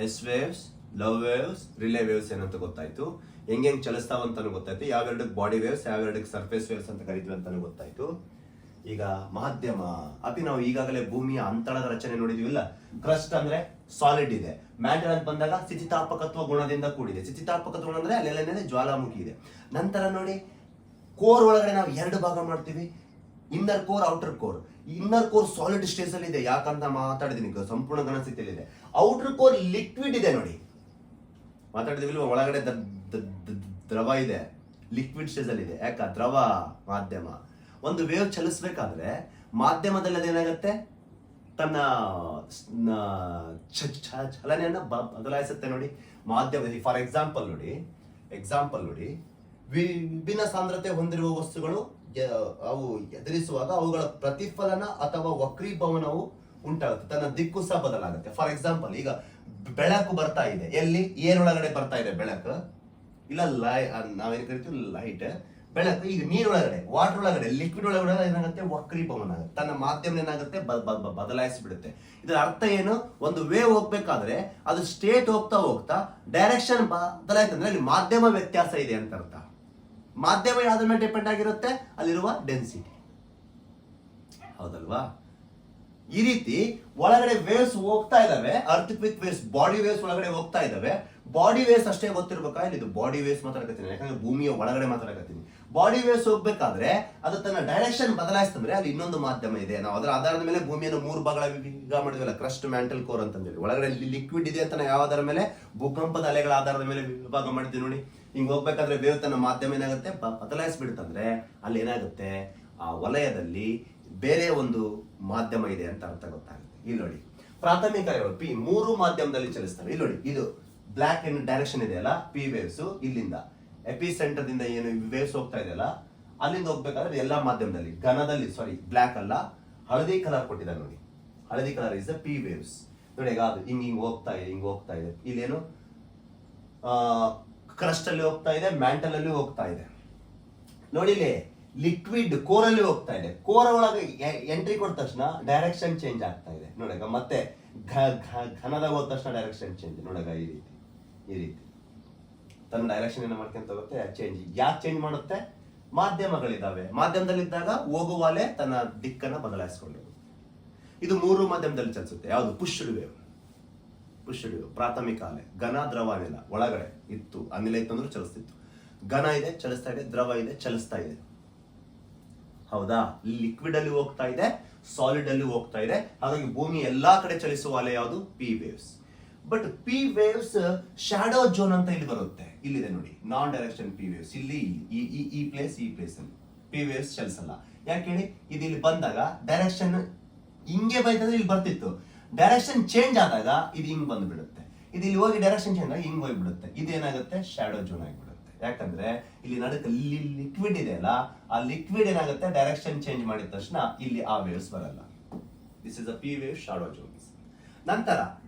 S waves, love waves, Rayleigh waves ಏನಂತ ಗೊತ್ತಾಯ್ತು. ಹೆಂಗ್ ಚಲಿಸ್ತಾವಂತಾನು ಗೊತ್ತಾಯ್ತು. ಯಾವೆರಡಕ್ಕೆ ಬಾಡಿ ವೇವ್ಸ್, ಯಾವೆರಡಕ್ಕೆ ಸರ್ಫೇಸ್ ವೇವ್ಸ್ ಅಂತ ಕರಿತೀವಿ ಅಂತಾನು ಗೊತ್ತಾಯ್ತು. ಈಗ ಮಾಧ್ಯಮ ನಾವು ಈಗಾಗಲೇ ಭೂಮಿಯ ಅಂತಳದ ರಚನೆ ನೋಡಿದೀವಿಲ್ಲ. ಕ್ರಸ್ಟ್ ಅಂದ್ರೆ ಸಾಲಿಡ್ ಇದೆ. ಮ್ಯಾಟರ್ ಅಂತ ಬಂದಾಗ ಸ್ಥಿತಿಸ್ಥಾಪಕತ್ವ ಗುಣದಿಂದ ಕೂಡಿದೆ. ಸ್ಥಿತಿಸ್ಥಾಪಕತ್ವ ಗುಣ ಅಂದ್ರೆ ಅಲ್ಲೆಲ್ಲ ಜ್ವಾಲಾಮುಖಿ ಇದೆ. ನಂತರ ನೋಡಿ, ಕೋರ್ ಒಳಗಡೆ ನಾವು ಎರಡು ಭಾಗ ಮಾಡ್ತೀವಿ, inner core, outer core. Inner core solid stage ಅಲ್ಲಿ ಇದೆ, ಯಾಕಂತ ಮಾತಾಡಿದೀನಿ, ಸಂಪೂರ್ಣ ಘನ ಸ್ಥಿತಿಯಲ್ಲಿ ಇದೆ. ಔಟರ್ ಕೋರ್ ಲಿಕ್ವಿಡ್ ಇದೆ ನೋಡಿ, ಮಾತಾಡಿದೀವಿ. ಒಳಗಡೆ ದ್ರವ ಇದೆ, ಲಿಕ್ವಿಡ್ ಸ್ಟೇಜ್ ಅಲ್ಲಿ ಇದೆ. ಯಾಕ? ದ್ರವ ಮಾಧ್ಯಮ. ಒಂದು ವೇವ್ ಚಲಿಸ್ಬೇಕಾದ್ರೆ ಮಾಧ್ಯಮದಲ್ಲಿ ಅದೇನಾಗತ್ತೆ, ತನ್ನ ಚಲನೆಯನ್ನ ಬದಲಾಯಿಸುತ್ತೆ ನೋಡಿ ಮಾಧ್ಯಮ. ಫಾರ್ ಎಕ್ಸಾಂಪಲ್ ನೋಡಿ, ವಿಭಿನ್ನ ಸಾಂದ್ರತೆ ಹೊಂದಿರುವ ವಸ್ತುಗಳು ಅವು ಎದುರಿಸುವಾಗ ಅವುಗಳ ಪ್ರತಿಫಲನ ಅಥವಾ ವಕ್ರೀಭವನವು ಉಂಟಾಗುತ್ತೆ. ತನ್ನ ದಿಕ್ಕು ಸಹ ಬದಲಾಗುತ್ತೆ. ಫಾರ್ ಎಕ್ಸಾಂಪಲ್, ಈಗ ಬೆಳಕು ಬರ್ತಾ ಇದೆ, ಎಲ್ಲಿ? ಏರೊಳಗಡೆ ಬರ್ತಾ ಇದೆ ಬೆಳಕು, ಇಲ್ಲ ನಾವೇನು ಕರಿತೀವಿ ಲೈಟ್. ಬೆಳಕು ಈಗ ನೀರೊಳಗಡೆ, ವಾಟರ್ ಒಳಗಡೆ, ಲಿಕ್ವಿಡ್ ಒಳಗಡೆ ಏನಾಗುತ್ತೆ, ವಕ್ರೀಭವನ ಆಗುತ್ತೆ. ತನ್ನ ಮಾಧ್ಯಮ ಏನಾಗುತ್ತೆ, ಬದಲಾಯಿಸಿಬಿಡುತ್ತೆ. ಇದರ ಅರ್ಥ ಏನು? ಒಂದು ವೇವ್ ಹೋಗ್ಬೇಕಾದ್ರೆ ಅದು ಸ್ಟೇಟ್ ಹೋಗ್ತಾ ಡೈರೆಕ್ಷನ್ ಬದಲಾಯ್ತಂದ್ರೆ ಅಲ್ಲಿ ಮಾಧ್ಯಮ ವ್ಯತ್ಯಾಸ ಇದೆ ಅಂತ ಅರ್ಥ. ಮಾಧ್ಯಮ ಯಾವ್ದ್ರ ಮೇಲೆ ಡಿಪೆಂಡ್ ಆಗಿರುತ್ತೆ? ಅಲ್ಲಿರುವ ಡೆನ್ಸಿಟಿ. ಹೌದಲ್ವಾ? ಈ ರೀತಿ ಒಳಗಡೆ ವೇವ್ಸ್ ಹೋಗ್ತಾ ಇದಾವೆ. ಅರ್ಥಕ್ವಿಕ್ ವೇವ್ಸ್, ಬಾಡಿ ವೇವ್ಸ್ ಒಳಗಡೆ ಹೋಗ್ತಾ ಇದಾವೆ. ಬಾಡಿ ವೇವ್ಸ್ ಅಷ್ಟೇ ಗೊತ್ತಿರ್ಬೇಕಾ? ಇದು ಬಾಡಿ ವೇವ್ಸ್ ಮಾತಾಡಕತ್ತೀನಿ, ಯಾಕಂದ್ರೆ ಭೂಮಿಯ ಒಳಗಡೆ ಮಾತಾಡಕತ್ತೀನಿ. ಬಾಡಿ ವೇವ್ಸ್ ಹೋಗ್ಬೇಕಾದ್ರೆ ಅದು ತನ್ನ ಡೈರೆಕ್ಷನ್ ಬದಲಾಯಿಸ್ತಂದ್ರೆ ಅಲ್ಲಿ ಇನ್ನೊಂದು ಮಾಧ್ಯಮ ಇದೆ. ನಾವು ಅದರ ಆಧಾರದ ಮೇಲೆ ಭೂಮಿಯನ್ನು 3 ಭಾಗ ವಿಭಾಗ ಮಾಡಿದ್ವಲ್ಲ, ಕ್ರಸ್ಟ್, ಮ್ಯಾಂಟಲ್, ಕೋರ್ ಅಂತಂದೇಳಿ. ಒಳಗಡೆ ಲಿಕ್ವಿಡ್ ಇದೆ ಅಂತ ನಾವು ಯಾವ ಆಧಾರದ ಮೇಲೆ? ಭೂಕಂಪದ ಅಲೆಗಳ ಆಧಾರದ ಮೇಲೆ ವಿಭಾಗ ಮಾಡಿದ್ವಿ ನೋಡಿ. ಹಿಂಗ್ ಹೋಗ್ಬೇಕಾದ್ರೆ ವೇವ್ ತನ್ನ ಮಾಧ್ಯಮ ಏನಾಗುತ್ತೆ, ಬದಲಾಯಿಸ್ಬಿಡುತ್ತಂದ್ರೆ ಅಲ್ಲಿ ಏನಾಗುತ್ತೆ, ಆ ವಲಯದಲ್ಲಿ ಬೇರೆ ಒಂದು ಮಾಧ್ಯಮ ಇದೆ ಅಂತ ಅರ್ಥ ಗೊತ್ತಾಗುತ್ತೆ. ಇಲ್ಲಿ ನೋಡಿ, ಪ್ರಾಥಮಿಕ ಅಲೆಗಳು ಪಿ 3 ಮಾಧ್ಯಮದಲ್ಲಿ ಚಲಿಸ್ತವೆ. ಇಲ್ಲಿ ನೋಡಿ, ಇದು ಬ್ಲಾಕ್ ಅಂಡ್ ಡೈರೆಕ್ಷನ್ ಇದೆಯಲ್ಲ, ಪಿ ವೇವ್ಸ್ ಇಲ್ಲಿಂದ ಎಪಿ ಸೆಂಟರ್ ದಿಂದ ಏನು ವೇವ್ಸ್ ಹೋಗ್ತಾ ಇದೆಯಲ್ಲ, ಅಲ್ಲಿಂದ ಹೋಗ್ಬೇಕಾದ್ರೆ ಎಲ್ಲಾ ಮಾಧ್ಯಮದಲ್ಲಿ ಘನದಲ್ಲಿ, ಬ್ಲಾಕ್ ಅಲ್ಲ, ಹಳದಿ ಕಲರ್ ಕೊಟ್ಟಿದ್ದಾರೆ ನೋಡಿ, ಹಳದಿ colour is the P waves. ನೋಡಿ ಈಗ ಅದು ಹಿಂಗ್ ಹೋಗ್ತಾ ಇದೆ. ಇಲ್ಲೇನು ಕ್ರಸ್ಟ್ ಅಲ್ಲಿ ಹೋಗ್ತಾ ಇದೆ, ಮ್ಯಾಂಟಲ್ ಅಲ್ಲಿ ಹೋಗ್ತಾ ಇದೆ. ನೋಡಿ ಇಲ್ಲಿ ಲಿಕ್ವಿಡ್ ಕೋರ್ ಅಲ್ಲಿ ಹೋಗ್ತಾ ಇದೆ. ಕೋರ್ ಒಳಗೆ ಎಂಟ್ರಿ ಕೊಟ್ಟ ತಕ್ಷಣ ಡೈರೆಕ್ಷನ್ ಚೇಂಜ್ ಆಗ್ತಾ ಇದೆ. ನೋಡಗ ಮತ್ತೆ ಘನದಾಗ ಹೋದ ತಕ್ಷಣ ಡೈರೆಕ್ಷನ್ ಚೇಂಜ್. ನೋಡಗ ಈ ರೀತಿ ತನ್ನ ಡೈರೆಕ್ಷನ್ ಏನ ಮಾಡ್ಕೊಂತ ಹೋಗುತ್ತೆ, ಚೇಂಜ್. ಯಾಕೆ ಚೇಂಜ್ ಮಾಡುತ್ತೆ? ಮಾಧ್ಯಮಗಳಿದ್ದಾವೆ. ಮಾಧ್ಯಮದಲ್ಲಿದ್ದಾಗ ಹೋಗುವ ಅಲೆ ತನ್ನ ದಿಕ್ಕನ್ನ ಬದಲಾಯಿಸಿಕೊಂಡು ಇದು 3 ಮಾಧ್ಯಮದಲ್ಲಿ ಚಲಿಸುತ್ತೆ. ಯಾವುದು? Pushed wave. ಪ್ರಾಥಮಿಕ ಅಲೆ. ಘನ, ದ್ರವ, ಅನಿಲ. ಒಳಗಡೆ ಇತ್ತು, ಅನಿಲ ಇತ್ತು ಅಂದ್ರೆ ಚಲಿಸ್ತಿತ್ತು. ಘನ ಇದೆ, ಚಲಿಸ್ತಾ ಇದೆ. ದ್ರವ ಇದೆ, ಚಲಿಸ್ತಾ ಇದೆ. ಹೌದಾ? ಲಿಕ್ವಿಡ್ ಅಲ್ಲಿ ಹೋಗ್ತಾ ಇದೆ, ಸಾಲಿಡ್ ಅಲ್ಲಿ ಹೋಗ್ತಾ ಇದೆ. ಹಾಗಾಗಿ ಭೂಮಿ ಎಲ್ಲಾ ಕಡೆ ಚಲಿಸುವ ಅಲೆ ಯಾವುದು? P waves. But P waves shadow zone ಅಂತ ಇಲ್ಲಿ ಬರುತ್ತೆ. ಇಲ್ಲಿದೆ ನೋಡಿ, ನಾನ್ ಡೈರೆಕ್ಷನ್ ಪಿ ವೇವ್ಸ್. ಇಲ್ಲಿ ಈ ಪ್ಲೇಸ್ ಅಲ್ಲಿ ಪಿ ವೇವ್ಸ್ ಚಲಿಸಲ್ಲ. ಯಾಕೆ ಹೇಳಿ? ಇದು ಇಲ್ಲಿ ಬಂದಾಗ ಡೈರೆಕ್ಷನ್ ಹಿಂಗೆ ಬೈತಂದ್ರೆ ಇಲ್ಲಿ ಬರ್ತಿತ್ತು. ಡೈರೆಕ್ಷನ್ ಚೇಂಜ್ ಆದಾಗ ಇದು ಹಿಂಗ್ ಬಂದ್ಬಿಡುತ್ತೆ. ಇದು ಇಲ್ಲಿ ಹೋಗಿ ಡೈರೆಕ್ಷನ್ ಚೇಂಜ್ ಆಗಿ ಹಿಂಗ್ ಹೋಗ್ಬಿಡುತ್ತೆ. ಇದೇನಾಗುತ್ತೆ? ಶಾಡೋ ಝೋನ್ ಆಗಿಬಿಡುತ್ತೆ. ಯಾಕಂದ್ರೆ ಇಲ್ಲಿ ನಡುಕ ಲಿಕ್ವಿಡ್ ಇದೆ ಅಲ್ಲ, ಆ ಲಿಕ್ವಿಡ್ ಏನಾಗುತ್ತೆ? ಡೈರೆಕ್ಷನ್ ಚೇಂಜ್ ಮಾಡಿದ ತಕ್ಷಣ ಇಲ್ಲಿ ಆ ವೇವ್ಸ್ ಬರಲ್ಲ. This is a P wave, shadow zones. ನಂತರ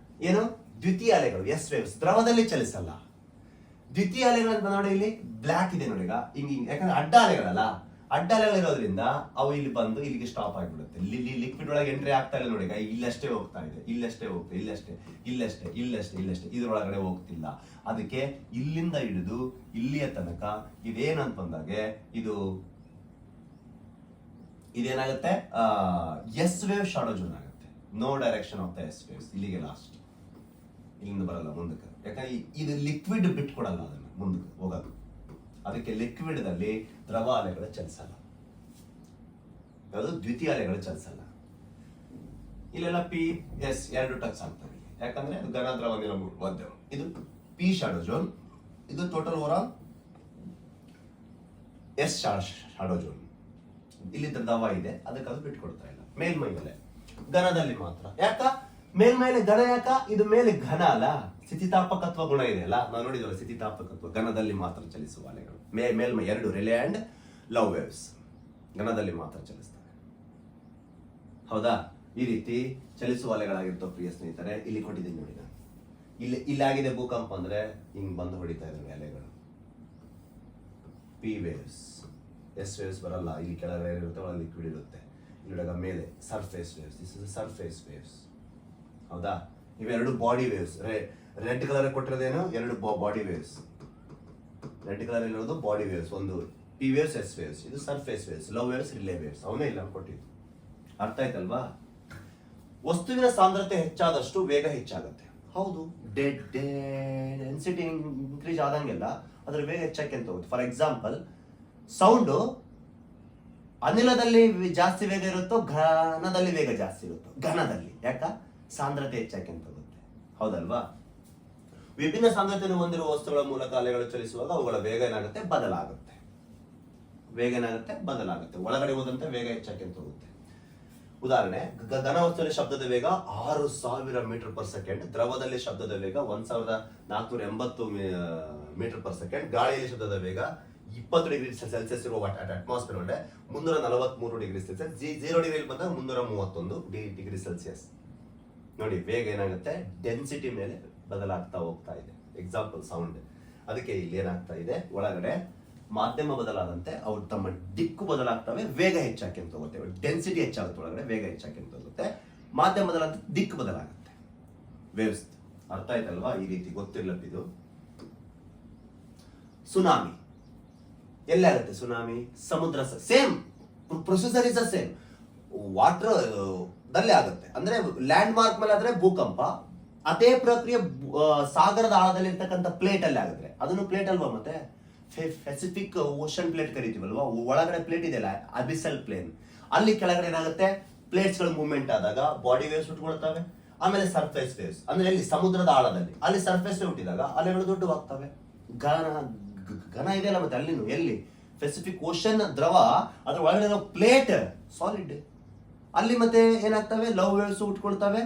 ಏನು? ದ್ವಿತೀಯ ಅಲೆಗಳು, ಎಸ್ ವೇವ್ಸ್. ದ್ರವದಲ್ಲಿ ಚಲಿಸಲ್ಲ. ದ್ವಿತೀಯ ಅಲೆಗಳು ಅಂತ ನೋಡಿ, ಇಲ್ಲಿ ಬ್ಲಾಕ್ ಇದೆ ನೋಡಿ. ಈಗ ಹಿಂಗ್ ಯಾಕಂದ್ರೆ ಅಡ್ಡ ಅಲೆಗಳಲ್ಲ, ಅಡ್ಡ ಅಲೆಗಳಿರೋದ್ರಿಂದ ಅವು ಇಲ್ಲಿ ಬಂದು ಇಲ್ಲಿಗೆ ಸ್ಟಾಪ್ ಆಗಿಬಿಡುತ್ತೆ. ಇಲ್ಲಿ ಲಿಕ್ವಿಡ್ ಒಳಗೆ ಎಂಟ್ರಿ ಆಗ್ತಾ ಇಲ್ಲ ನೋಡಿ. ಈಗ ಇಲ್ಲಷ್ಟೇ ಹೋಗ್ತಾ ಇದೆ, ಇಲ್ಲಷ್ಟೇ ಇದ್ರೊಳಗಡೆ ಹೋಗ್ತಿಲ್ಲ. ಅದಕ್ಕೆ ಇಲ್ಲಿಂದ ಹಿಡಿದು ಇಲ್ಲಿಯ ತನಕ ಇದೇನಂತ ಬಂದಾಗೆ ಇದೇನಾಗುತ್ತೆ? ಎಸ್ ವೇವ್ ಶಾಡೋ ಝೋನ್ ಆಗುತ್ತೆ. No direction of the S waves. ಇಲ್ಲಿಗೆ ಲಾಸ್ಟ್. ಇಲ್ಲಿಂದ ಬರಲ್ಲ ಮುಂದಕ್ಕೆ. ಯಾಕಂದ್ರೆ ಇದು ಲಿಕ್ವಿಡ್ ಬಿಟ್ಕೊಡಲ್ಲ ಅದನ್ನ ಮುಂದಕ್ಕೆ ಹೋಗೋದು. ಅದಕ್ಕೆ ಲಿಕ್ವಿಡ್ ದಲ್ಲಿ ದ್ರವ ಅಲೆಗಳು ಚಲಿಸಲ್ಲ. ಯಾವುದು? ದ್ವಿತೀಯ ಅಲೆಗಳು ಚಲಿಸಲ್ಲ. ಇಲ್ಲೆಲ್ಲ ಪಿ ಎಸ್ ಎರಡು ಟಚ್ ಆಗ್ತವೆ. ಯಾಕಂದ್ರೆ ಅದು ಘನ, ದ್ರವ, ಅನಿಲ ಮಾಧ್ಯಮ. ಇದು ಪಿ ಶಾಡೋ ಝೋನ್. ಇದು total over S shadow zone. ಇಲ್ಲಿ ದ್ರವ ಇದೆ, ಅದಕ್ಕೆ ಅದು ಬಿಟ್ಕೊಡ್ತಾ ಇಲ್ಲ. ಮೇಲ್ಮೈ ಮೇಲೆ ಘನದಲ್ಲಿ ಮಾತ್ರ. ಯಾಕ ಮೇಲ್ಮೇಲೆ ಘನ? ಯಾಕ? ಇದು ಮೇಲೆ ಘನ ಅಲ್ಲ, ಸ್ಥಿತಿತಾಪಕತ್ವ ಗುಣ ಇದೆ ಅಲ್ಲ, ನಾವು ನೋಡಿದ್ವಲ್ಲ ಸ್ಥಿತಿತಾಪಕತ್ವ. ಘನದಲ್ಲಿ ಮಾತ್ರ ಚಲಿಸುವ ಅಲೆಗಳು. ಮೇಲ್ಮೈ ಎರಡು, ರಿಲೇ ಅಂಡ್ ಲವ್ ವೇವ್ಸ್, ಘನದಲ್ಲಿ ಮಾತ್ರ ಚಲಿಸ್ತವೆ. ಹೌದಾ? ಈ ರೀತಿ ಚಲಿಸುವ ಅಲೆಗಳಾಗಿರ್ತವೆ ಪ್ರಿಯ ಸ್ನೇಹಿತರೆ. ಇಲ್ಲಿ ಕೊಟ್ಟಿದ್ದೀನಿ ನೋಡಿ ನಾನು. ಇಲ್ಲಿ ಆಗಿದೆ ಭೂಕಂಪ ಅಂದ್ರೆ ಹಿಂಗ್ ಬಂದು ಹೊಡಿತಾ ಇದ್ದಾವೆ ಅಲೆಗಳು. P waves. ಎಸ್ ವೇವ್ಸ್ ಬರಲ್ಲ. ಇಲ್ಲಿ ಕೆಳಗಡೆ ಇರುತ್ತೆ, ಒಳಗೆ ಲಿಕ್ವಿಡ್ ಇರುತ್ತೆ. ಇಲ್ಲಿ ಮೇಲೆ surface waves. This is surface waves. ಹೌದಾ? ಇವೆರಡು ಬಾಡಿ ವೇವ್ಸ್. ರೆಡ್ ಕಲರ್ ಕೊಟ್ಟಿರೋದೇನು? ಎರಡು ಬಾಡಿ ವೇವ್ಸ್. ರೆಡ್ ಕಲರ್ ಇರೋದು ಬಾಡಿ ವೇವ್ಸ್. ಒಂದು ಪಿ ವೇವ್ಸ್, ಎಸ್ ವೇವ್ಸ್. ಇದು surface waves, love waves, Rayleigh waves. ಅವನೇ ಇಲ್ಲ ಕೊಟ್ಟಿದ್ದು. ಅರ್ಥ ಆಯ್ತಲ್ವಾ? ವಸ್ತುವಿನ ಸಾಂದ್ರತೆ ಹೆಚ್ಚಾದಷ್ಟು ವೇಗ ಹೆಚ್ಚಾಗುತ್ತೆ. ಹೌದು, ಡೆನ್ಸಿಟಿ ಇನ್ಕ್ರೀಸ್ ಆದಂಗೆಲ್ಲ ಅದ್ರ ವೇಗ ಹೆಚ್ಚಾಕೆ ಅಂತ ಹೋಗುತ್ತೆ. ಫಾರ್ ಎಕ್ಸಾಂಪಲ್, ಸೌಂಡು ಅನಿಲದಲ್ಲಿ ಜಾಸ್ತಿ ವೇಗ ಇರುತ್ತೋ, ಘನದಲ್ಲಿ ವೇಗ ಜಾಸ್ತಿ ಇರುತ್ತೋ? ಘನದಲ್ಲಿ. ಯಾಕ? ಸಾಂದ್ರತೆ ಹೆಚ್ಚಾಕೆ ಅಂತ ಹೋಗುತ್ತೆ. ಹೌದಲ್ವಾ? ವಿಭಿನ್ನ ಸಾಂದ್ರತೆಯನ್ನು ಹೊಂದಿರುವ ವಸ್ತುಗಳ ಮೂಲಕ ಅಲೆಗಳು ಚಲಿಸುವಾಗ ಅವುಗಳ ವೇಗ ಏನಾಗುತ್ತೆ? ಬದಲಾಗುತ್ತೆ. ಒಳಗಡೆ ಹೋದಂತೆ ವೇಗ ಹೆಚ್ಚಾಕೆ ಅಂತ ಹೋಗುತ್ತೆ. ಉದಾಹರಣೆ, ಘನ ವಸ್ತುವಿನ ಶಬ್ದದ ವೇಗ 6000 ಮೀಟರ್ ಪರ್ ಸೆಕೆಂಡ್. ದ್ರವದಲ್ಲಿ ಶಬ್ದದ ವೇಗ 1480 ಮೀಟರ್ ಪರ್ ಸೆಕೆಂಡ್. ಗಾಳಿಯಲ್ಲಿ ಶಬ್ದದ ವೇಗ 20 ಡಿಗ್ರಿ ಸೆಲ್ಸಿಯಸ್ ಇರುವ ಅಟ್ಮಾಸ್ಫಿಯರ್ ಒಳಗೆ 343 ಡಿಗ್ರಿ ಸೆಲ್ಸಿಯಸ್. 0 ಡಿಗ್ರಿ ಬಂದಾಗ 331 ಡಿಗ್ರಿ ಸೆಲ್ಸಿಯಸ್. ನೋಡಿ, ವೇಗ ಏನಾಗುತ್ತೆ? ಡೆನ್ಸಿಟಿ ಮೇಲೆ ಬದಲಾಗ್ತಾ ಹೋಗ್ತಾ ಇದೆ. Example sound. ಅದಕ್ಕೆ ಇಲ್ಲಿ ಏನಾಗ್ತಾ ಇದೆ? ಒಳಗಡೆ ಮಾಧ್ಯಮ ಬದಲಾದಂತೆ ಅವ್ರು ತಮ್ಮ ದಿಕ್ಕು ಬದಲಾಗ್ತವೆ, ವೇಗ ಹೆಚ್ಚಾಕೆ ಅಂತ ಹೋಗುತ್ತೆ. ಡೆನ್ಸಿಟಿ ಹೆಚ್ಚಾಗುತ್ತೆ, ಒಳಗಡೆ ವೇಗ ಹೆಚ್ಚಾಕೆ ಅಂತ ಹೋಗುತ್ತೆ. ಮಾಧ್ಯಮ ಬದಲಾದಂತೆ ದಿಕ್ಕು ಬದಲಾಗುತ್ತೆ. ವೇವ್ಸ್. ಅರ್ಥ ಆಯ್ತಲ್ವಾ? ಈ ರೀತಿ ಗೊತ್ತಿರ್ಲಪ್ಪಿದು. ಸುನಾಮಿ ಎಲ್ಲಾಗುತ್ತೆ? ಸುನಾಮಿ ಸಮುದ್ರ. Same processor is same. Water ದಲ್ಲಿ ಆಗುತ್ತೆ. ಅಂದ್ರೆ ಲ್ಯಾಂಡ್ ಮಾರ್ಕ್ ಮೇಲೆ ಆದ್ರೆ ಭೂಕಂಪ. ಅದೇ ಪ್ರಕ್ರಿಯೆ ಸಾಗರದ ಆಳದಲ್ಲಿ ಇರ್ತಕ್ಕಂಥ ಪ್ಲೇಟ್ ಅಲ್ಲಿ ಆಗಿದ್ರೆ ಅದನ್ನು ಪ್ಲೇಟ್ ಅಲ್ವಾ? ಮತ್ತೆ ಪೆಸಿಫಿಕ್ ಓಷನ್ ಪ್ಲೇಟ್ ಕರಿತೀವಲ್ವಾ? ಒಳಗಡೆ ಪ್ಲೇಟ್ ಇದೆಯಲ್ಲ, ಅಬಿಸಲ್ ಪ್ಲೇನ್. ಅಲ್ಲಿ ಕೆಳಗಡೆ ಏನಾಗುತ್ತೆ? ಪ್ಲೇಟ್ಸ್ ಗಳು ಮೂವ್ಮೆಂಟ್ ಆದಾಗ ಬಾಡಿ ವೇವ್ಸ್ ಹುಟ್ಕೊಳ್ತವೆ. ಆಮೇಲೆ ಸರ್ಫೇಸ್ ವೇವ್ಸ್ ಅಂದ್ರೆ ಇಲ್ಲಿ ಸಮುದ್ರದ ಆಳದಲ್ಲಿ ಅಲ್ಲಿ ಸರ್ಫೇಸ್ ವೇವ್ ಹುಟ್ಟಿದಾಗ ಅಲೆಗಳು ದೊಡ್ಡವಾಗ್ತವೆ. ಘನ ಇದೆಯಲ್ಲ, ಮತ್ತೆ ಅಲ್ಲಿನೂ ಎಲ್ಲಿ ಪೆಸಿಫಿಕ್ ಓಷನ್ ದ್ರವ, ಅದ್ರ ಒಳಗಡೆ ಪ್ಲೇಟ್ ಸಾಲಿಡ್. ಅಲ್ಲಿ ಮತ್ತೆ ಏನಾಗ್ತವೆ? ಲವ್ ವೇವ್ಸ್ ಹುಟ್ಕೊಳ್ತವೆ.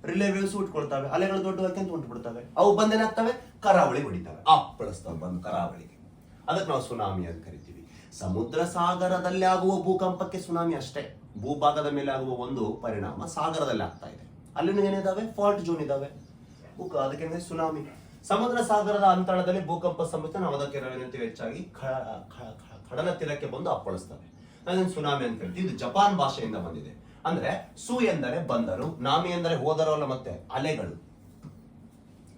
ರಿಲೇ ವೇವ್ಸ್ ಉಟ್ಕೊಳ್ತವೆ, ಅಲೆಗಳು ದೊಡ್ಡವಾಕ್ಯಂತ ಉಂಟುಬಿಡ್ತವೆ. ಅವು ಬಂದೇನಾಗ್ತವೆ, ಕರಾವಳಿ ಹೊಡಿತವೆ, ಅಪ್ಪಳಿಸ್ತವೆ ಬಂದು ಕರಾವಳಿಗೆ. ಅದಕ್ಕೆ ನಾವು ಸುನಾಮಿ ಅಂತ ಕರಿತೀವಿ. ಸಮುದ್ರ ಸಾಗರದಲ್ಲಿ ಆಗುವ ಭೂಕಂಪಕ್ಕೆ ಸುನಾಮಿ ಅಷ್ಟೇ. ಭೂಭಾಗದ ಮೇಲೆ ಆಗುವ ಒಂದು ಪರಿಣಾಮ ಸಾಗರದಲ್ಲಿ ಆಗ್ತಾ ಇದೆ. ಅಲ್ಲಿನೂ ಏನಿದಾವೆ, ಫಾಲ್ಟ್ ಜೋನ್ ಇದಾವೆ, ಅದಕ್ಕೆ ಸುನಾಮಿ. ಸಮುದ್ರ ಸಾಗರದ ಅಂತರದಲ್ಲಿ ಭೂಕಂಪ ಸಂಭವಿಸಿದ ನಾವು ಅದಕ್ಕೆ ಏನಂತೀವಿ, ಹೆಚ್ಚಾಗಿ ಕಡಲ ತೀರಕ್ಕೆ ಬಂದು ಅಪ್ಪಳಿಸ್ತವೆ. ಅದನ್ನು ಸುನಾಮಿ ಅಂತ ಕರಿತೀವಿ. ಇದು ಜಪಾನ್ ಭಾಷೆಯಿಂದ ಬಂದಿದೆ. ಅಂದ್ರೆ ಸು ಎಂದರೆ ಬಂದರು, ನಾಮಿ ಎಂದರೆ ಹೋದರಲ್ಲ ಮತ್ತೆ ಅಲೆಗಳು.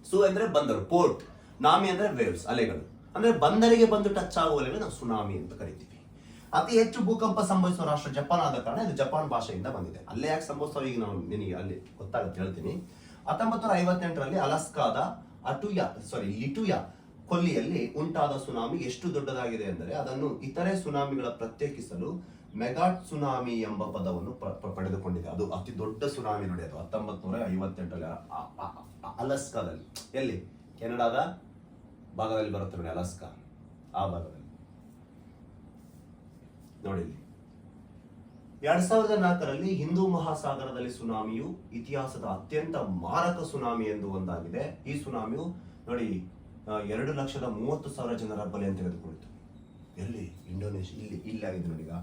ಸು ಎಂದ್ರೆ ಬಂದರು, ಪೋರ್ಟ್. ನಾಮಿ ಅಂದ್ರೆ ವೇವ್ಸ್, ಅಲೆಗಳು. ಅಂದ್ರೆ ಬಂದರಿಗೆ ಬಂದು ಟಚ್ ಆಗುವ ಅಲೆಗಳು ನಾವು ಸುನಾಮಿ ಅಂತ ಕರಿತೀವಿ. ಅತಿ ಹೆಚ್ಚು ಭೂಕಂಪ ಸಂಭವಿಸುವ ರಾಷ್ಟ್ರ ಜಪಾನ್ ಆದ ಕಾರಣ ಇದು ಜಪಾನ್ ಭಾಷೆಯಿಂದ ಬಂದಿದೆ. ಅಲ್ಲೇ ಯಾಕೆ ಸಂಭವಿಸ್ತವೆ ಈಗ ನಾವು ನಿನಗೆ ಅಲ್ಲಿ ಗೊತ್ತಾಗುತ್ತೆ ಹೇಳ್ತೀನಿ. 1958ರಲ್ಲಿ ಅಲಾಸ್ಕಾದ ಲಿಟುಯಾ ಕೊಲ್ಲಿಯಲ್ಲಿ ಉಂಟಾದ ಸುನಾಮಿ ಎಷ್ಟು ದೊಡ್ಡದಾಗಿದೆ ಅಂದರೆ ಅದನ್ನು ಇತರೆ ಸುನಾಮಿಗಳ ಪ್ರತ್ಯೇಕಿಸಲು ಮೆಗಾಟ್ ಸುನಾಮಿ ಎಂಬ ಪದವನ್ನು ಪಡೆದುಕೊಂಡಿದೆ. ಅದು ಅತಿ ದೊಡ್ಡ ಸುನಾಮಿ ನೋಡಿ. ಅದು 1958ರಲ್ಲಿ ಅಲಾಸ್ಕಾದಲ್ಲಿ, ಎಲ್ಲಿ, ಕೆನಡಾದ ಭಾಗದಲ್ಲಿ ಬರುತ್ತೆ ನೋಡಿ, ಅಲಾಸ್ಕಾ ಆ ಭಾಗದಲ್ಲಿ ನೋಡಿ. 2004ರಲ್ಲಿ ಹಿಂದೂ ಮಹಾಸಾಗರದಲ್ಲಿ ಸುನಾಮಿಯು ಇತಿಹಾಸದ ಅತ್ಯಂತ ಮಾರಕ ಸುನಾಮಿ ಎಂದು ಒಂದಾಗಿದೆ. ಈ ಸುನಾಮಿಯು ನೋಡಿ 2,30,000 ಜನರ ಬಲಿಯನ್ನು ತೆಗೆದುಕೊಂಡಿತು. ಎಲ್ಲಿ, ಇಂಡೋನೇಷಿಯಾ. ಇಲ್ಲಿ ಆಗಿದೆ ನೋಡಿ ಈಗ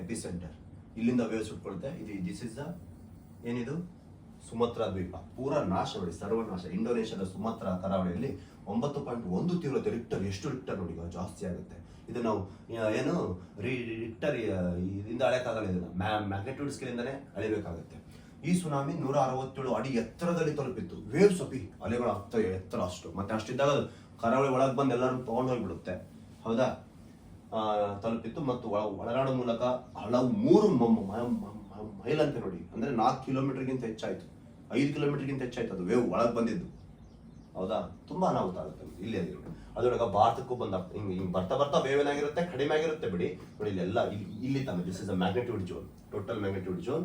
ಎಪಿಸೆಂಟರ್. ಇಲ್ಲಿಂದ ವೇವ್ಸ್ ಉಟ್ಕೊಳುತ್ತೆ. ದಿಸ್ ಇಸ್ ದ ಏನಿದು ಸುಮತ್ರಾ ದ್ವೀಪ, ಪೂರಾ ನಾಶ ನೋಡಿ, ಸರ್ವನಾಶ. ಇಂಡೋನೇಷ್ಯಾದ ಸುಮತ್ರಾ ಕರಾವಳಿಯಲ್ಲಿ 9.1 ತೀವ್ರತೆ. ರಿಕ್ಟರ್, ಎಷ್ಟು ರಿಕ್ಟರ್ ನೋಡಿ, ಜಾಸ್ತಿ ಆಗುತ್ತೆ. ಇದು ನಾವು ಏನು ರಿಕ್ಟರ್ ಇದರಿಂದ ಅಳೆಯಕ್ಕಾಗಲ್ಲ, ಇದನ್ನ ಮ್ಯಾಗ್ನೆಟ್ಯೂಡ್ ಸ್ಕೇಲ್ ಇಂದಾನೆ ಅಳಿಬೇಕಾಗುತ್ತೆ. ಈ ಸುನಾಮಿ 167 ಅಡಿ ಎತ್ತರದಲ್ಲಿ ತಲುಪಿತ್ತು. ವೇವ್ಸ್ ಅಲೆಗಳ ಎತ್ತರ ಅಷ್ಟು. ಮತ್ತೆ ಅಷ್ಟಿದ್ದಾಗ ಕರಾವಳಿ ಒಳಗೆ ಬಂದು ಎಲ್ಲರೂ ತಗೊಂಡು ಹೋಗ್ಬಿಡುತ್ತೆ, ಹೌದಾ. ತಲುಪಿತ್ತು ಮತ್ತು ಒಳನಾಡು ಮೂಲಕ ಹಲವು 3 ಮೈಲ್ ಅಂತ ನೋಡಿ, ಅಂದ್ರೆ 4 ಕಿಲೋಮೀಟರ್ಗಿಂತ ಹೆಚ್ಚಾಯ್ತು, 5 ಕಿಲೋಮೀಟರ್ಗಿಂತ ಹೆಚ್ಚಾಯ್ತು ಅದು ವೇವ್ ಒಳಗೆ ಬಂದಿದ್ದು, ಹೌದಾ. ತುಂಬಾ ಅನಾಹುತ ಆಗುತ್ತೆ ಇಲ್ಲಿ. ಅದ್ರೊಳಗ ಭಾರತಕ್ಕೂ ಬಂದ ಹಿಂಗ್ ಬರ್ತಾ ವೇವ್ ಏನಾಗಿರುತ್ತೆ, ಕಡಿಮೆ ಆಗಿರುತ್ತೆ ಬಿಡಿ ನೋಡಿ. ಇಲ್ಲೆಲ್ಲ ಇಲ್ಲಿ ತಾನೆ this is the magnitude zone, total magnitude zone.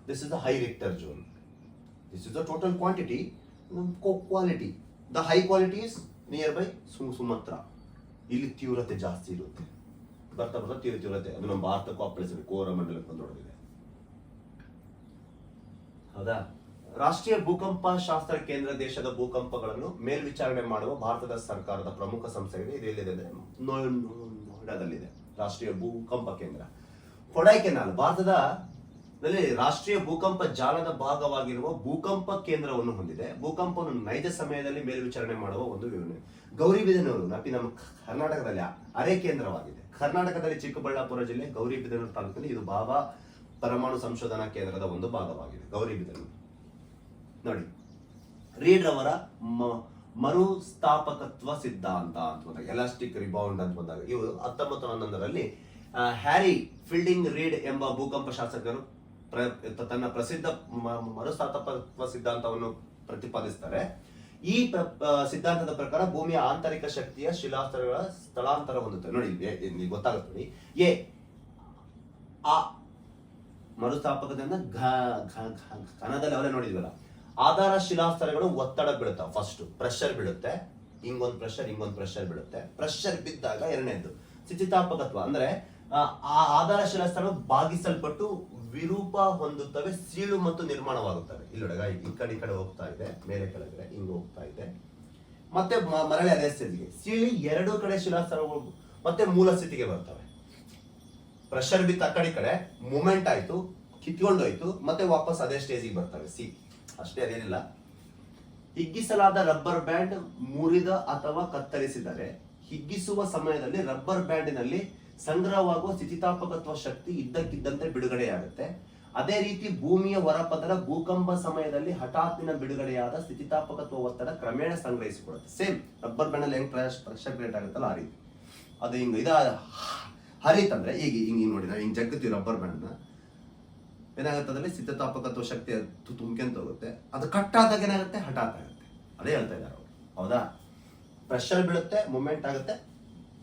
This is the high Richter zone. This is the total quantity. Quality, the high quality is near by Sumatra. ಇಲ್ಲಿ ತೀವ್ರತೆ ಜಾಸ್ತಿ ಇರುತ್ತೆ, ಬರ್ತಾ ತೀವ್ರತೆ. ಅದು ನಮ್ಮ ಭಾರತಕ್ಕೂ ಅಪ್ಪಳಿಸಿದೆ, ಕೋರಮಂಡಲಕ್ಕೆ ಬಂದು ಹೊಡೆದಿದೆ, ಹೌದಾ. ರಾಷ್ಟ್ರೀಯ ಭೂಕಂಪ ಶಾಸ್ತ್ರ ಕೇಂದ್ರ ದೇಶದ ಭೂಕಂಪಗಳನ್ನು ಮೇಲ್ವಿಚಾರಣೆ ಮಾಡುವ ಭಾರತದ ಸರ್ಕಾರದ ಪ್ರಮುಖ ಸಂಸ್ಥೆ ಇದೆ. ಇದು ಎಲ್ಲಿದೆ ಅಂದ್ರೆ ನೋಯ್ಡಾದಲ್ಲಿದೆ ರಾಷ್ಟ್ರೀಯ ಭೂಕಂಪ ಕೇಂದ್ರ. ಕೊಡೈಕೆನಾಲ್ ಭಾರತದಲ್ಲಿ ರಾಷ್ಟ್ರೀಯ ಭೂಕಂಪ ಜಾಲದ ಭಾಗವಾಗಿರುವ ಭೂಕಂಪ ಕೇಂದ್ರವನ್ನು ಹೊಂದಿದೆ. ಭೂಕಂಪವನ್ನು ನೈಜ ಸಮಯದಲ್ಲಿ ಮೇಲ್ವಿಚಾರಣೆ ಮಾಡುವ ಒಂದು ವಿವರಣೆ. ಗೌರಿಬಿದನೂರು ನಮ್ಮ ಕರ್ನಾಟಕದಲ್ಲಿ ಅರೆ ಕೇಂದ್ರವಾಗಿದೆ. ಕರ್ನಾಟಕದಲ್ಲಿ ಚಿಕ್ಕಬಳ್ಳಾಪುರ ಜಿಲ್ಲೆ ಗೌರಿಬಿದನೂರು ತಾಲೂಕಿನಲ್ಲಿ ಇದು ಬಾಬಾ ಪರಮಾಣು ಸಂಶೋಧನಾ ಕೇಂದ್ರದ ಒಂದು ಭಾಗವಾಗಿದೆ ಗೌರಿಬಿದನೂರು ನೋಡಿ. ರೀಡ್ ರವರ ಮರುಸ್ಥಾಪಕತ್ವ ಸಿದ್ಧಾಂತ ಅಂತ ಬಂದಾಗ, ಎಲಾಸ್ಟಿಕ್ ರಿಬೌಂಡ್ ಅಂತ ಬಂದಾಗ, ಇವರು 1911ರಲ್ಲಿ ಹ್ಯಾರಿ ಫೀಲ್ಡಿಂಗ್ ರೀಡ್ ಎಂಬ ಭೂಕಂಪ ಶಾಸ್ತ್ರಜ್ಞರು ತನ್ನ ಪ್ರಸಿದ್ಧ ಮರುಸ್ಥಾಪಕತ್ವ ಸಿದ್ಧಾಂತವನ್ನು ಪ್ರತಿಪಾದಿಸ್ತಾರೆ. ಈ ಸಿದ್ಧಾಂತದ ಪ್ರಕಾರ ಭೂಮಿಯ ಆಂತರಿಕ ಶಕ್ತಿಯ ಶಿಲಾಸ್ತರಗಳ ಸ್ಥಳಾಂತರ ಹೊಂದುತ್ತೆ ನೋಡಿ. ಇಲ್ಲಿ ಗೊತ್ತಾಗುತ್ತೆ ನೋಡಿ. ಆ ಮರುಸ್ಥಾಪಕದಿಂದ ಘನದಲ್ಲಿ ಅವರೇ ನೋಡಿದ್ವಲ್ಲ, ಆಧಾರ ಶಿಲಾಸ್ತರಗಳು ಒತ್ತಡ ಬೀಳುತ್ತಾವೆ. ಫಸ್ಟ್ ಪ್ರೆಷರ್ ಬೀಳುತ್ತೆ, ಹಿಂಗೊಂದು ಪ್ರೆಷರ್ ಬೀಳುತ್ತೆ. ಪ್ರೆಷರ್ ಬಿದ್ದಾಗ ಎರಡನೇದು ಸ್ಥಿತಿಸ್ಥಾಪಕತ್ವ, ಅಂದ್ರೆ ಆ ಆಧಾರ ಶಿಲಾಸ್ತರಗಳು ಬಾಗಿಸಲ್ಪಟ್ಟು ವಿರೂಪ ಹೊಂದುತ್ತವೆ, ಸೀಳು ಮತ್ತು ನಿರ್ಮಾಣವಾಗುತ್ತವೆ. ಇಲ್ಲೊಳಗ ಈ ಕಡೆ ಹೋಗ್ತಾ ಇದೆ, ಮೇಲೆ ಕೆಳಗಡೆ ಹಿಂಗ್ ಹೋಗ್ತಾ ಇದೆ, ಮತ್ತೆ ಮರಳಿ ಅದೇ ಸ್ಥಿತಿಗೆ ಸೀಳಿ 2 ಕಡೆ ಶಿಲಾಸ್ತರಗಳು ಮತ್ತೆ ಮೂಲ ಸ್ಥಿತಿಗೆ ಬರ್ತವೆ. ಪ್ರೆಷರ್ ಬಿತ್ತ ಆ ಕಡೆ ಮೂಮೆಂಟ್ ಆಯ್ತು, ಕಿತ್ಕೊಂಡೋಯ್ತು, ಮತ್ತೆ ವಾಪಸ್ ಅದೇ ಸ್ಟೇಜಿಗೆ ಬರ್ತವೆ. ಅಷ್ಟೇ, ಅದೇನಿಲ್ಲ. ಹಿಗ್ಗಿಸಲಾದ ರಬ್ಬರ್ ಬ್ಯಾಂಡ್ ಮುರಿದ ಅಥವಾ ಕತ್ತರಿಸಿದರೆ ಹಿಗ್ಗಿಸುವ ಸಮಯದಲ್ಲಿ ರಬ್ಬರ್ ಬ್ಯಾಂಡಿನಲ್ಲಿ ಸಂಗ್ರಹವಾಗುವ ಸ್ಥಿತಿಸ್ಥಾಪಕತ್ವ ಶಕ್ತಿ ಇದ್ದಕ್ಕಿದ್ದಂತೆ ಬಿಡುಗಡೆಯಾಗುತ್ತೆ. ಅದೇ ರೀತಿ ಭೂಮಿಯ ಹೊರಪದರ ಭೂಕಂಪ ಸಮಯದಲ್ಲಿ ಹಠಾತ್ತಿನ ಬಿಡುಗಡೆಯಾದ ಸ್ಥಿತಿಸ್ಥಾಪಕತ್ವ ಒತ್ತಡ ಕ್ರಮೇಣ ಸಂಗ್ರಹಿಸಿಕೊಳ್ಳುತ್ತೆ. ಸೇಮ್ ರಬ್ಬರ್ ಬ್ಯಾಂಡ್ ಅಲ್ಲಿ ಹೆಂಗ್ ಪ್ರೆಷರ್ ಕ್ರಿಯೇಟ್ ಆಗುತ್ತಲ್ಲ ಆ ರೀತಿ ಅದು ಹಿಂಗ ಹರಿತಂದ್ರೆ ಈಗ ಹಿಂಗ್ ನೋಡಿ, ನಾವು ಹಿಂಗ್ ಜಗ್ಗತ್ತೀವಿ ರಬ್ಬರ್ ಬ್ಯಾಂಡ್, ಏನಾಗುತ್ತೆ ಅದರಲ್ಲಿ ಸ್ಥಿತಿಸ್ಥಾಪಕತ್ವ ಶಕ್ತಿ ತುಂಬ್ಕೊಂತ ಹೋಗುತ್ತೆ. ಅದು ಕಟ್ ಆದಾಗ ಏನಾಗುತ್ತೆ, ಹಠಾತ್ ಆಗುತ್ತೆ. ಅದೇ ಹೇಳ್ತಾ ಇದ್ದಾರೆ ಅವರು, ಹೌದಾ. ಪ್ರೆಷರ್ ಬೀಳುತ್ತೆ, ಮೂಮೆಂಟ್ ಆಗುತ್ತೆ,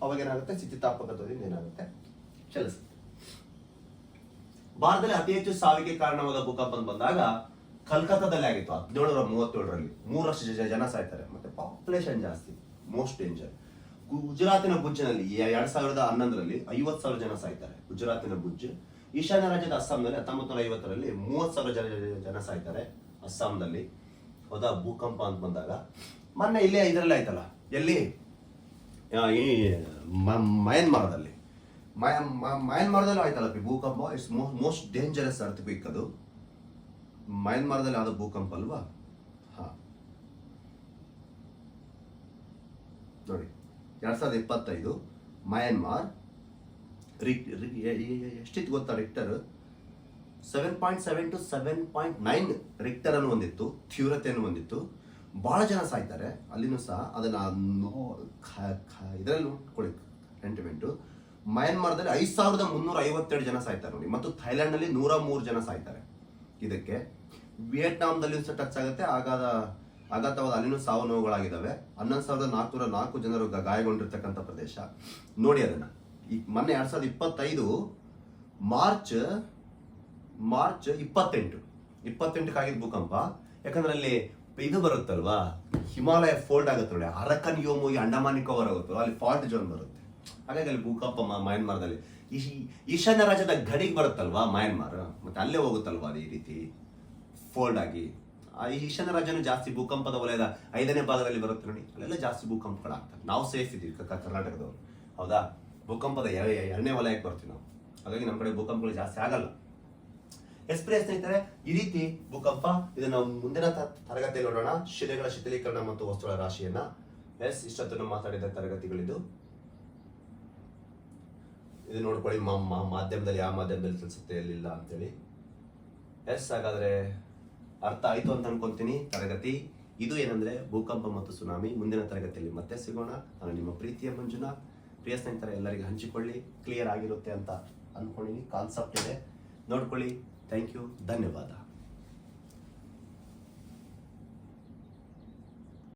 ಅವಾಗ ಏನಾಗುತ್ತೆ, ಸ್ಥಿತಿಸ್ಥಾಪಕತ್ವದಿಂದ ಏನಾಗುತ್ತೆ, ಚಲಿಸುತ್ತೆ. ಭಾರತದಲ್ಲಿ ಅತಿ ಹೆಚ್ಚು ಸಾವಿಗೆ ಕಾರಣವಾದ ಭೂಕಂಪ ಬಂದಾಗ ಕಲ್ಕತ್ತಾದಲ್ಲಿ ಆಗಿತ್ತು 1737ರಲ್ಲಿ. 3 ಲಕ್ಷ ಜನ ಸಾಯ್ತಾರೆ, ಮತ್ತೆ ಪಾಪ್ಯುಲೇಷನ್ ಜಾಸ್ತಿ, ಮೋಸ್ಟ್ ಡೇಂಜರ್. ಗುಜರಾತಿನ ಭುಜ್ನಲ್ಲಿ 2011ರಲ್ಲಿ 50,000 ಜನ ಸಾಯ್ತಾರೆ. ಗುಜರಾತಿನ ಭುಜ್. ಈಶಾನ್ಯ ರಾಜ್ಯದ ಅಸ್ಸಾಂನಲ್ಲಿ 1950ರಲ್ಲಿ 30,000 ಜನ ಸಾಯ್ತಾರೆ ಅಸ್ಸಾಂನಲ್ಲಿ. ಹೌದಾ, ಭೂಕಂಪ ಅಂತ ಬಂದಾಗ ಮೊನ್ನೆ ಇಲ್ಲೇ ಇದರಲ್ಲಿ ಆಯ್ತಲ್ಲ, ಎಲ್ಲಿ ಈ ಮಯನ್ಮಾರದಲ್ಲಿ ಆಯ್ತಲ್ಲ ಭೂಕಂಪ. ಇಟ್ಸ್ ಮೋಸ್ಟ್ ಡೇಂಜರಸ್ ಅರ್ಥಕ್ವಿಕ್ ಅದು. ಮಯನ್ಮಾರದಲ್ಲಿ ಆದ ಭೂಕಂಪ ಅಲ್ವಾ? ಹಾ ನೋಡಿ, 2025 ಮಯನ್ಮಾರ್. ಎಷ್ಟಿತ್ತು ಗೊತ್ತಾ ರಿಕ್ಟರ್? 7.7 to 7.9 ರಿಕ್ಟರ್ ಅನ್ನು ಹೊಂದಿತ್ತು, ತೀವ್ರತೆಯನ್ನು ಹೊಂದಿತ್ತು. ಬಹಳ ಜನ ಸಾಯ್ತಾರೆ ಅಲ್ಲಿನೂ ಸಹ. ಅದನ್ನ ಇದರಲ್ಲಿ ನೋಡ್ಕೊಳ್ಳಿ ಸೆಂಟಿಮೆಂಟು. ಮಯನ್ಮಾರದಲ್ಲಿ 5357 ಜನ ಸಾಯ್ತಾರೆ ನೋಡಿ, ಮತ್ತು ಥೈಲ್ಯಾಂಡ್ ನಲ್ಲಿ 103 ಜನ ಸಾಯ್ತಾರೆ ಇದಕ್ಕೆ. ವಿಯೆಟ್ನಾಂದಲ್ಲಿ ಸಹ ಟಚ್ ಆಗುತ್ತೆ, ಆಘಾತವಾದ ಅಲ್ಲಿನೂ ಸಾವು ನೋವುಗಳಾಗಿದ್ದಾವೆ. 11,404 ಜನರು ಗಾಯಗೊಂಡಿರ್ತಕ್ಕಂಥ ಪ್ರದೇಶ ನೋಡಿ. ಅದನ್ನ ಈ ಮೊನ್ನೆ 2025 ಮಾರ್ಚ್ 28 ಆಗಿದ್ದ ಭೂಕಂಪ. ಯಾಕಂದ್ರೆ ಅಲ್ಲಿ ಇದು ಬರುತ್ತಲ್ವಾ, ಹಿಮಾಲಯ ಫೋಲ್ಡ್ ಆಗುತ್ತೆ ನೋಡಿ, ಅರಕನ್ ಯೋಮೋಗಿ ಅಂಡಮಾನ್ ನಿಕೋಬಾರ್ ಆಗುತ್ತಲ್ವ, ಅಲ್ಲಿ ಫಾಲ್ಟ್ ಜೋನ್ ಬರುತ್ತೆ. ಹಾಗಾಗಿ ಅಲ್ಲಿ ಭೂಕಂಪ ಮಯನ್ಮಾರದಲ್ಲಿ ಈಶಾನ್ಯ ರಾಜ್ಯದ ಗಡಿಗೆ ಬರುತ್ತಲ್ವಾ ಮಯನ್ಮಾರ್, ಮತ್ತೆ ಅಲ್ಲೇ ಹೋಗುತ್ತಲ್ವಾ ಅದು ಈ ರೀತಿ ಫೋಲ್ಡ್ ಆಗಿ. ಈ ಈಶಾನ್ಯ ರಾಜ್ಯನೂ ಜಾಸ್ತಿ ಭೂಕಂಪದ ವಲಯದ 5ನೇ ಭಾಗದಲ್ಲಿ ಬರುತ್ತೆ ನೋಡಿ, ಅಲ್ಲೆಲ್ಲ ಜಾಸ್ತಿ ಭೂಕಂಪಗಳಾಗ್ತವೆ. ನಾವು ಸೇಫ್ ಇದ್ದೀವಿ ಕರ್ನಾಟಕದವರು, ಹೌದಾ? ಭೂಕಂಪದ 2ನೇ ವಲಯಕ್ಕೆ ಬರ್ತೀವಿ ನಾವು, ಹಾಗಾಗಿ ನಮ್ಮ ಕಡೆ ಭೂಕಂಪಗಳು ಜಾಸ್ತಿ ಆಗಲ್ಲ. ಪ್ರಿಯ ಸ್ನೇಹಿತರೆ, ಈ ರೀತಿ ಭೂಕಂಪ ಇದನ್ನ ಮುಂದಿನ ತರಗತಿಯಲ್ಲಿ ನೋಡೋಣ. ಶಿಲೆಗಳ ಶಿಥಿಲೀಕರಣ ಮತ್ತು ವಸ್ತುಗಳ ರಾಶಿಯನ್ನ. ಇಷ್ಟೊತ್ತನ್ನು ಮಾತಾಡಿದ ತರಗತಿಗಳಿದು. ಇದು ನೋಡ್ಕೊಳ್ಳಿ, ಮಾಧ್ಯಮದಲ್ಲಿ ಯಾವ ಮಾಧ್ಯಮದಲ್ಲಿ ತಿಳಿಸುತ್ತೆ ಎಲ್ಲಿಲ್ಲ ಅಂತೇಳಿ. ಹಾಗಾದ್ರೆ ಅರ್ಥ ಆಯ್ತು ಅಂತ ಅನ್ಕೊಂತೀನಿ ತರಗತಿ. ಇದು ಏನಂದ್ರೆ ಭೂಕಂಪ ಮತ್ತು ಸುನಾಮಿ. ಮುಂದಿನ ತರಗತಿಯಲ್ಲಿ ಮತ್ತೆ ಸಿಗೋಣ. ನಾನು ನಿಮ್ಮ ಪ್ರೀತಿಯ ಮಂಜುನಾಥ್. ಪ್ರಿಯ ಸ್ನೇಹಿತರೆ, ಎಲ್ಲರಿಗೆ ಹಂಚಿಕೊಳ್ಳಿ, ಕ್ಲಿಯರ್ ಆಗಿರುತ್ತೆ ಅಂತ ಅನ್ಕೊಂಡಿನಿ. ಕಾನ್ಸೆಪ್ಟ್ ಇದೆ, ನೋಡ್ಕೊಳ್ಳಿ. ಥ್ಯಾಂಕ್ ಯು, ಧನ್ಯವಾದ.